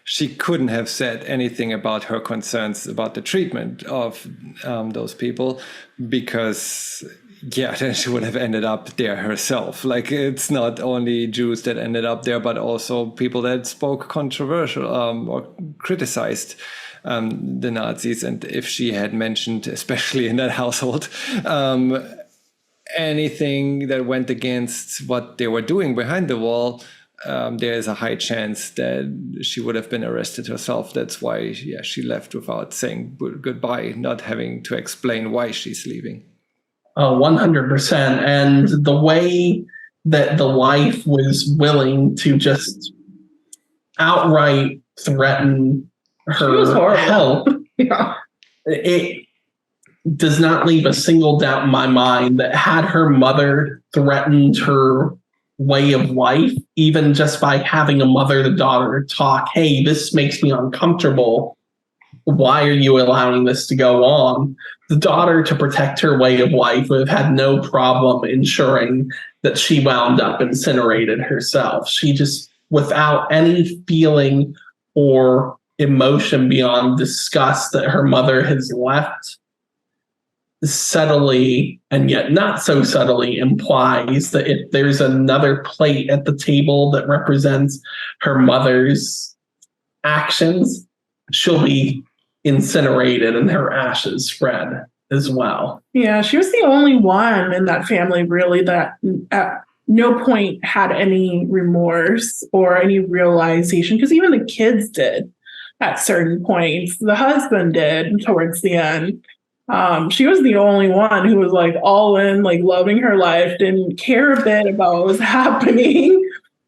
She couldn't have said anything about her concerns about the treatment of those people because, then she would have ended up there herself. Like, it's not only Jews that ended up there, but also people that spoke controversial or criticized the Nazis. And if she had mentioned, especially in that household, anything that went against what they were doing behind the wall, there is a high chance that she would have been arrested herself. That's why she left without saying goodbye, not having to explain why she's leaving. 100%. And the way that the wife was willing to just outright threaten her health, it does not leave a single doubt in my mind that had her mother threatened her way of life, even just by having a mother-to-daughter talk, hey, this makes me uncomfortable. Why are you allowing this to go on? The daughter, to protect her way of life, would have had no problem ensuring that she wound up incinerated herself. She just, without any feeling or emotion beyond disgust that her mother has left, subtly and yet not so subtly implies that if there's another plate at the table that represents her mother's actions, she'll be incinerated and her ashes spread as well. Yeah, she was the only one in that family really that at no point had any remorse or any realization, because even the kids did at certain points. The husband did towards the end. She was the only one who was like all in, like loving her life, didn't care a bit about what was happening.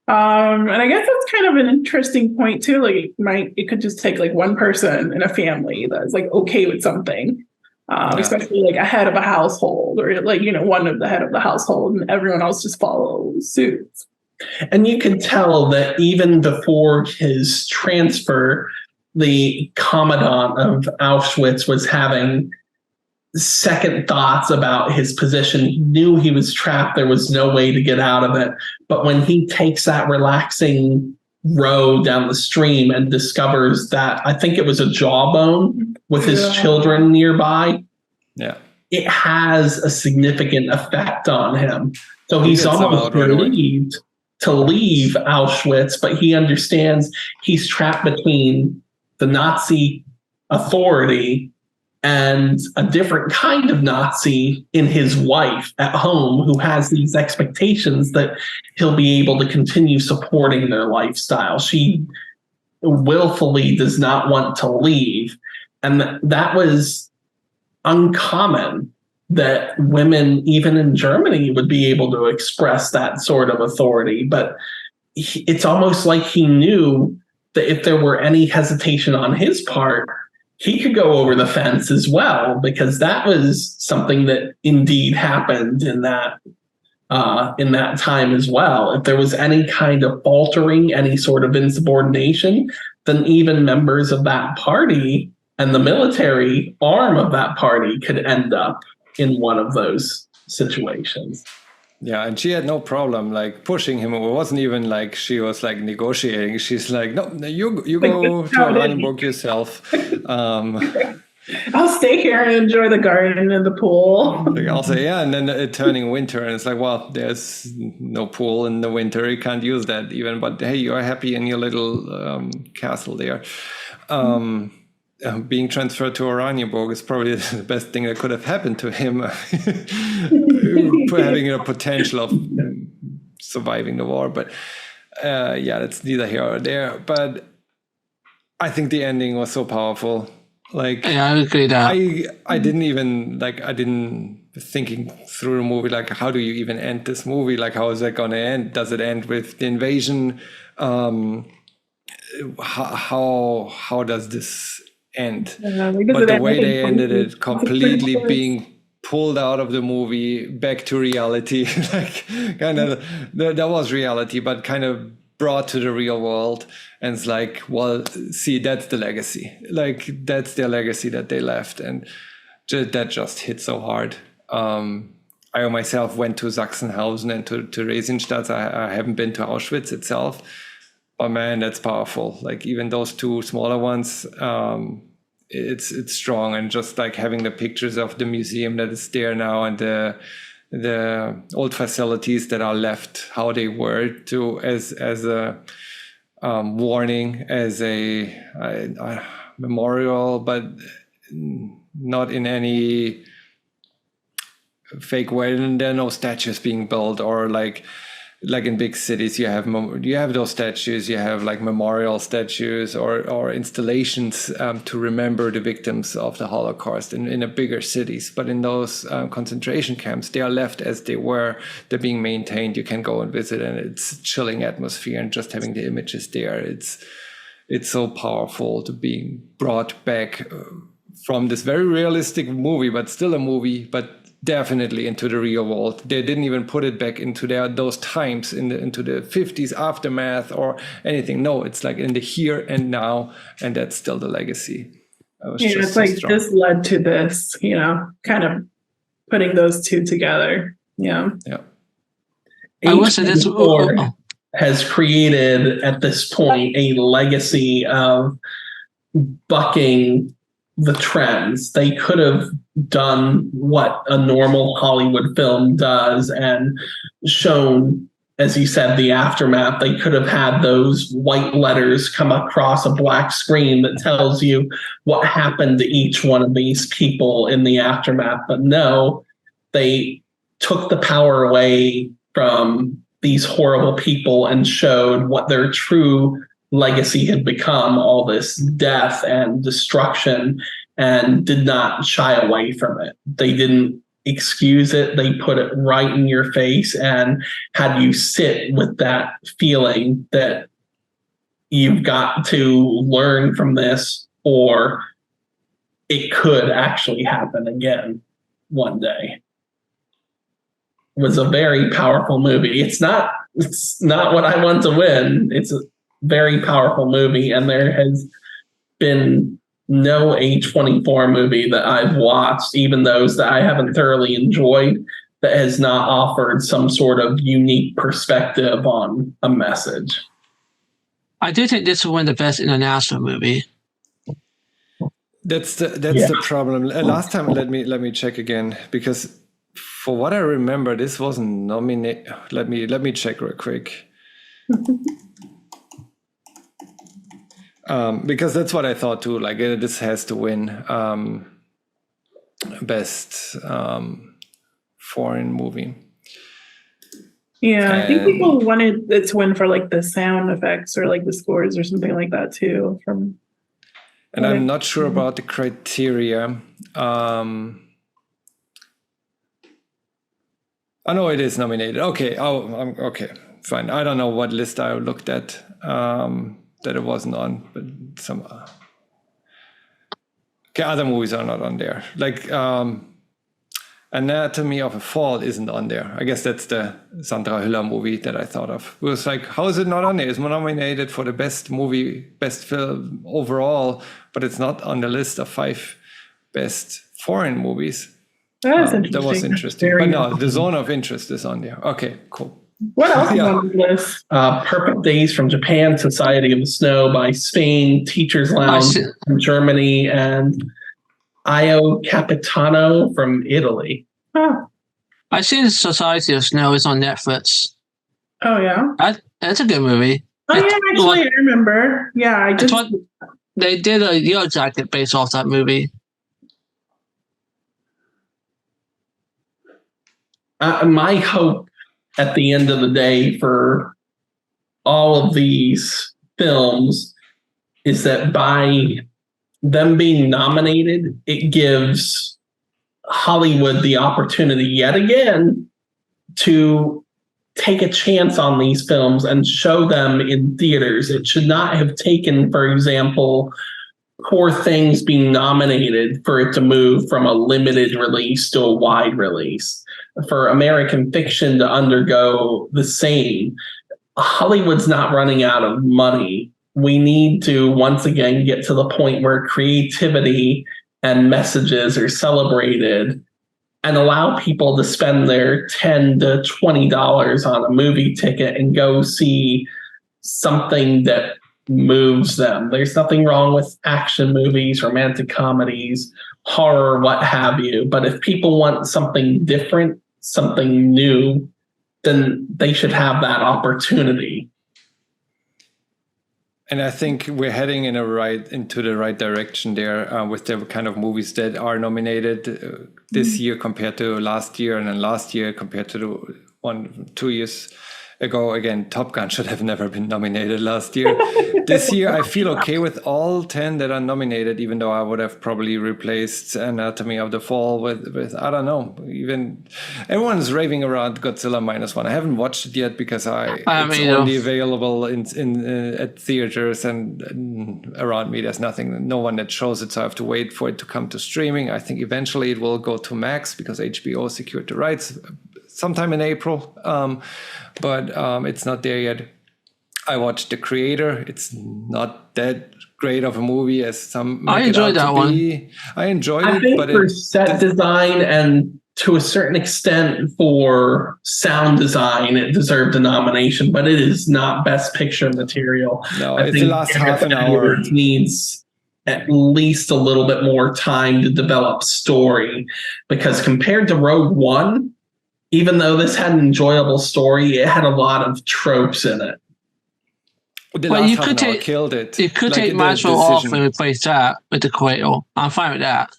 And I guess that's kind of an interesting point too. Like it could just take like one person in a family that's like okay with something, especially like a head of a household or like, one of the head of the household and everyone else just follows suit. And you can tell that even before his transfer, the commandant of Auschwitz was having second thoughts about his position. He knew he was trapped. There was no way to get out of it. But when he takes that relaxing row down the stream and discovers that, I think it was a jawbone with his children nearby, it has a significant effect on him. So he's almost relieved to leave Auschwitz, but he understands he's trapped between the Nazi authority and a different kind of Nazi in his wife at home who has these expectations that he'll be able to continue supporting their lifestyle. She willfully does not want to leave. And that was uncommon, that women, even in Germany, would be able to express that sort of authority. But it's almost like he knew that if there were any hesitation on his part, he could go over the fence as well, because that was something that indeed happened in that time as well. If there was any kind of faltering, any sort of insubordination, then even members of that party and the military arm of that party could end up in one of those situations. Yeah, and she had no problem like pushing him. It wasn't even like she was like negotiating. She's like, no, you go to Oranienburg yourself. I'll stay here and enjoy the garden and the pool. Like I'll say, yeah, and then turning winter, and it's like, well, there's no pool in the winter. You can't use that even. But hey, you're happy in your little castle there. Being transferred to Oranienburg is probably the best thing that could have happened to him, having a potential of surviving the war. But that's neither here or there. But I think the ending was so powerful. Like, yeah, I agree that I didn't thinking through the movie, like, how do you even end this movie? Like, how is that going to end? Does it end with the invasion? How does this end? But the way they ended it, completely being pulled out of the movie back to reality, like kind of that was reality, but kind of brought to the real world. And it's like, well, see, that's the legacy. Like, that's their legacy that they left, and that just hit so hard. I myself went to Sachsenhausen and to Theresienstadt. I haven't been to Auschwitz itself, but man, that's powerful. Like, even those two smaller ones, it's strong. And just like having the pictures of the museum that is there now, and the old facilities that are left how they were, to as a warning, as a memorial, but not in any fake way. And there are no statues being built, or like in big cities you have those statues, you have like memorial statues or installations to remember the victims of the Holocaust in the bigger cities. But in those concentration camps, they are left as they were. They're being maintained. You can go and visit, and it's a chilling atmosphere, and just having the images there, it's so powerful to being brought back from this very realistic movie, but still a movie, but definitely into the real world. They didn't even put it back into those times into the 50s aftermath or anything. No, it's like in the here and now, and that's still the legacy. It's like strong. This led to this, kind of putting those two together. Yeah. I would say this has created at this point a legacy of bucking the trends. They could have done what a normal Hollywood film does and shown, as you said, the aftermath. They could have had those white letters come across a black screen that tells you what happened to each one of these people in the aftermath. But no, they took the power away from these horrible people and showed what their true legacy had become, all this death and destruction and did not shy away from it. They didn't excuse it. They put it right in your face and had you sit with that feeling that you've got to learn from this, or it could actually happen again one day. It was a very powerful movie. It's not what I want to win. It's a very powerful movie, and there has been no A24 movie that I've watched, even those that I haven't thoroughly enjoyed, that has not offered some sort of unique perspective on a message. I do think this will win the best international movie. That's the problem. Last time, let me check again, because for what I remember, this wasn't nominated. Let me check real quick. Because that's what I thought too. Like, this has to win best foreign movie. Yeah, I think people wanted it to win for like the sound effects or like the scores or something like that too. And I'm not sure about the criteria. I know it is nominated. Okay. Okay. Fine. I don't know what list I looked at that it wasn't on, but some. Okay, other movies are not on there. Like Anatomy of a Fall isn't on there. I guess that's the Sandra Hüller movie that I thought of. It was like, how is it not on there? It's nominated for the best movie, best film overall, but it's not on the list of 5 best foreign movies. That was interesting. But no, The Zone of Interest is on there. Okay, cool. What else is on the list? Perfect Days from Japan, Society of the Snow by Spain, Teacher's Lounge from Germany, and Io Capitano from Italy. Oh. I see the Society of Snow is on Netflix. Oh, yeah? That's a good movie. Oh, yeah, actually, I remember. Yeah, they did a Yellow Jacket based off that movie. My hope at the end of the day for all of these films is that by them being nominated, it gives Hollywood the opportunity yet again to take a chance on these films and show them in theaters. It should not have taken, for example, Poor Things being nominated for it to move from a limited release to a wide release. For American Fiction to undergo the same. Hollywood's not running out of money. We need to once again get to the point where creativity and messages are celebrated and allow people to spend their $10 to $20 on a movie ticket and go see something that moves them. There's nothing wrong with action movies, romantic comedies, horror, what have you. But if people want something different, something new, then they should have that opportunity. And I think we're heading into the right direction there with the kind of movies that are nominated this year compared to last year, and then last year compared to the 2 years ago. Again, Top Gun should have never been nominated last year. This year, I feel okay with all 10 that are nominated, even though I would have probably replaced Anatomy of the Fall with I don't know, even everyone's raving around Godzilla -1. I haven't watched it yet because it's only available in at theaters and around me. There's no one that shows it, so I have to wait for it to come to streaming. I think eventually it will go to Max because HBO secured the rights sometime in April, but it's not there yet. I watched The Creator. It's not that great of a movie as some. I enjoyed that one. I enjoyed it, but for set design and to a certain extent for sound design, it deserved a nomination, but it is not Best Picture material. No, it's the last half an hour. It needs at least a little bit more time to develop story, because compared to Rogue One, even though this had an enjoyable story, it had a lot of tropes in it. You could take Maestro off and replace that with The Creator. I'm fine with that.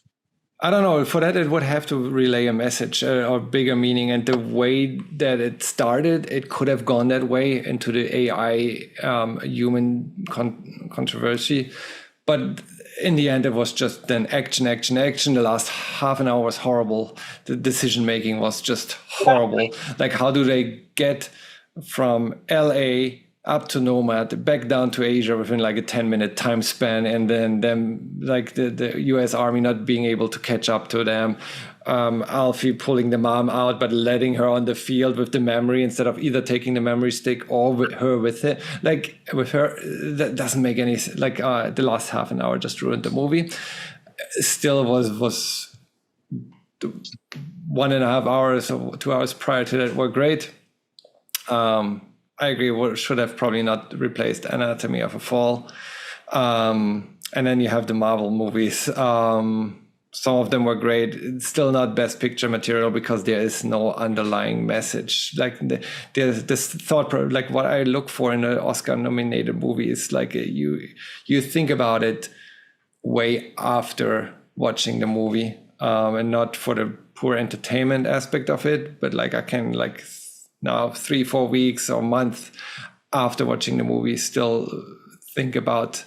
I don't know. For that, it would have to relay a message or bigger meaning. And the way that it started, it could have gone that way into the AI human controversy. but in the end, it was just then action. The last half an hour was horrible. The decision making was just horrible. Like, how do they get from LA up to Nomad, back down to Asia within like a 10-minute time span, and then them, like the US Army not being able to catch up to them. Alfie pulling the mom out, but letting her on the field with the memory instead of either taking the memory stick or with her with it. Like with her, that doesn't make any sense. Like the last half an hour just ruined the movie. Still was 1.5 hours or 2 hours prior to that were great. I agree. Should have probably not replaced Anatomy of a Fall. And then you have the Marvel movies. Some of them were great. It's still not best picture material because there is no underlying message. Like there's this thought, like what I look for in an Oscar nominated movie is like you think about it way after watching the movie, and not for the pure entertainment aspect of it, but like I can like now 3-4 weeks or a month after watching the movie still think about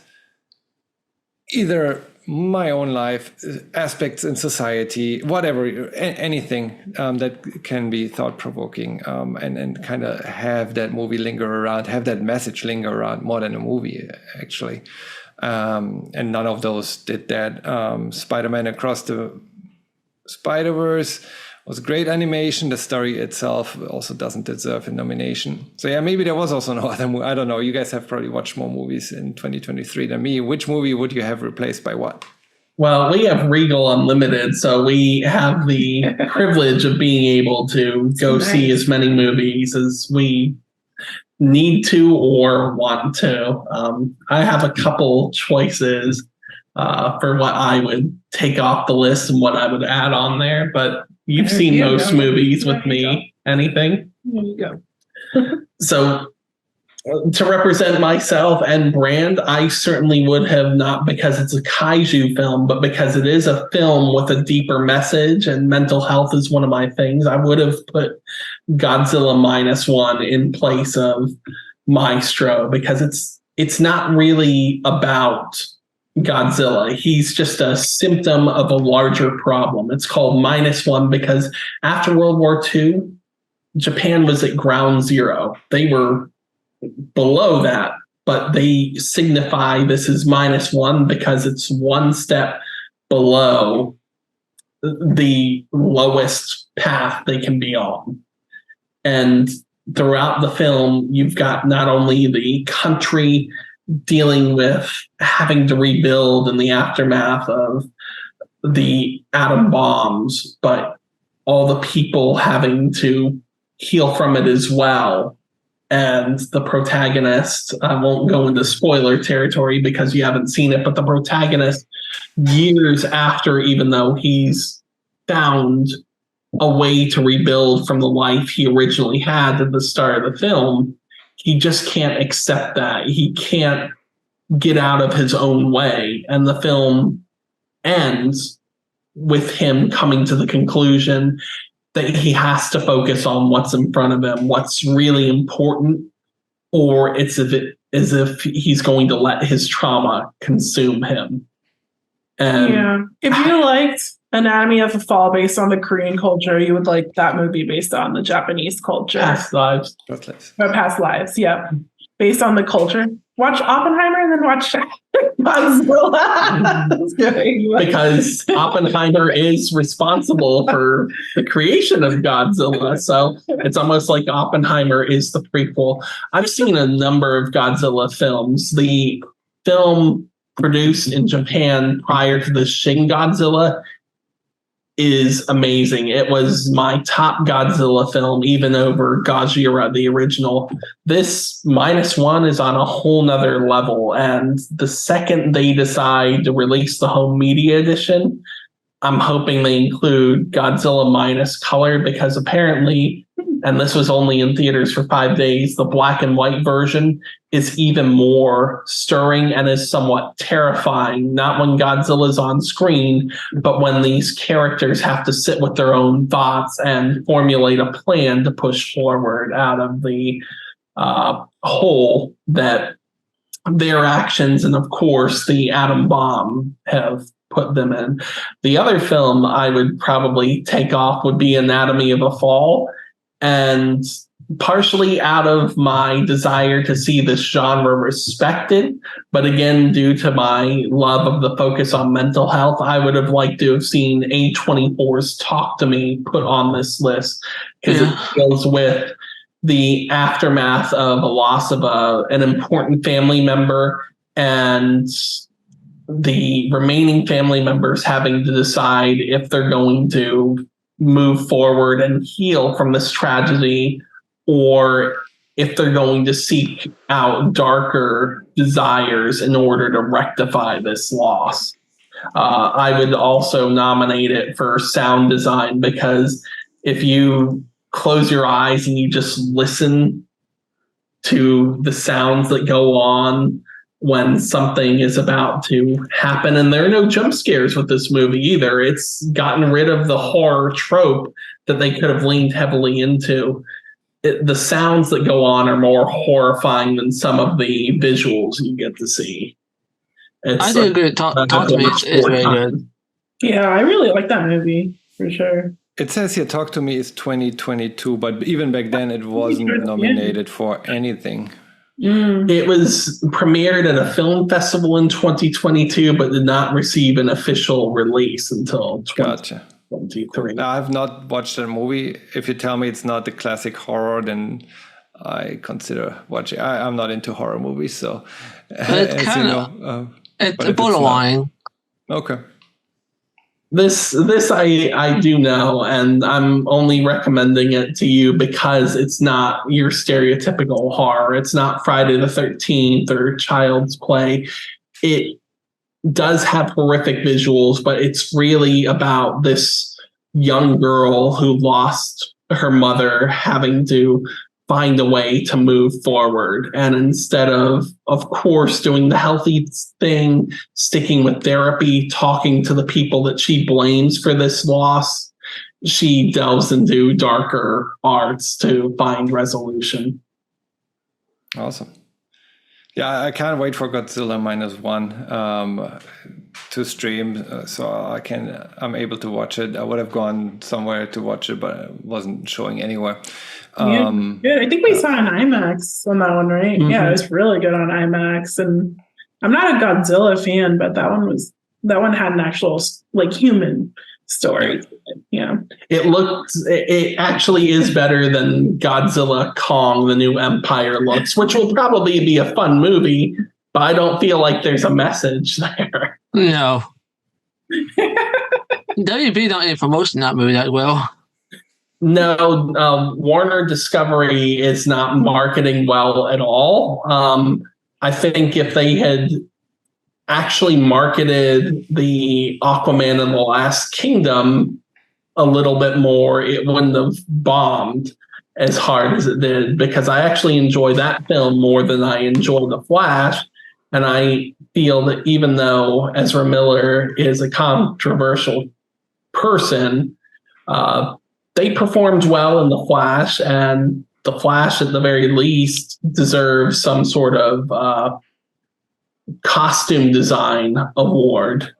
either my own life, aspects in society, whatever, anything that can be thought-provoking, and kind of have that movie linger around, have that message linger around more than a movie, actually. And none of those did that. Spider-Man Across the Spider-Verse was great animation. The story itself also doesn't deserve a nomination. So yeah, maybe there was also no other movie. I don't know. You guys have probably watched more movies in 2023 than me. Which movie would you have replaced by what? Well, we have Regal Unlimited, so we have the privilege of being able to go see as many movies as we need to or want to. I have a couple choices for what I would take off the list and what I would add on there, but you've seen most movies with me. Anything? There you go. So to represent myself and brand, I certainly would have, not because it's a kaiju film, but because it is a film with a deeper message and mental health is one of my things. I would have put Godzilla -1 in place of Maestro because it's not really about Godzilla. He's just a symptom of a larger problem. It's called -1 because after World War II, Japan was at ground zero. They were below that, but they signify this is -1 because it's one step below the lowest path they can be on. And throughout the film, you've got not only the country dealing with having to rebuild in the aftermath of the atom bombs, but all the people having to heal from it as well. And the protagonist, I won't go into spoiler territory because you haven't seen it, but the protagonist, years after, even though he's found a way to rebuild from the life he originally had at the start of the film, he just can't accept that. He can't get out of his own way. And the film ends with him coming to the conclusion that he has to focus on what's in front of him, what's really important, or it's as if he's going to let his trauma consume him. And yeah. If you liked Anatomy of a Fall based on the Korean culture, you would like that movie based on the Japanese culture. Past lives. Or past lives, yeah. Based on the culture. Watch Oppenheimer and then watch Godzilla. Because Oppenheimer is responsible for the creation of Godzilla. So it's almost like Oppenheimer is the prequel. I've seen a number of Godzilla films. The film produced in Japan prior to the Shin Godzilla is amazing. It was my top Godzilla film, even over Gojira, the original. This -1 is on a whole nother level. And the second they decide to release the home media edition, I'm hoping they include Godzilla minus color because apparently, and this was only in theaters for 5 days, the black and white version is even more stirring and is somewhat terrifying, not when Godzilla's on screen, but when these characters have to sit with their own thoughts and formulate a plan to push forward out of the hole that their actions and, of course, the atom bomb have put them in. The other film I would probably take off would be Anatomy of a Fall. And partially out of my desire to see this genre respected, but again, due to my love of the focus on mental health, I would have liked to have seen A24's Talk to Me put on this list, because it deals with the aftermath of a loss of an important family member, and the remaining family members having to decide if they're going to move forward and heal from this tragedy, or if they're going to seek out darker desires in order to rectify this loss. I would also nominate it for sound design, because if you close your eyes and you just listen to the sounds that go on when something is about to happen, and there are no jump scares with this movie either. It's gotten rid of the horror trope that they could have leaned heavily into. The sounds that go on are more horrifying than some of the visuals you get to see. I do agree. Talk to Me is very good. Yeah, I really like that movie for sure. It says here Talk to Me is 2022, but even back then it wasn't nominated for anything. It was premiered at a film festival in 2022, but did not receive an official release until 2023. I've not watched that movie. If you tell me it's not the classic horror, then I consider watching. I'm not into horror movies, so it's kind of it's borderline. Okay. This I do know, and I'm only recommending it to you because it's not your stereotypical horror. It's not Friday the 13th or Child's Play. It does have horrific visuals, but it's really about this young girl who lost her mother having to find a way to move forward. And instead of course, doing the healthy thing, sticking with therapy, talking to the people that she blames for this loss, she delves into darker arts to find resolution. Awesome. Yeah, I can't wait for Godzilla -1 to stream, so I'm able to watch it. I would have gone somewhere to watch it, but it wasn't showing anywhere. Good. I think we saw an IMAX on that one, right? Mm-hmm. Yeah, it was really good on IMAX. And I'm not a Godzilla fan, but that one had an actual human story. Yeah. It actually is better than Godzilla Kong, the New Empire looks, which will probably be a fun movie, but I don't feel like there's a message there. No. WB don't even promote that movie that well. No, Warner Discovery is not marketing well at all. I think if they had actually marketed the Aquaman and the Last Kingdom a little bit more, it wouldn't have bombed as hard as it did, because I actually enjoy that film more than I enjoy The Flash. And I feel that even though Ezra Miller is a controversial person, they performed well in The Flash, and The Flash, at the very least, deserves some sort of costume design award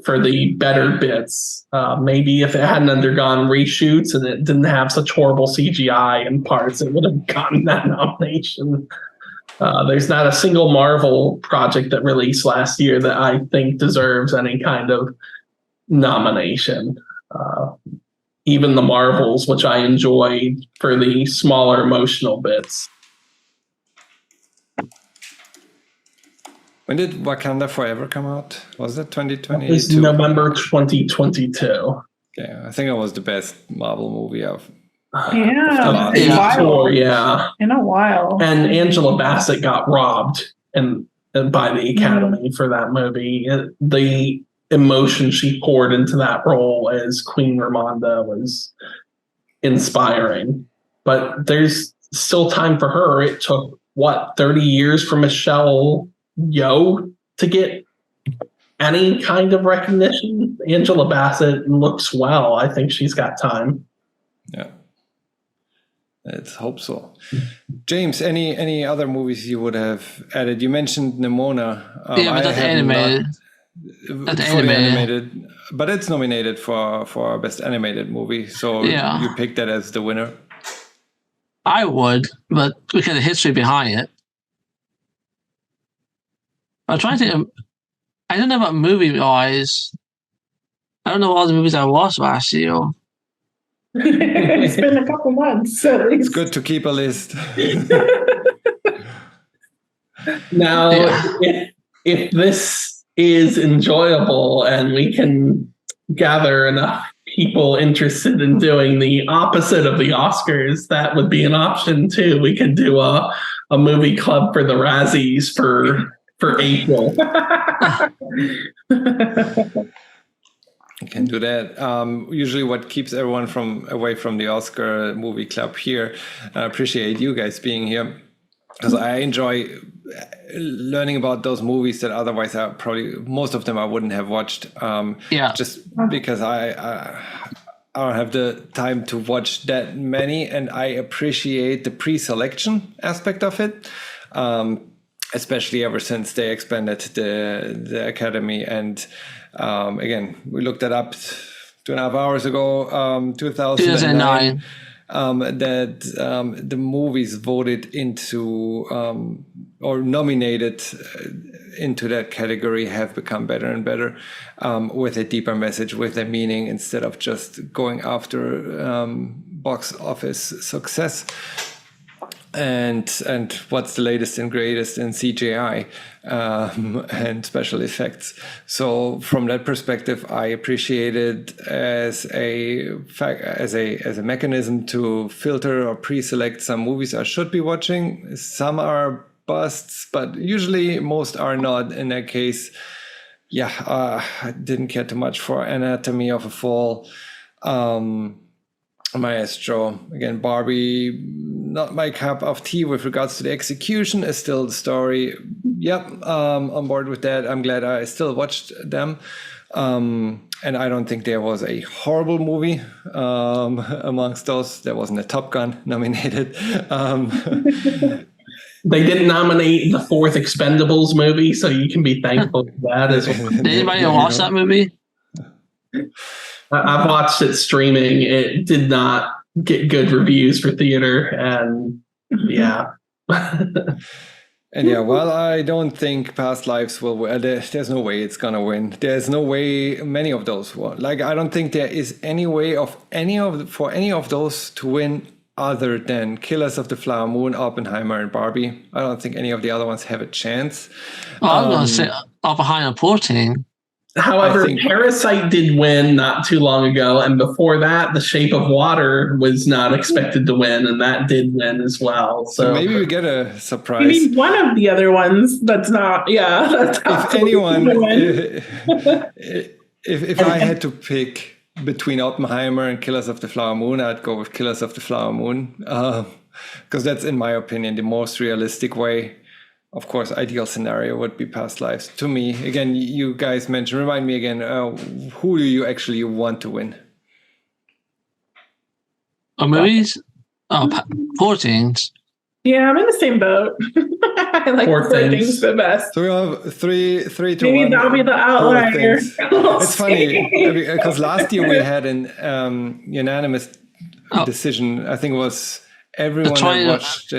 for the better bits. Maybe if it hadn't undergone reshoots and it didn't have such horrible CGI in parts, it would have gotten that nomination. There's not a single Marvel project that released last year that I think deserves any kind of nomination. Even the Marvels, which I enjoyed for the smaller emotional bits. When did Wakanda Forever come out? Was it 2022? It was November 2022. Okay, I think it was the best Marvel movie I've in a while. And Angela Bassett got robbed by the Academy for that movie. The emotion she poured into that role as Queen Ramonda was inspiring. But there's still time for her. It took, 30 years for Michelle Yeoh to get any kind of recognition? Angela Bassett looks well. I think she's got time. Yeah. Let's hope so. James, any other movies you would have added? You mentioned Nimona. Yeah, but that's animated. That's fully animated. animated, but it's nominated for best animated movie. So Yeah. you picked that as the winner. I would, but because of the history behind it. I'm trying to think. I don't know about movie-wise. I don't know all the movies I watched last year. It's been a couple months, so It's good to keep a list. Now, if this is enjoyable and we can gather enough people interested in doing the opposite of the Oscars, that would be an option too. We could do a movie club for the Razzies for April. You can do that. Usually what keeps everyone away from the Oscar movie club here. I appreciate you guys being here because I enjoy learning about those movies that otherwise most of them I wouldn't have watched. Just because I don't have the time to watch that many, and I appreciate the pre-selection aspect of it. Especially ever since they expanded the Academy. And again, we looked that up 2.5 hours ago, 2009. That the movies voted into or nominated into that category have become better and better with a deeper message, with a meaning, instead of just going after box office success. And what's the latest and greatest in CGI and special effects. So from that perspective, I appreciate it as a mechanism to filter or pre-select some movies I should be watching. Some are busts, but usually most are not. In that case, I didn't care too much for Anatomy of a Fall. Maestro, again, Barbie, not my cup of tea with regards to the execution, is still the story. On board with that. I'm glad I still watched them. And I don't think there was a horrible movie amongst those. There wasn't a Top Gun nominated. They didn't nominate the fourth Expendables movie, so you can be thankful for that as well. Did anybody watch that movie? I've watched it streaming. It did not get good reviews for theater, and I don't think Past Lives will win. There's no way it's gonna win. There's no way many of those won. Like, I don't think there is any way for any of those to win other than Killers of the Flower Moon, Oppenheimer, and Barbie. I don't think any of the other ones have a chance. I'm gonna say Oppenheimer 14. However, Parasite did win not too long ago, and before that, The Shape of Water was not expected to win, and that did win as well. So maybe we get a surprise. You mean one of the other ones that's not, that's if anyone, if I had to pick between Oppenheimer and Killers of the Flower Moon, I'd go with Killers of the Flower Moon, because that's, in my opinion, the most realistic way. Of course, ideal scenario would be Past Lives. To me, again, you guys mentioned, remind me again, who do you actually want to win? Movies? 14s. Yeah, I'm in the same boat. I like Poor things the best. So we have three to Maybe 1. That'll be the outlier. It's funny because last year we had an unanimous decision. I think it was everyone that watched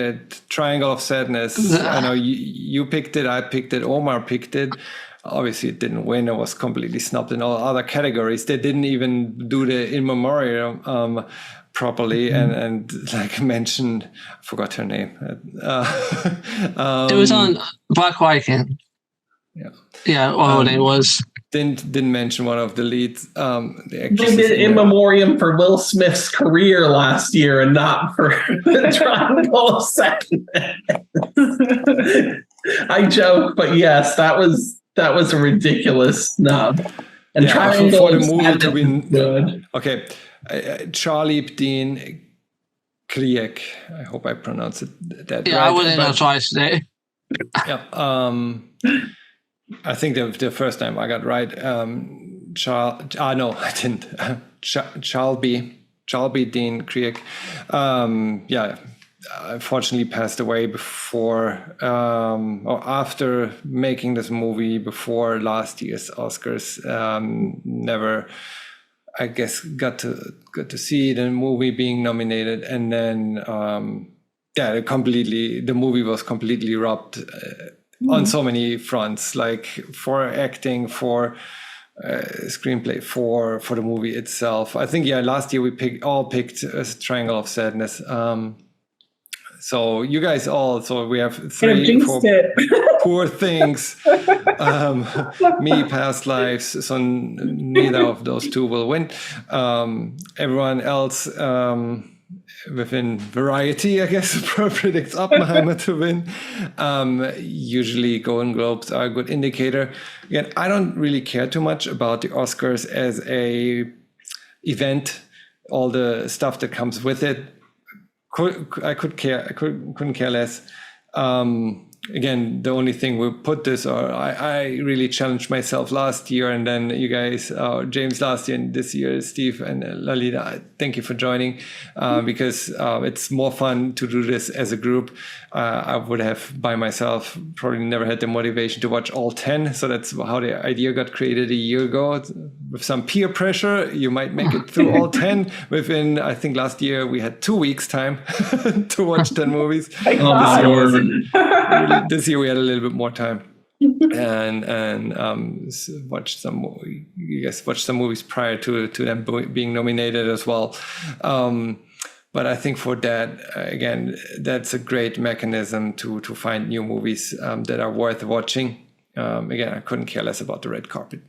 Triangle of Sadness. I know you picked it, I picked it, Omar picked it. Obviously, it didn't win. It was completely snubbed in all other categories. They didn't even do the in memoriam properly, and like mentioned, I forgot her name. It was on Black Viking. Yeah, what her name was. Didn't mention one of the leads. They did in memoriam for Will Smith's career last year, and not for the Triangle of Sadness. I joke, but yes, that was a ridiculous snub. And Triangle for the movie to be good. Okay, Charlie Dean Kriek. I hope I pronounced it that right. Yeah, I wouldn't know twice today. Yeah. I think the first time I got right. No, I didn't. Charlie Jalby Dean Krieg. Unfortunately passed away before or after making this movie, before last year's Oscars. Never, I guess, got to see the movie being nominated, and then the movie was completely robbed on so many fronts, like for acting, for screenplay, for the movie itself. I think last year we picked Triangle of Sadness. So you guys we have 3 for Poor Things, me, Past Lives. So neither of those 2 will win. Everyone else within Variety, I guess, predicts Oppenheimer to win. Usually Golden Globes are a good indicator. Again, I don't really care too much about the Oscars as a event, all the stuff that comes with it. I couldn't care less. Again, the only thing we put this, or I really challenged myself last year, and then you guys, James last year and this year, Steve and Lalida, thank you for joining, because it's more fun to do this as a group. I would have by myself probably never had the motivation to watch all 10. So that's how the idea got created a year ago. With some peer pressure, you might make it through all 10 within, I think last year we had 2 weeks time to watch 10 movies. This year we had a little bit more time, and watched some. You guys watched some movies prior to them being nominated as well. But I think for that, again, that's a great mechanism to find new movies that are worth watching. Again, I couldn't care less about the red carpet.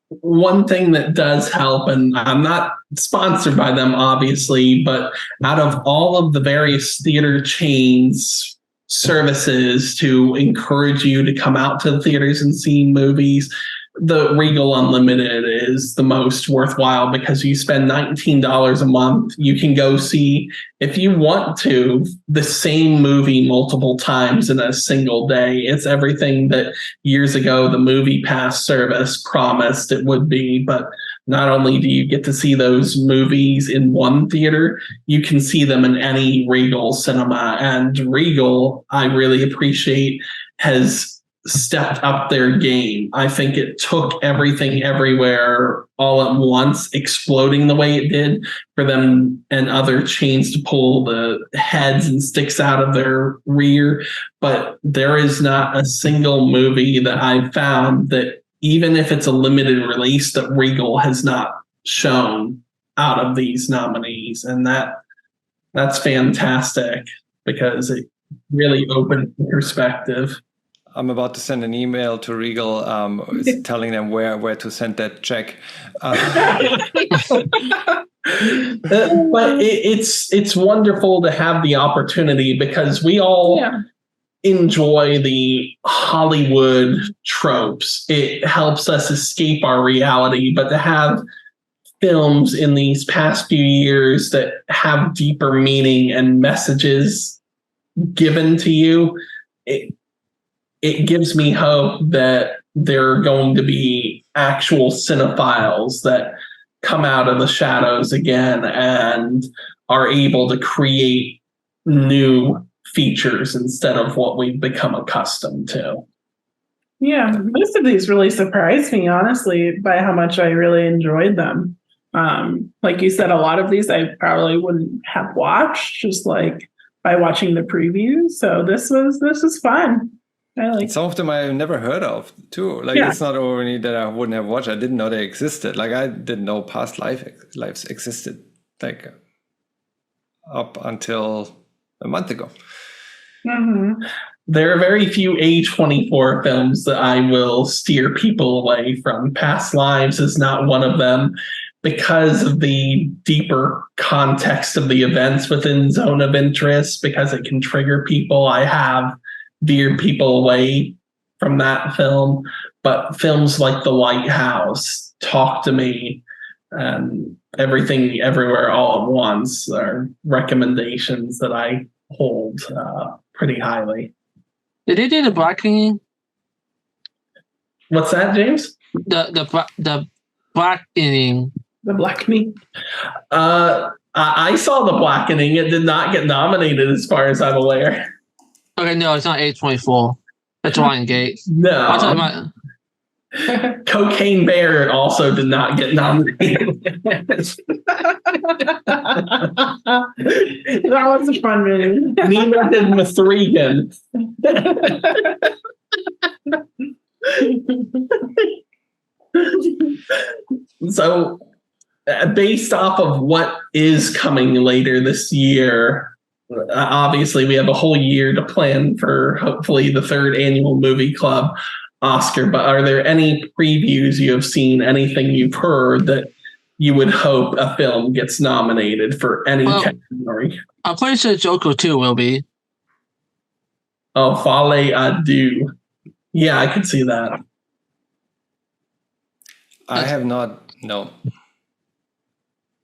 One thing that does help, and I'm not sponsored by them, obviously, but out of all of the various theater chains, services to encourage you to come out to the theaters and see movies, the Regal Unlimited is the most worthwhile, because you spend $19 a month. You can go see, if you want to, the same movie multiple times in a single day. It's everything that years ago the Movie Pass service promised it would be. But not only do you get to see those movies in one theater, you can see them in any Regal cinema. And Regal, I really appreciate, has stepped up their game. I think it took Everything Everywhere all at once, exploding the way it did, for them and other chains to pull the heads and sticks out of their rear. But there is not a single movie that I've found that, even if it's a limited release, that Regal has not shown out of these nominees. And that's fantastic, because it really opened perspective. I'm about to send an email to Regal telling them where to send that check. But it's wonderful to have the opportunity, because we all enjoy the Hollywood tropes. It helps us escape our reality, but to have films in these past few years that have deeper meaning and messages given to you, it gives me hope that there are going to be actual cinephiles that come out of the shadows again and are able to create new features instead of what we've become accustomed to. Yeah, most of these really surprised me, honestly, by how much I really enjoyed them. Like you said, a lot of these I probably wouldn't have watched just like by watching the previews. So this was fun. Some of them I've never heard of too. Like it's not only that I wouldn't have watched, I didn't know they existed. Like I didn't know Past Lives existed, like up until a month ago. Mm-hmm. There are very few A24 films that I will steer people away from. Past Lives is not one of them, because of the deeper context of the events within Zone of Interest, because it can trigger people. I have veered people away from that film. But films like The Lighthouse, Talk to Me, and Everything Everywhere All at Once are recommendations that I hold pretty highly. Did they do the blackening? What's that, James? The blackening. The blackening. I saw The Blackening. It did not get nominated, as far as I'm aware. Okay, no, it's not A24. That's Lion Gate. I thought it No. might. Cocaine Bear also did not get nominated. That was a fun movie. Neither did Mithrigan. So, based off of what is coming later this year, obviously we have a whole year to plan for hopefully the 3rd annual movie club Oscar, but are there any previews you have seen, anything you've heard that you would hope a film gets nominated for any category? I'm pretty sure Joker 2 will be. Oh, Fale Adu. Yeah, I could see that. I have not, no.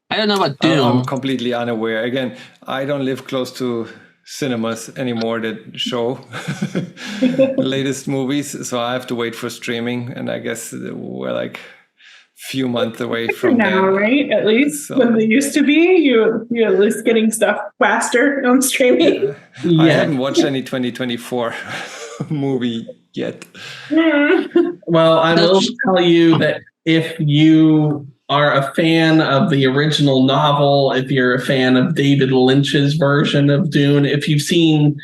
I don't know about Doom. I'm completely unaware. Again, I don't live close to cinemas anymore that show the latest movies, so I have to wait for streaming, and I guess we're like few months away from now, there. right? At least So- when they used to be, you're at least getting stuff faster on streaming. Yeah. I haven't watched any 2024 movie yet. Well, I will tell you that if you are a fan of the original novel, if you're a fan of David Lynch's version of Dune, if you've seen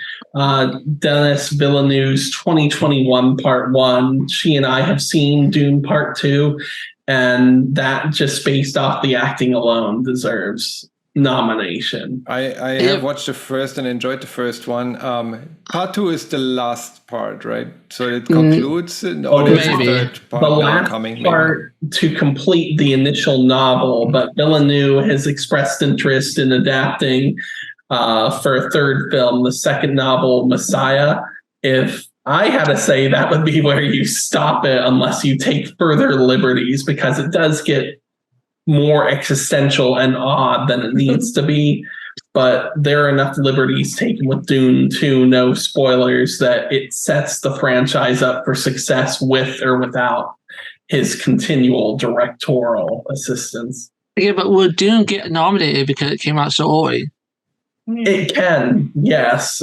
Denis Villeneuve's 2021 Part 1, she and I have seen Dune Part 2, and that just based off the acting alone deserves nomination. I have watched the first and enjoyed the first one. Part 2 is the last part, right? So it concludes. There's a maybe. third part The now last coming. part to complete the initial novel, but Villeneuve has expressed interest in adapting for a 3rd film, the second novel, Messiah. If I had to say, that would be where you stop it unless you take further liberties, because it does get more existential and odd than it needs to be. But there are enough liberties taken with Dune 2, no spoilers, that it sets the franchise up for success with or without his continual directorial assistance. Yeah, but will Dune get nominated because it came out so early? It can, yes.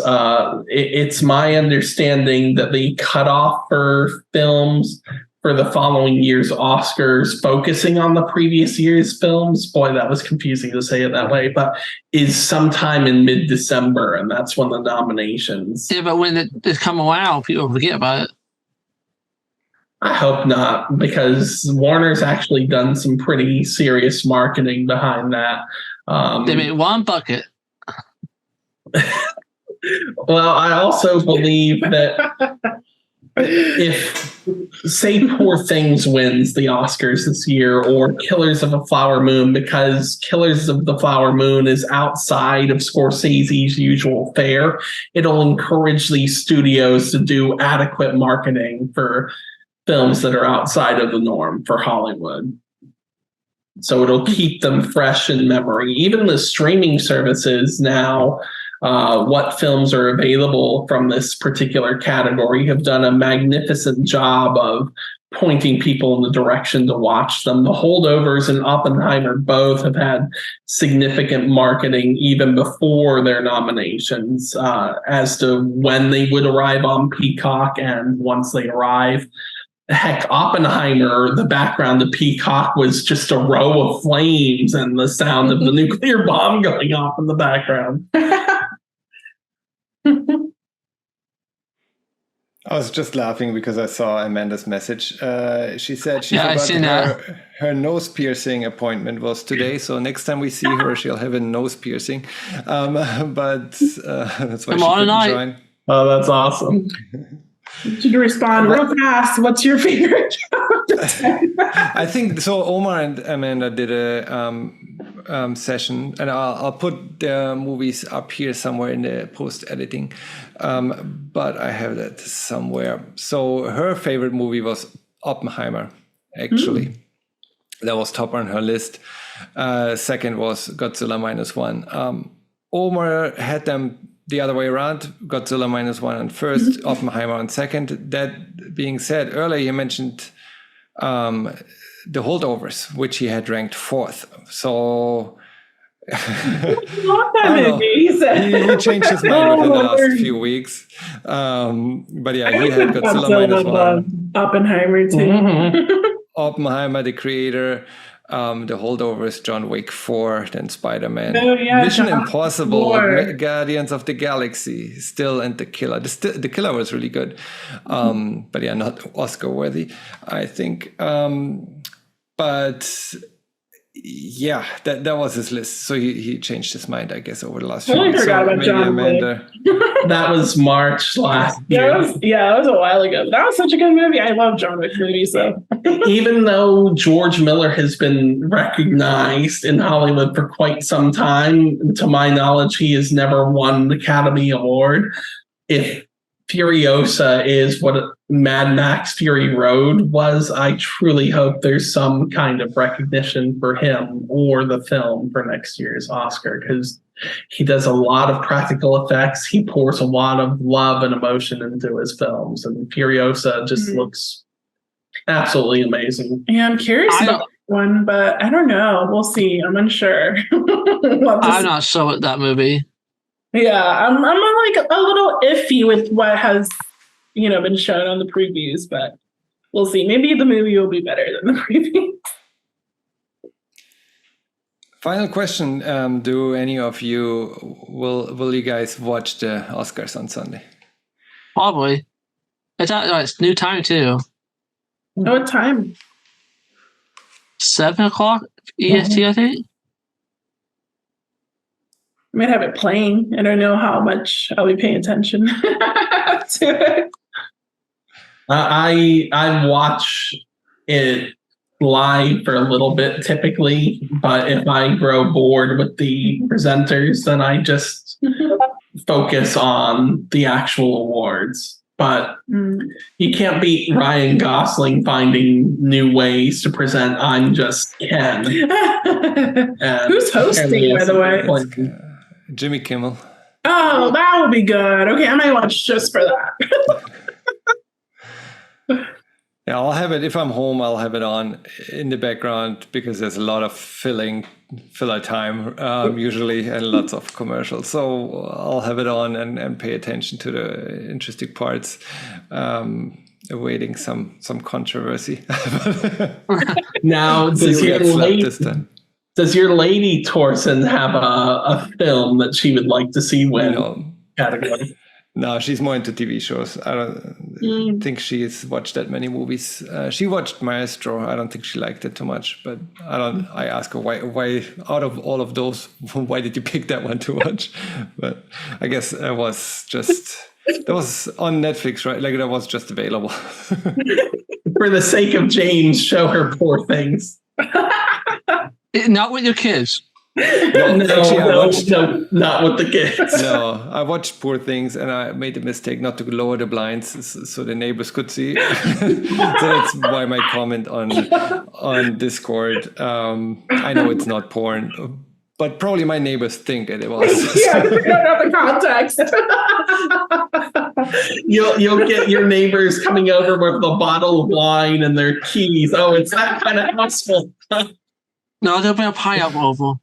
It's my understanding that the cutoff for films for the following year's Oscars, focusing on the previous year's films, boy, that was confusing to say it that way, but is sometime in mid-December, and that's when the nominations. Yeah, but when it come around, people forget about it. I hope not, because Warner's actually done some pretty serious marketing behind that. They made one bucket. Well, I also believe that if, say, Poor Things wins the Oscars this year, or Killers of a Flower Moon, because Killers of the Flower Moon is outside of Scorsese's usual fare, it'll encourage these studios to do adequate marketing for films that are outside of the norm for Hollywood. So it'll keep them fresh in memory. Even the streaming services now, what films are available from this particular category, have done a magnificent job of pointing people in the direction to watch them. The Holdovers and Oppenheimer both have had significant marketing even before their nominations as to when they would arrive on Peacock and once they arrive. Heck, Oppenheimer, the background of Peacock was just a row of flames and the sound of the nuclear bomb going off in the background. I was just laughing because I saw Amanda's message. She said she Yeah, I seen forgot her nose piercing appointment was today. So next time we see her, she'll have a nose piercing. But that's why she Tomorrow couldn't night. join. Oh, that's awesome. Should respond real fast. What's your favorite? I think so. Omar and Amanda did a session, and I'll put the movies up here somewhere in the post editing. But I have that somewhere. So her favorite movie was Oppenheimer. Actually, that was top on her list. Second was Godzilla -1. Omar had them the other way around, Godzilla -1 on first, Oppenheimer on second. That being said, earlier you mentioned the Holdovers, which he had ranked fourth. So Not that I don't know. movie. He said. He changed his mind within the last Lord. few weeks. But yeah, I he had think Godzilla minus one. Oppenheimer too. Mhm. Oppenheimer, the creator, the Holdovers, John Wick 4, then Spider-Man, Oh, yeah, Mission John Wick Impossible, 4. Guardians of the Galaxy, still, and The Killer. The Killer was really good, but yeah, not Oscar worthy, I think. But yeah, that was his list. So he changed his mind, I guess, over the last few Totally weeks. forgot So about maybe John Wick. Amanda. That was March last year. That was a while ago. That was such a good movie. I love John Wick movies, so. Even though George Miller has been recognized in Hollywood for quite some time, to my knowledge, he has never won an Academy Award. If Furiosa is what Mad Max Fury Road was, I truly hope there's some kind of recognition for him or the film for next year's Oscar, because he does a lot of practical effects. He pours a lot of love and emotion into his films, and Furiosa just looks absolutely amazing. Yeah, I'm curious about that one, but I don't know. We'll see. I'm unsure. I'm not sure with that movie. Yeah, I'm like a little iffy with what has, been shown on the previews, but we'll see. Maybe the movie will be better than the preview. Final question: do any of you will you guys watch the Oscars on Sunday? Probably. It's new time too. What time? 7 o'clock EST, I think. I might have it playing. I don't know how much I'll be paying attention to it. I watch it live for a little bit typically, but if I grow bored with the presenters, then I just focus on the actual awards. But you can't beat Ryan Gosling finding new ways to present I'm Just Ken. Who's hosting, by the way? Jimmy Kimmel. Oh, that will be good. Okay, I might watch just for that. Yeah, I'll have it if I'm home. I'll have it on in the background because there's a lot of filler time usually, and lots of commercials. So I'll have it on and pay attention to the interesting parts, awaiting some controversy. Now, does your lady Torsen have a film that she would like to see win category? No, she's more into TV shows. I don't think she's watched that many movies. She watched Maestro. I don't think she liked it too much, but I asked her why out of all of those, why did you pick that one to watch? But I guess it was just, that was on Netflix, right? Like that was just available. For the sake of James, show her Poor Things. Not with your kids. No, not with the kids. No, I watched Poor Things and I made the mistake not to lower the blinds so the neighbors could see. So that's why my comment on Discord. I know it's not porn, but probably my neighbors think that it was. Yeah, you don't have the context. You'll get your neighbors coming over with a bottle of wine and their keys. Oh, it's that kind of household. No, there'll be a pineapple over.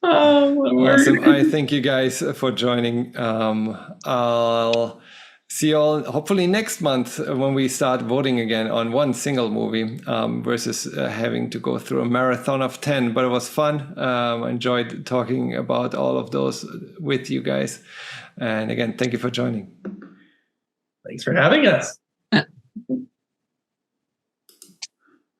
Awesome. I thank you guys for joining. I'll see you all hopefully next month when we start voting again on one single movie versus having to go through a marathon of 10. But it was fun. I enjoyed talking about all of those with you guys. And again, thank you for joining. Thanks for having us.